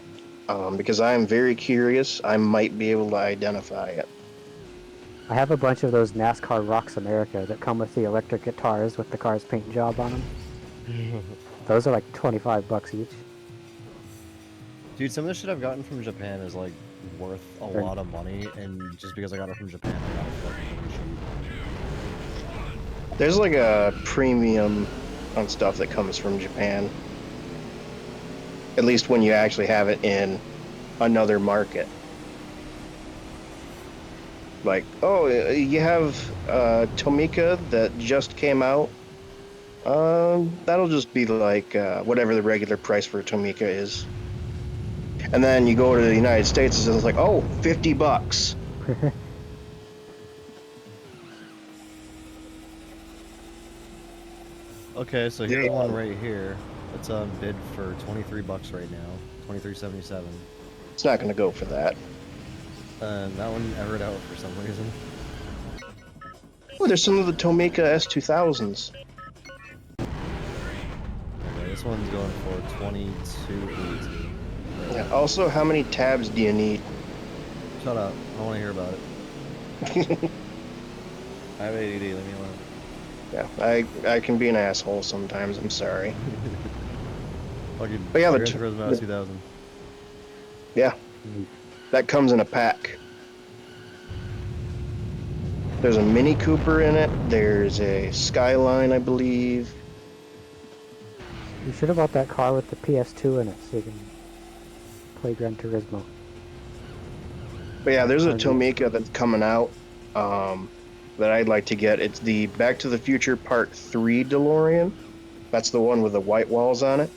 because I am very curious. I might be able to identify it. I have a bunch of those NASCAR Rocks America that come with the electric guitars with the car's paint job on them. Those are like $25 each. Dude, some of the shit I've gotten from Japan is like worth a Right. lot of money, and just because I got it from Japan, I got it for like really cheap. There's like a premium on stuff that comes from Japan. At least when you actually have it in another market. Like, oh, you have Tomica that just came out. That'll just be like whatever the regular price for a Tomica is. And then you go to the United States and it's like, oh, $50. Okay, so here's Yeah. one right here. It's bid for $23 right now, $23.77. It's not going to go for that. And that one ever out for some reason. Oh, there's some of the Tomica S2000s. Okay, this one's going for $22.82. Yeah. Also, how many tabs do you need? Shut up! I don't want to hear about it. I have ADD. Leave me alone. Yeah, I can be an asshole sometimes. I'm sorry. Fucking But yeah, Gran the Turismo the- 2000. Yeah, that comes in a pack. There's a Mini Cooper in it. There's a Skyline, I believe. You should have bought that car with the PS2 in it so you can play Gran Turismo. But yeah, there's a Okay. Tomica that's coming out that I'd like to get. It's the Back to the Future Part 3 DeLorean. That's the one with the white walls on it.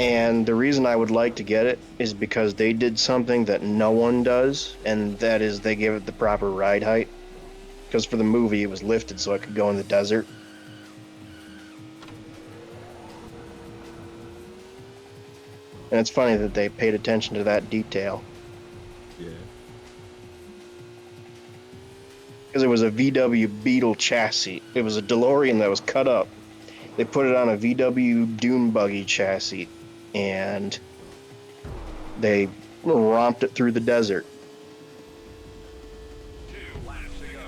And the reason I would like to get it is because they did something that no one does, and that is they gave it the proper ride height. Because for the movie, it was lifted so it could go in the desert. And it's funny that they paid attention to that detail. Yeah. Because it was a VW Beetle chassis. It was a DeLorean that was cut up. They put it on a VW dune buggy chassis, and they romped it through the desert. 2 laps to go.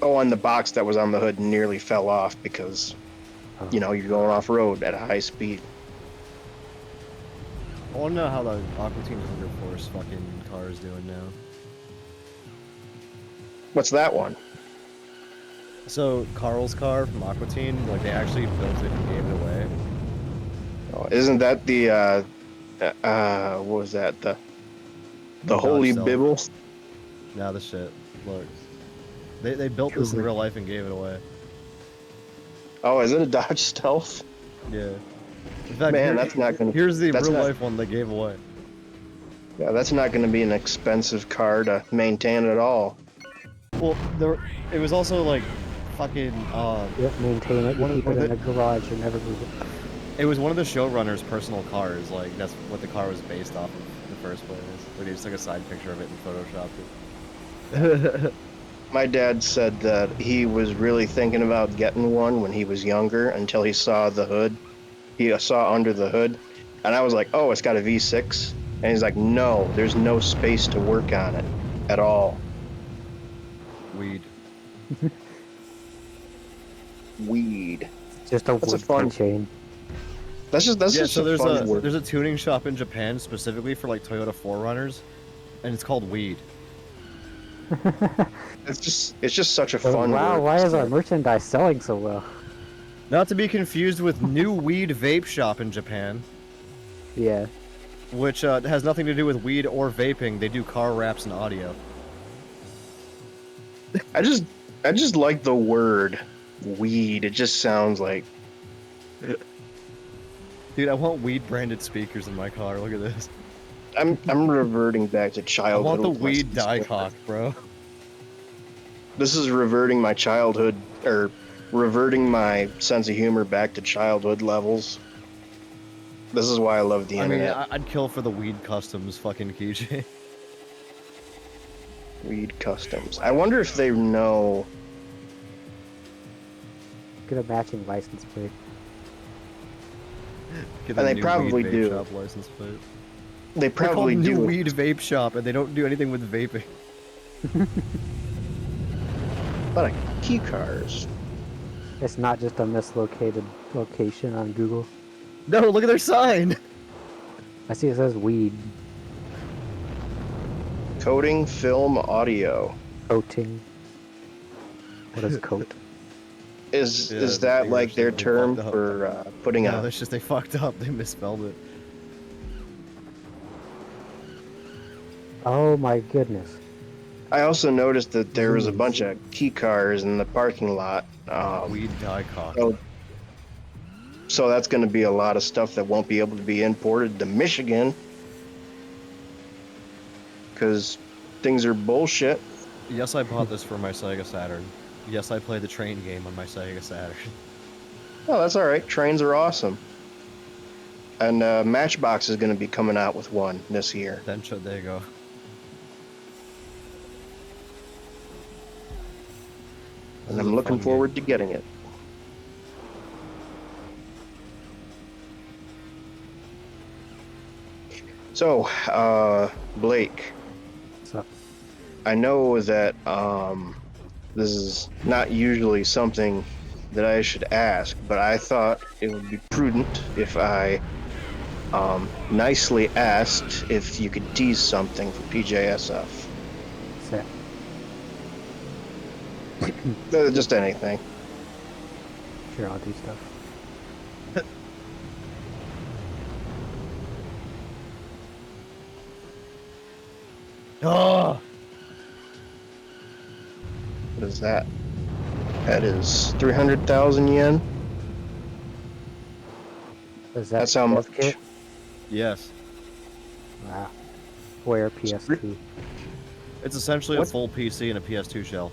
Oh, and the box that was on the hood nearly fell off because, you know, you're going off road at a high speed. I want to know how the Aqua Teen Hunger Force fucking car is doing now. What's that one? So Carl's car from Aqua Teen, like they actually built it and gave it away. Oh, isn't that the what was that? The Holy Stealth. Bible? Now this shit. Look. They built this in real life and gave it away. Oh, is it a Dodge Stealth? Yeah. In fact, Man, that's not gonna. here's the that's real not- life one they gave away. Yeah, that's not going to be an expensive car to maintain at all. Well, it was also like fucking Yep, maintain it. You One of- keep one it of in the garage and never move it. it was one of the showrunner's personal cars. Like that's what the car was based off of in the first place. But he just took a side picture of it and photoshopped it. My dad said that he was really thinking about getting one when he was younger until he saw the hood. He saw under the hood, and I was like, "Oh, it's got a V6," and he's like, "No, there's no space to work on it at all." Weed. Weed. Just a That's a wood fun- chain. That's Yeah, just so a fun word. there's a tuning shop in Japan specifically for like Toyota 4Runners, and it's called Weed. It's just such a But fun wow, word. why is our merchandise selling so well? Not to be confused with New Weed Vape Shop in Japan, Yeah. which has nothing to do with weed or vaping. They do car wraps and audio. I just like the word weed. It just sounds like Dude, I want weed branded speakers in my car. Look at this. I'm reverting back to I childhood. want the with my weed sense of die humor. cock, bro. This is reverting my childhood, or reverting my sense of humor back to childhood levels. This is why I love the I mean, internet. I'd kill for the weed customs fucking keychain. Weed customs. I wonder if they know. Get a matching license plate. Get And the they New probably Weed Vape do. Shop license plate. They They're called probably New do. Weed Vape Shop, and they don't do anything with vaping. A lot of key cars. It's not just a mislocated location on Google. No, look at their sign. I see it says weed Coding, film, audio. coating. What is coat? Is Yeah, is the that English like their they term fucked up. for putting No, a? that's just they fucked up. They misspelled it. Oh my goodness. I also noticed that there was a bunch of key cars in the parking lot. Weed die cock. So, so that's going to be a lot of stuff that won't be able to be imported to Michigan because things are bullshit. Yes, I bought this for my Sega Saturn. Yes, I played the train game on my Sega Saturn. Oh, that's all right. Trains are awesome. And Matchbox is going to be coming out with one this year. Then there you go. And This is I'm a looking fun forward game. to getting it. So, Blake, So, I know that this is not usually something that I should ask, but I thought it would be prudent if I nicely asked if you could tease something for PJSF. set. Just anything. Sure, I'll do stuff. Oh! What is that? That is 300,000 yen. Is that That's how death much. kit? Yes. Wow. Where PS2? It's essentially a What? full PC and a PS2 shell.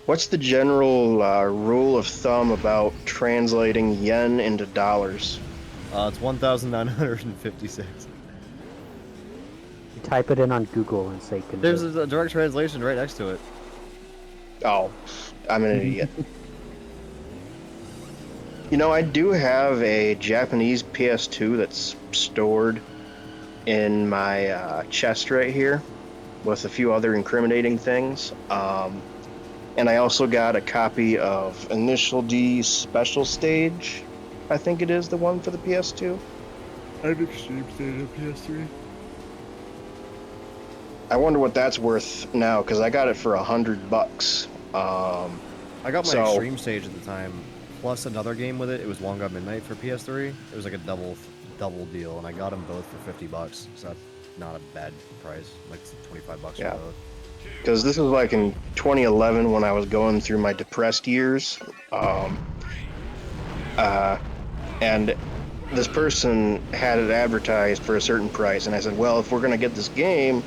What's the general rule of thumb about translating yen into dollars? It's 1,956. You type it in on Google and say convert. There's a direct translation right next to it. Oh, I'm an idiot. You know, I do have a Japanese PS2 that's stored in my chest right here with a few other incriminating things. And I also got a copy of Initial D Special Stage. I think it is the one for the PS2. I have Extreme Stage on PS3. I wonder what that's worth now because I got it for $100. I got my So- Extreme Stage at the time, plus another game with it. It was Long Gun Midnight for PS3. It was like a double deal, and I got them both for $50. So that's not a bad price. Like $25 Yeah. for both. Because this was like in 2011 when I was going through my depressed years. And this person had it advertised for a certain price, and I said, well, if we're going to get this game,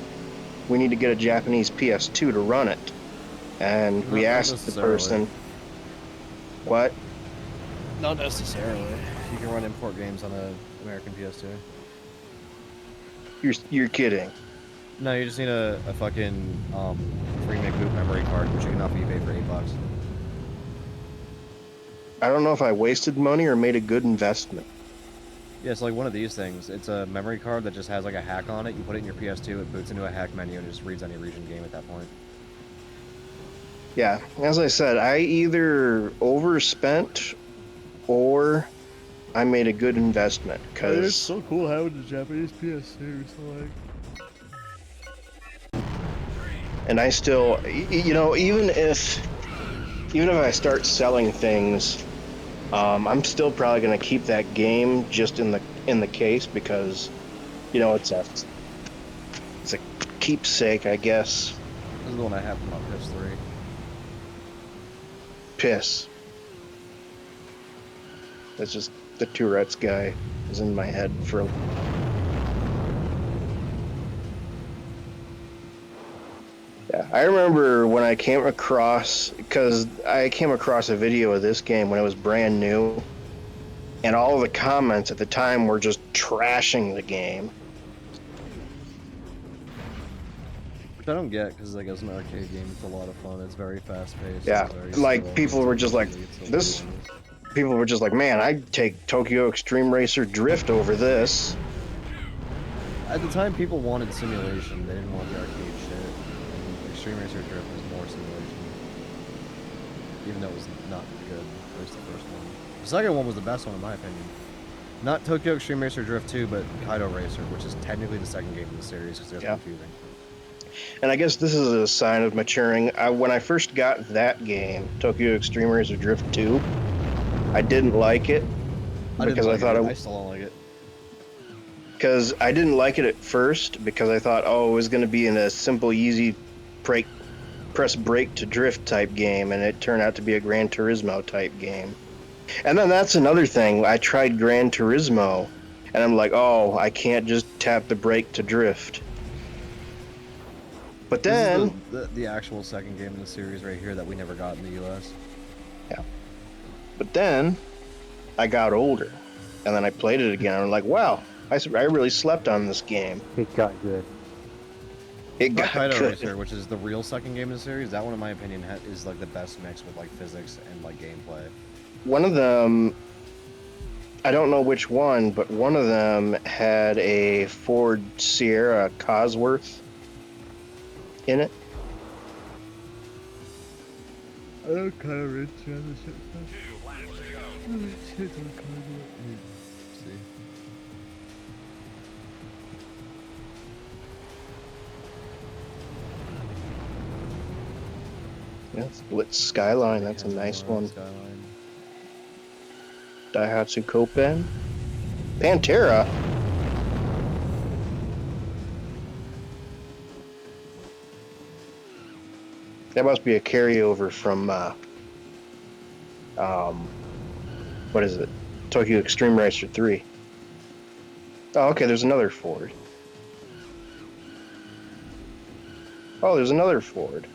we need to get a Japanese PS2 to run it. And we Not asked the necessarily. person, what? Not necessarily. You can run import games on an American PS2. You're kidding. No, you just need a fucking free McBoot memory card, which you can offer eBay for $8. I don't know if I wasted money or made a good investment. Yeah, it's like one of these things. It's a memory card that just has like a hack on it. You put it in your PS2, it boots into a hack menu, and it just reads any region game at that point. Yeah, as I said, I either overspent or I made a good investment because cool having the Japanese PS2. and I still, you know, even if I start selling things, I'm still probably gonna keep that game just in the case because, you know, it's a keepsake, I guess. This is the one I have from my PS3. Piss. That's just the Tourette's guy is in my head for. Yeah, I remember when I came across, because I came across a video of this game when it was brand new, and all the comments at the time were just trashing the game. Which I don't get, because like as an arcade game, it's a lot of fun. It's very fast paced. Yeah, like people were just like, this. People were just like, man, I'd take Tokyo Extreme Racer Drift over this. At the time, people wanted simulation. They didn't want the arcade shit. And Extreme Racer Drift was more simulation. Even though it was not good. At least the first one. The second one was the best one in my opinion. Not Tokyo Extreme Racer Drift 2, but Kaido Racer, which is technically the second game in the series because it's confusing. And I guess this is a sign of maturing. When I first got that game, Tokyo Extreme Racer Drift 2, I didn't like it because I thought I still don't like it. Because I didn't like it at first because I thought, oh, it was going to be in a simple, easy press brake to drift type game, and it turned out to be a Gran Turismo type game. And then that's another thing. I tried Gran Turismo, and I'm like, oh, I can't just tap the brake to drift. But then This is the actual second game in the series right here that we never got in the US. Yeah. But then I got older, and then I played it again, and I'm like, wow, I really slept on this game. It got good. It got Kaido good. Racer, which is the real second game in the series, that one in my opinion is like the best mix with like physics and like gameplay. One of them, I don't know which one, but one of them had a Ford Sierra Cosworth in it. I know Kaido Racer has a shit 2 laps to go. See. Yeah, Blitz Skyline, that's a nice one. Skyline. Daihatsu Copen. Pantera. That must be a carryover from, what is it? Tokyo Extreme Racer 3. Oh, okay, there's another Ford. Oh, there's another Ford.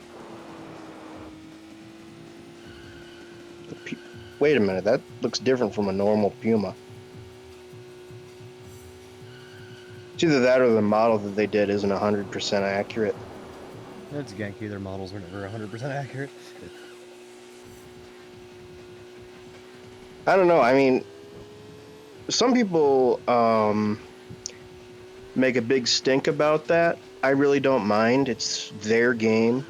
Wait a minute, that looks different from a normal Puma. It's either that or the model that they did isn't 100% accurate. It's Genki, their models were never 100% accurate. I don't know, I mean, some people make a big stink about that. I really don't mind, it's their game.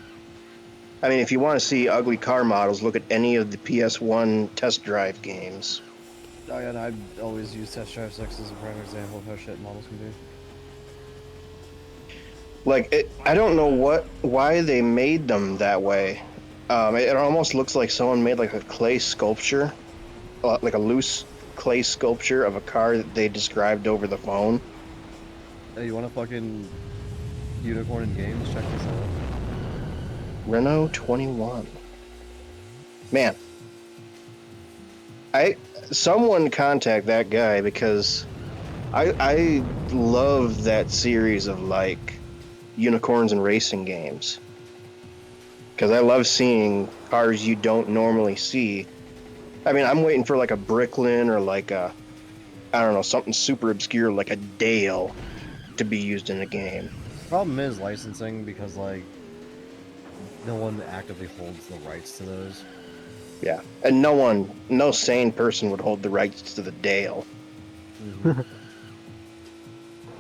I mean, if you want to see ugly car models, look at any of the PS1 test drive games. Oh yeah, and I'd always use Test Drive 6 as a prime example of how shit models can be. Like, I don't know why they made them that way. It almost looks like someone made like a clay sculpture, like a loose clay sculpture of a car that they described over the phone. Hey, you want a fucking unicorn in games? Check this out. Renault 21. Man, someone contact that guy because I love that series of like unicorns and racing games because I love seeing cars you don't normally see. I mean, I'm waiting for like a Bricklin or like a, I don't know, something super obscure like a Dale to be used in a game. Problem is licensing because like no one actively holds the rights to those. Yeah, and no sane person would hold the rights to the Dale.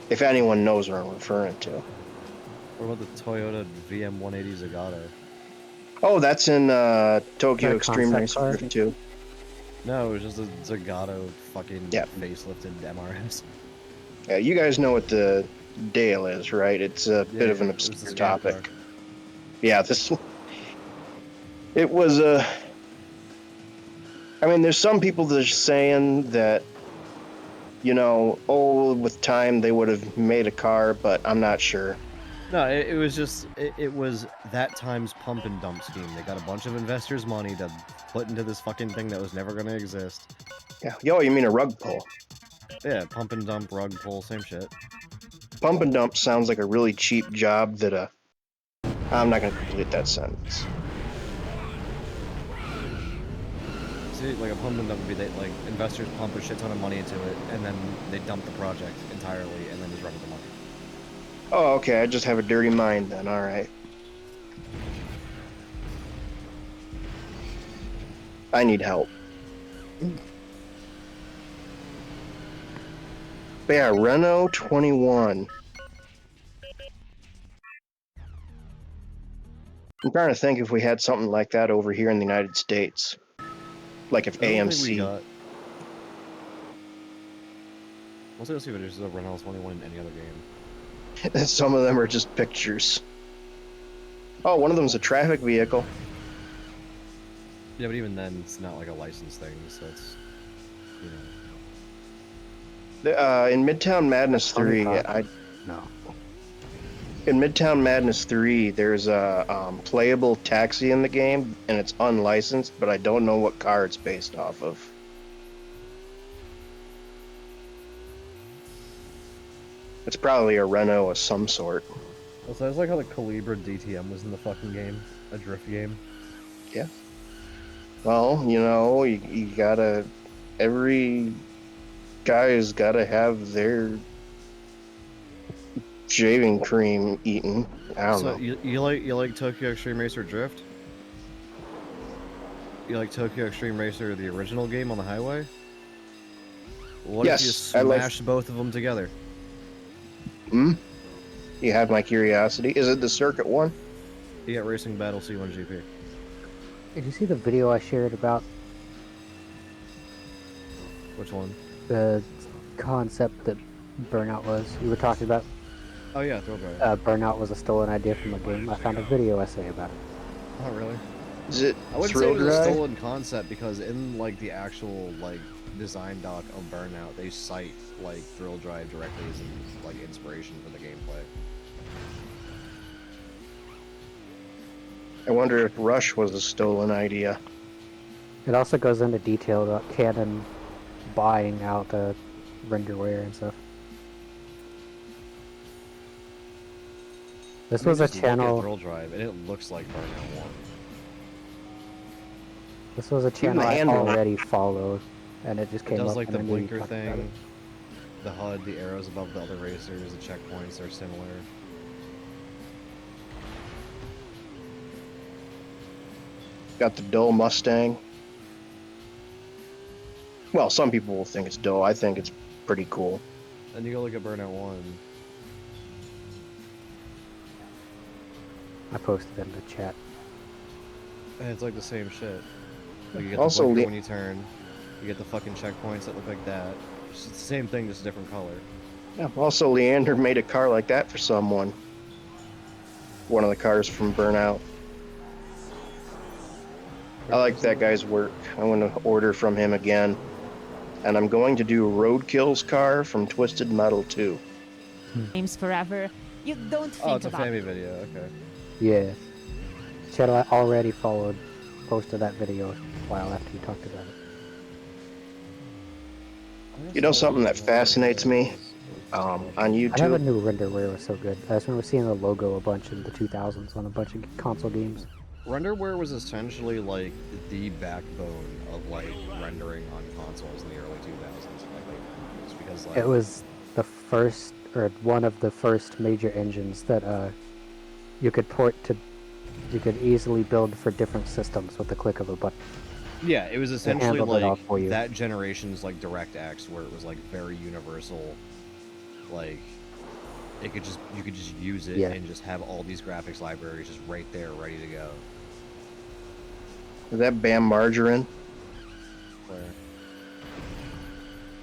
If anyone knows what I'm referring to. What about the Toyota VM180 Zagato? Oh, that's in Tokyo That Extreme concept Racer car? Drift 2. No, it was just a Zagato fucking Yeah. facelifted MRS. Yeah, you guys know what the Dale is, right? It's a bit of an it was the obscure scam topic. car. Yeah, it was a. I mean, there's some people that are saying that, you know, oh, with time they would have made a car, but I'm not sure. No, it was just it was that time's pump and dump scheme. They got a bunch of investors' money to put into this fucking thing that was never gonna exist. Yeah, yo, you mean a rug pull? Yeah, pump and dump, rug pull, same shit. Pump and dump sounds like a really cheap job that I'm not gonna complete that sentence. See, like a pump and dump would be that like investors pump a shit ton of money into it, and then they dump the project entirely, and then just run with the money. Oh, okay, I just have a dirty mind then, alright. I need help. But yeah, Renault 21. I'm trying to think if we had something like that over here in the United States. Like if I don't think we AMC. got. Let's see if there's a Renault 21 in any other game. Some of them are just pictures. Oh, one of them's a traffic vehicle. Yeah, but even then, it's not like a license thing, so it's, you know. In Midtown Madness 3, No. in Midtown Madness 3, there's a playable taxi in the game, and it's unlicensed, but I don't know what car it's based off of. It's probably a Renault of some sort. Also, it's like how the Calibra DTM was in the fucking game, a drift game. Yeah. Well, you know, you gotta. Every guy's gotta have their shaving cream eaten. I don't know. You like Tokyo Extreme Racer Drift? You like Tokyo Extreme Racer, the original game on the highway? What if you Yes, I like- smashed both of them together? Hmm? You have my curiosity. Is it the circuit one? You got Racing Battle C1GP. Did you see the video I shared about Which one? the concept that Burnout was? We were talking about Oh yeah, Thrill Drive. Burnout was a stolen idea from a game. I found a video essay about it. Oh really? Is it I wouldn't Thrill say it was a Drive? stolen concept because in like the actual like design doc of Burnout, they cite like Thrill Drive directly as like inspiration for the gameplay. I wonder if Rush was a stolen idea. It also goes into detail about Canon buying out renderware and stuff. This I mean, was a just look at channel. Thrill Drive, and it looks like Burnout 1. This was a the channel I handle. already followed, and it just It came does up. like and the I knew you blinker talked about thing, it. the HUD, the arrows above the other racers, the checkpoints are similar. Got the dull Mustang. Well, some people will think it's dull. I think it's pretty cool. And you go look at Burnout 1. I posted it in the chat. And it's like the same shit. Like you get Also, the blinker Le- when you turn, you get the fucking checkpoints that look like that. It's the same thing, just a different color. Yeah, also, Leander made a car like that for someone. One of the cars from Burnout. I like that guy's work. I'm going to order from him again. And I'm going to do Roadkill's car from Twisted Metal 2. Games forever. You don't think Oh, it's a about Family video, okay. Yeah. Channel I already followed posted that video a while after you talked about it. You know something that fascinates me? On I never YouTube? knew renderware was so good. I just remember seeing the logo a bunch in the 2000s on a bunch of console games. Renderware was essentially like the backbone of like rendering on consoles in the early 2000s, like late 90s, because like It was the first or one of the first major engines that you could easily build for different systems with the click of a button. Yeah, it was essentially handled it all like for you. that generation's like DirectX, where it was like very universal. Like, you could just use it Yeah. and just have all these graphics libraries just right there, ready to go. Is that Bam Margarine? Where?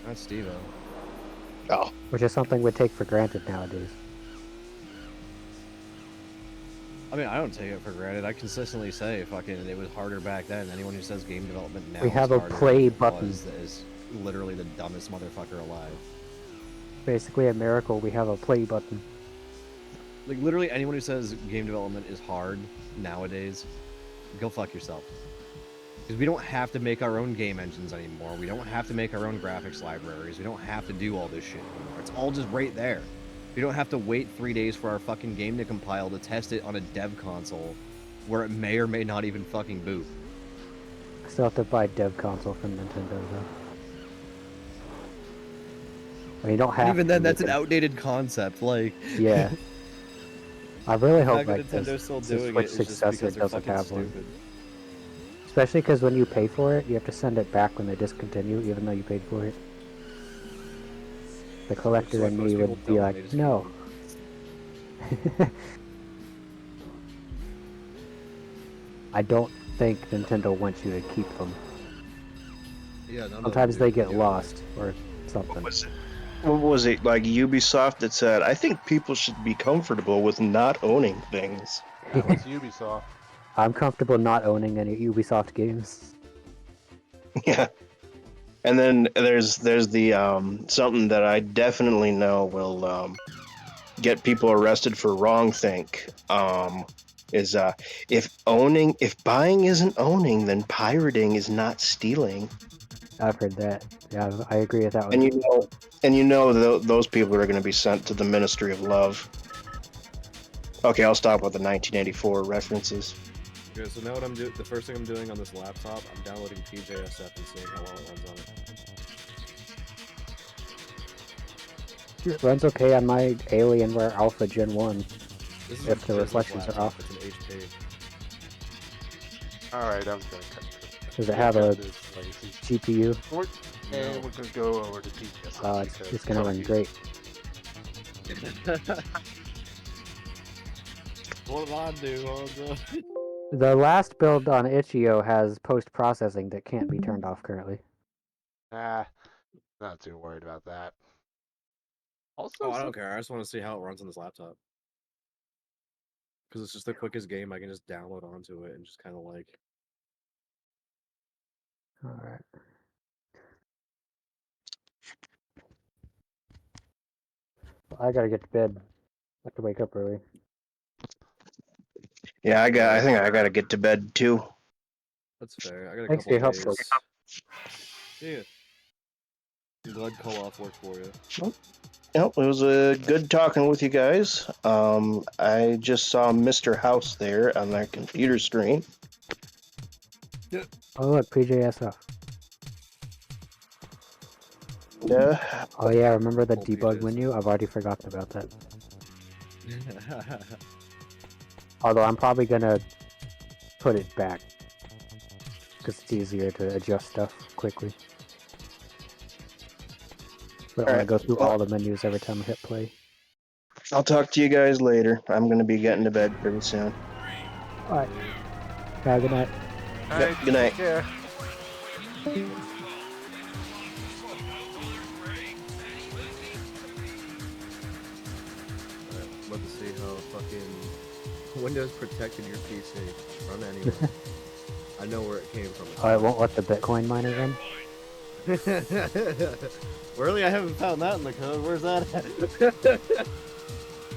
That's Steve-O. Oh, Which is something we take for granted nowadays. I mean, I don't take it for granted. I consistently say fucking it was harder back then. Anyone who says game development now We have is a harder play than it button. was is literally the dumbest motherfucker alive. Basically a miracle we have a play button. Like, literally anyone who says game development is hard nowadays, go fuck yourself. Because we don't have to make our own game engines anymore. We don't have to make our own graphics libraries. We don't have to do all this shit anymore. It's all just right there. We don't have to wait 3 days for our fucking game to compile to test it on a dev console where it may or may not even fucking boot. I still have to buy a dev console from Nintendo though. I mean, you don't have Even to, then, that's you an can- outdated concept. Like, Yeah. I really the hope fact that like Nintendo's this, still this doing Switch it is just successor because they're doesn't fucking have one. stupid. Especially because when you pay for it, you have to send it back when they discontinue, even though you paid for it. The collector Which is in why me most would people be don't, they like, just no. I don't think Nintendo wants you to keep them. Yeah, none of them Sometimes do they get anyway. lost or something. what was it like Ubisoft that said, I think people should be comfortable with not owning things. That was Ubisoft. I'm comfortable not owning any Ubisoft games. Yeah. And then there's the something that I definitely know will get people arrested for wrongthink. Is if buying isn't owning, then pirating is not stealing. I've heard that. Yeah, I agree with that one. And those people are going to be sent to the Ministry of Love. Okay, I'll stop with the 1984 references. Okay, so now what I'm doing, the first thing I'm doing on this laptop, I'm downloading PJSF and seeing how well it runs on it. It runs okay on my Alienware Alpha Gen 1. This is If a the business reflections are laptop, off. It's an HP. Alright, I'm gonna cut this. Does it have a This legacy GPU? support, and we're gonna go over to PGS. It's gonna run great. What did I do? The last build on Itch.io has post-processing that can't be turned off currently. Not too worried about that. Also, Oh, I don't care. I just want to see how it runs on this laptop. Because it's just the quickest game I can just download onto it and just kind of like... Alright. I gotta get to bed. I have to wake up early. Yeah, I think I got to get to bed too. That's fair. I got a Thanks for couple your days. help, Yeah. I'm glad co-op worked for you. Yep, it was good talking with you guys. I just saw Mr. House there on my computer screen. Oh look, PJSF. Yeah, Oh yeah, remember the Oh, debug PJs. menu? I've already forgotten about that. Although I'm probably gonna put it back. Because it's easier to adjust stuff quickly. But I want to Alright, go through well- all the menus every time I hit play. I'll talk to you guys later. I'm going to be getting to bed pretty soon. Alright. Have a good night. Yep, good night. Yeah. Love to see how fucking Windows protected your PC. Run anyway. I know where it came from. Oh, it won't let the Bitcoin miner in? Really? I haven't found that in the code. Where's that at?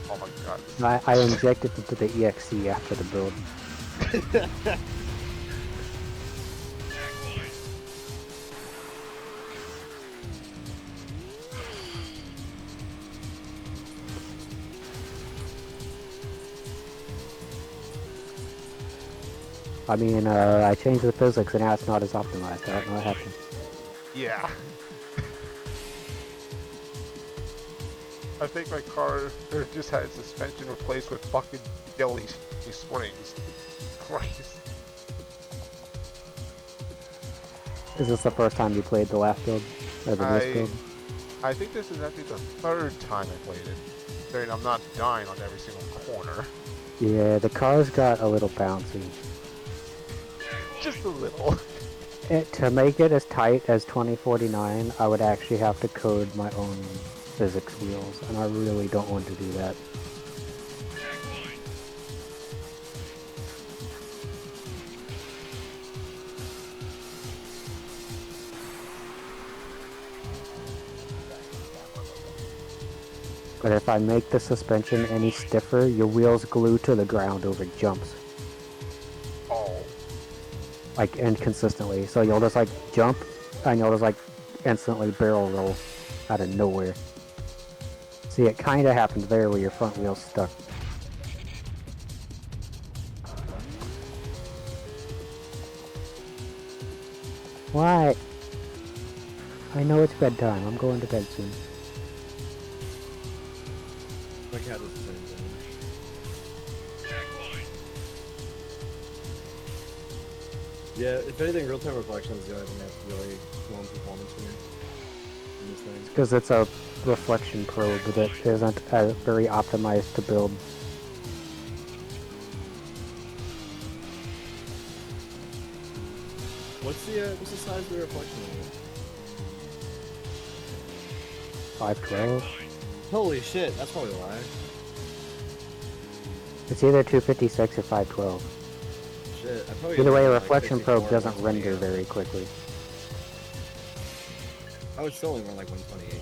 Oh my god. I injected it to the EXE after the build. I mean, I changed the physics and now it's not as optimized. I don't know what happened. Yeah. I think my car just had suspension replaced with fucking jelly springs. Christ. Is this the first time you played the last build? Or the newest build? I think this is actually the third time I played it. Considering I'm not dying on every single corner. Yeah, the cars got a little bouncy. Just a little. To make it as tight as 2049, I would actually have to code my own physics wheels, and I really don't want to do that. But if I make the suspension any stiffer, your wheels glue to the ground over jumps. Oh. Like, inconsistently. So you'll just, like, jump, and you'll just, like, instantly barrel roll out of nowhere. See, it kinda happened there where your front wheel's stuck. Why? I know it's bedtime. I'm going to bed soon. My cat was the same thing. Yeah, if anything, real-time reflection is the only thing that's really low performance for me in this thing. Because it's a reflection probe that isn't very optimized to build. What's the size of the reflection limit? 512? Holy shit, that's probably why. It's either 256 or 512. Shit, I probably Either way, a like reflection 64 probe doesn't 128. render very quickly. I would still only run like 128.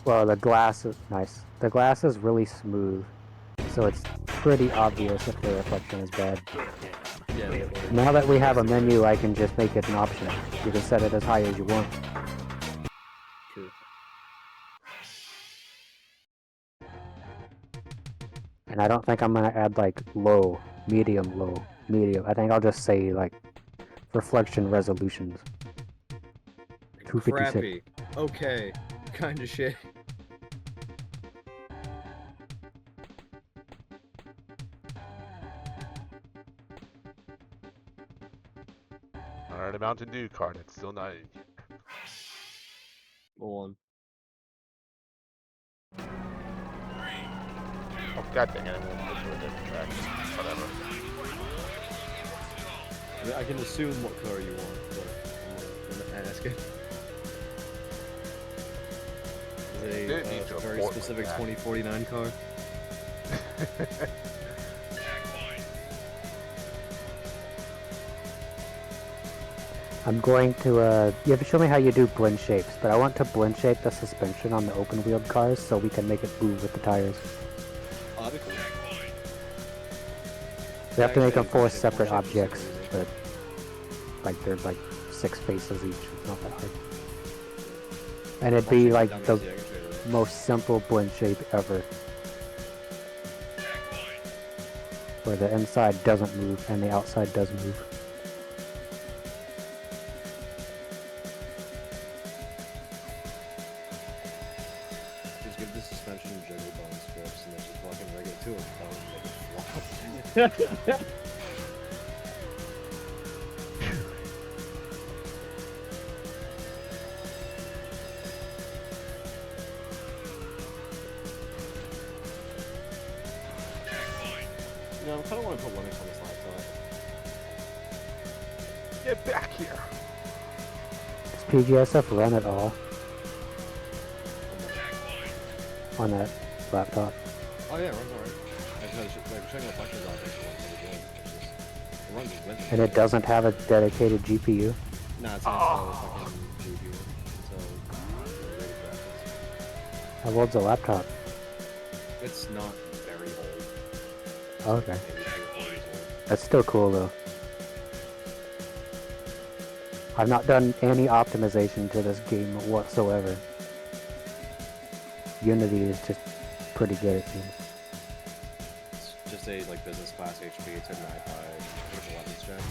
Well, the glass is nice. The glass is really smooth, so it's pretty obvious if the reflection is bad. Yeah, Now that we have a menu, I can just make it an option. You can set it as high as you want. true. And I don't think I'm gonna add like low, medium. I think I'll just say like reflection resolutions. 256. Crappy. Okay. Kinda shit. Alright, a Mountain Dew card. It's still not in. Hold on. Oh, god dang it. I won't go to a different track. Whatever. I mean, I can assume what color you want, but I'm gonna ask it. Is Didn't need to a very abort specific that. 2049 car? I'm going to, you have to show me how you do blend shapes, but I want to blend shape the suspension on the open-wheeled cars so we can make it move with the tires. Oh, that'd be cool. We have to make them Actually, four blend shape separate is super objects, easy. but like they're like 6 faces each. It's not that hard. And it'd be like the most simple blend shape ever, where the inside doesn't move and the outside does move. Just give the suspension jiggle bone strips and then just fucking rig it to a bone and make it flop. You know, I kind of want to put Linux on this laptop. Get back here. Does PGSF run at all on that laptop? Oh yeah, it runs alright. I was like checking the functions out there for once every day. It runs with Windows. And it doesn't have a dedicated GPU? Nah, it's not fucking GPU. So rated graphics. How old's the laptop? It's not very old. Oh, okay. Maybe 3 or 4 years old. That's still cool though. I've not done any optimization to this game whatsoever. Unity is just pretty good, it seems. It's just a like business class HP. It's an i5 11th gen.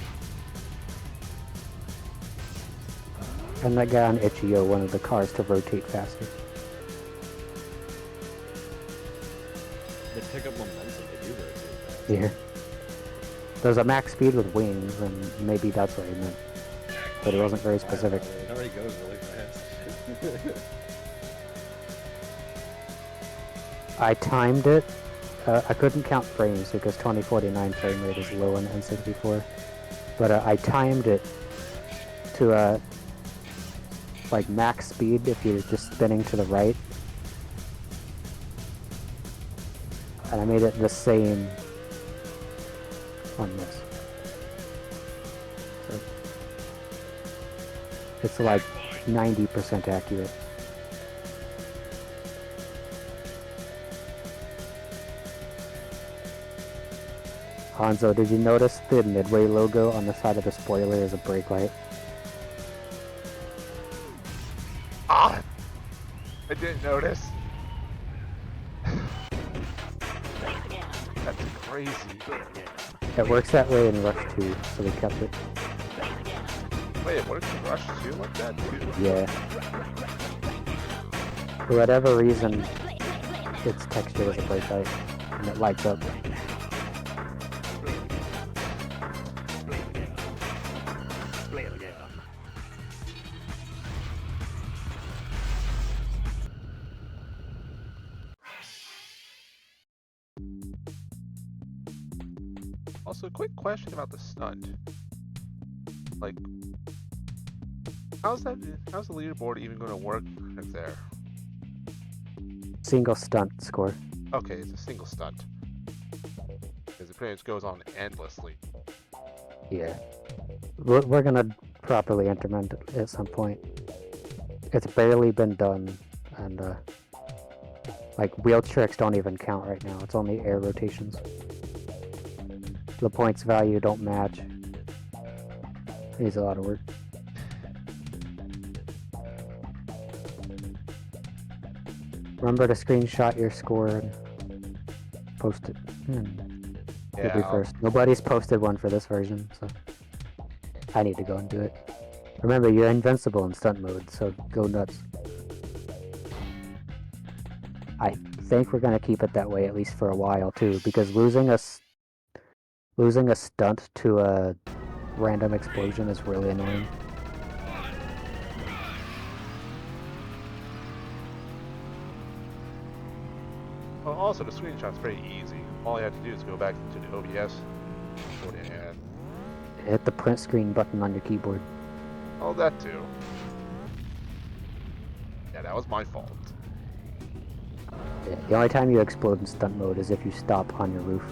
And that guy on Itch.io wanted the cars to rotate faster. They pick up momentum. They do very fast. Yeah. There's a max speed with wings, and maybe that's what he meant. But it wasn't very specific. It already goes really fast. I timed it. I couldn't count frames because 2049 frame rate is low in N64. But I timed it to like max speed if you're just spinning to the right. And I made it the same on this. So it's like 90% accurate. Hanzo, did you notice the Midway logo on the side of the spoiler is a brake light? Ah! I didn't notice. That's crazy. It works that way in Rush 2, so we kept it. Wait, what if you Rush 2 like that too? Yeah. For whatever reason, its texture is a brake light, and it lights up. Also, quick question about the stunt. Like, how's the leaderboard even going to work right there? Single stunt score. Okay, it's a single stunt. Because it pretty much goes on endlessly. Yeah. We're gonna properly implement it at some point. It's barely been done, and like wheel tricks don't even count right now. It's only air rotations. The points value don't match. It needs a lot of work. Remember to screenshot your score and post it. You'll be Yeah, first. Nobody's posted one for this version, so I need to go and do it. Remember, you're invincible in stunt mode, so go nuts. I think we're gonna keep it that way at least for a while too, because losing a stunt to a random explosion is really annoying. well, also the screenshot's pretty easy. All I have to do is go back into the OBS. And Hit the print screen button on your keyboard. all that too. Yeah, that was my fault. Yeah, the only time you explode in stunt mode is if you stop on your roof.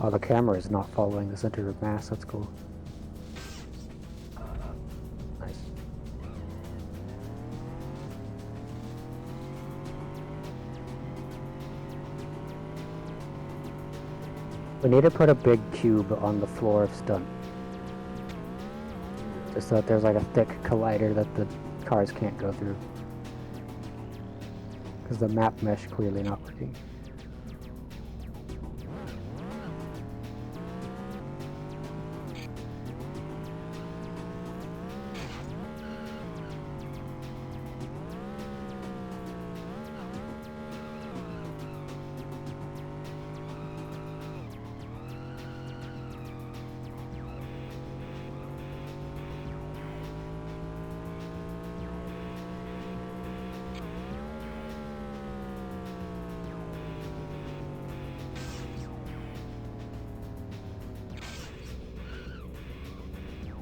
Oh, the camera is not following the center of mass. That's cool. Nice. We need to put a big cube on the floor of stunt. Just so that there's like a thick collider that the cars can't go through. Because the map mesh clearly not working.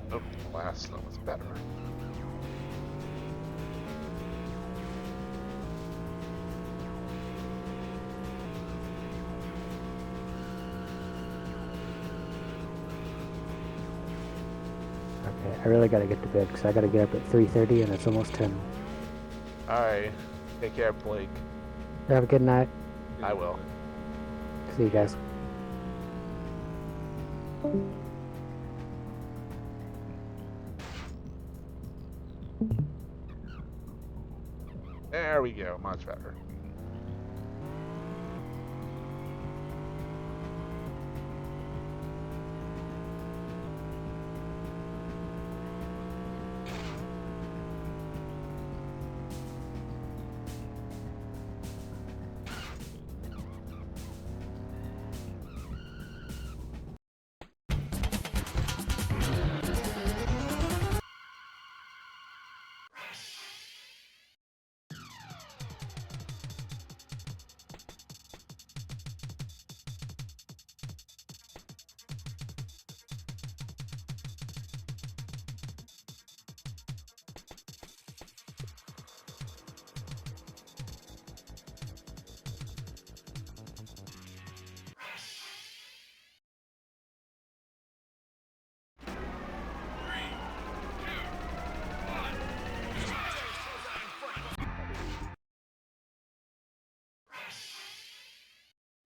Oh, the last one was better. Okay, I really gotta get to bed because I gotta get up at 3:30 and it's almost 10. Alright, take care, Blake. Have a good night. I will. See you guys. There we go, much better.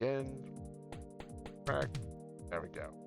Again, crack. There we go.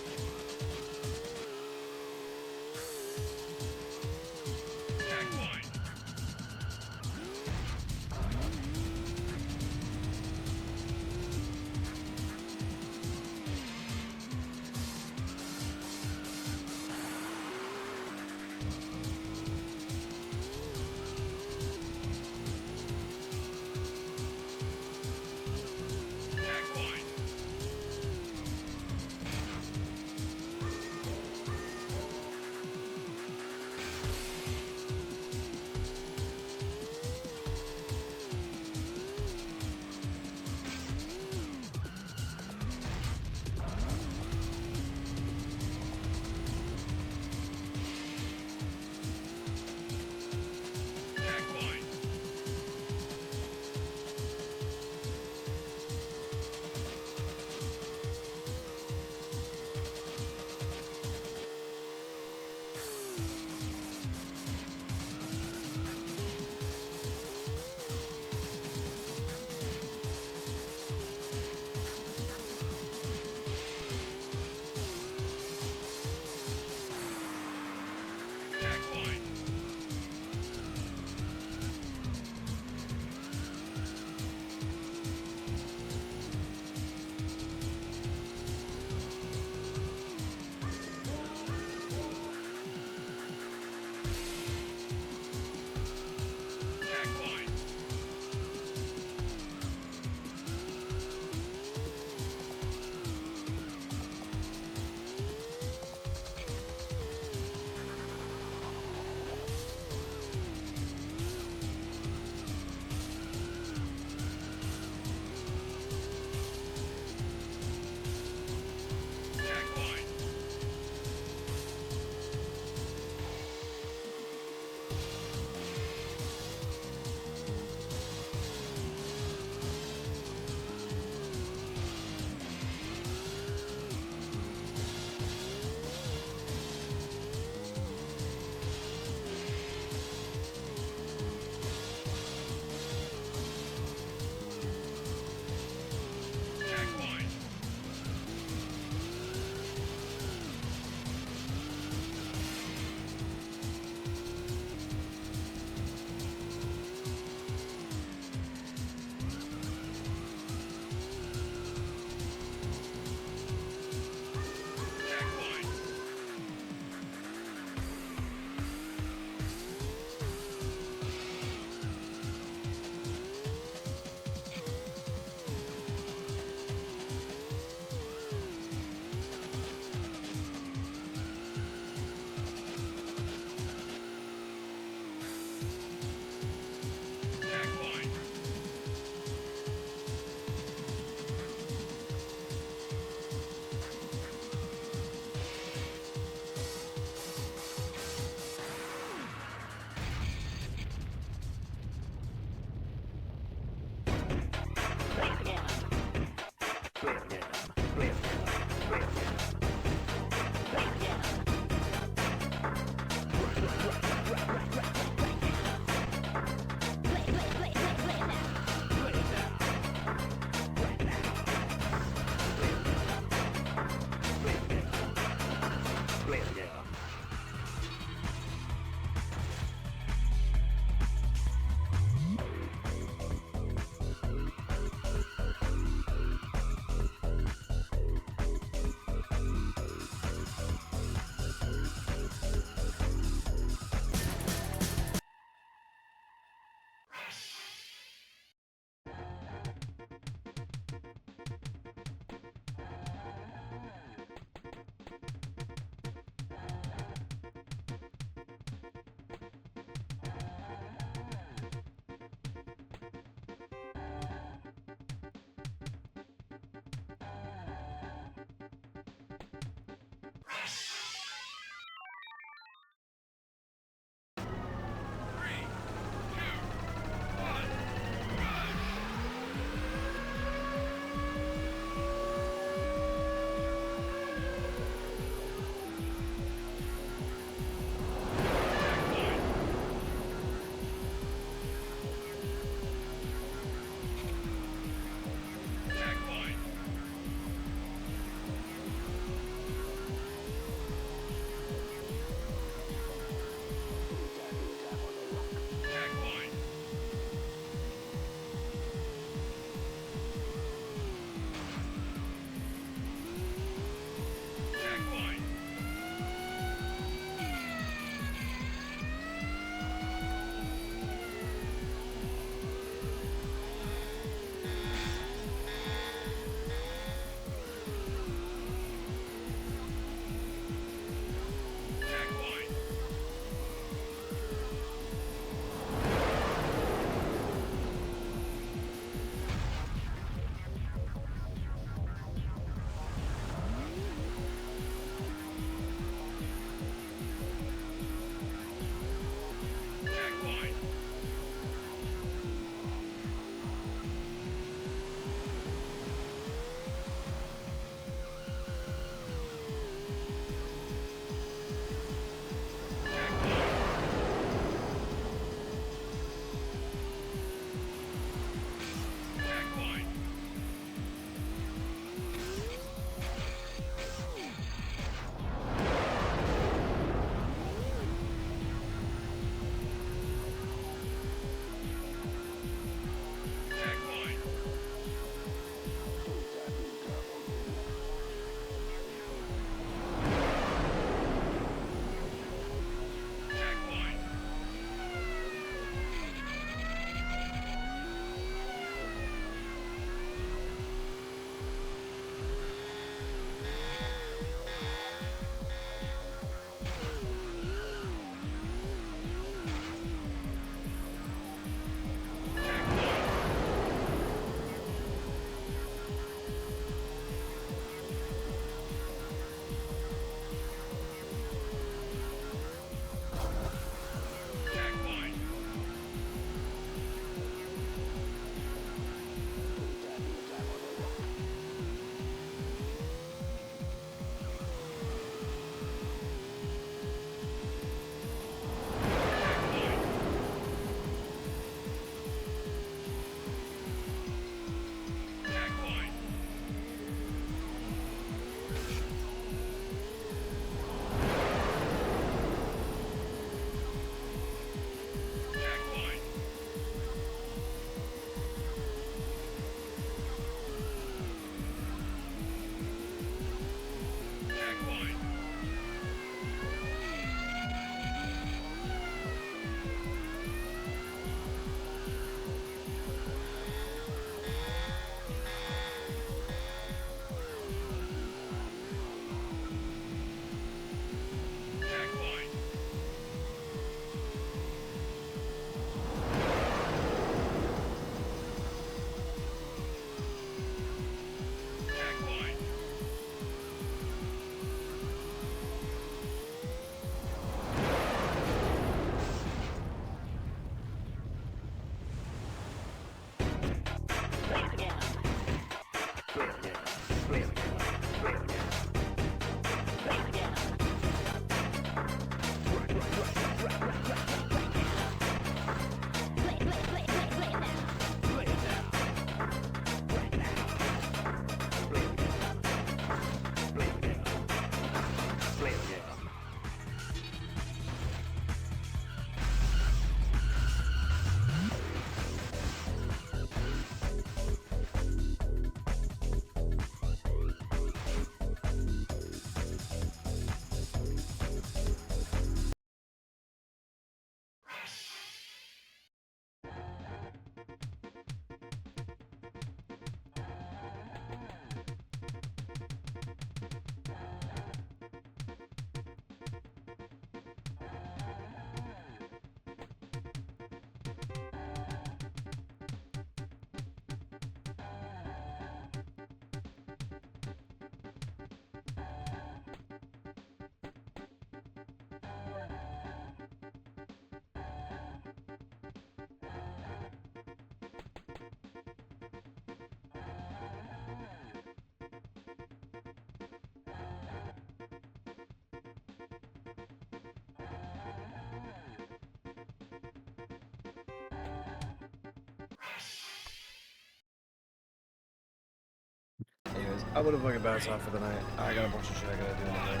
guys. I'm gonna fucking bounce off for the night. I got a bunch of shit I gotta do in the morning.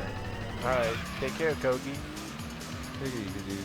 Alright, take care, Kogi. Take it easy, dude.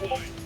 point.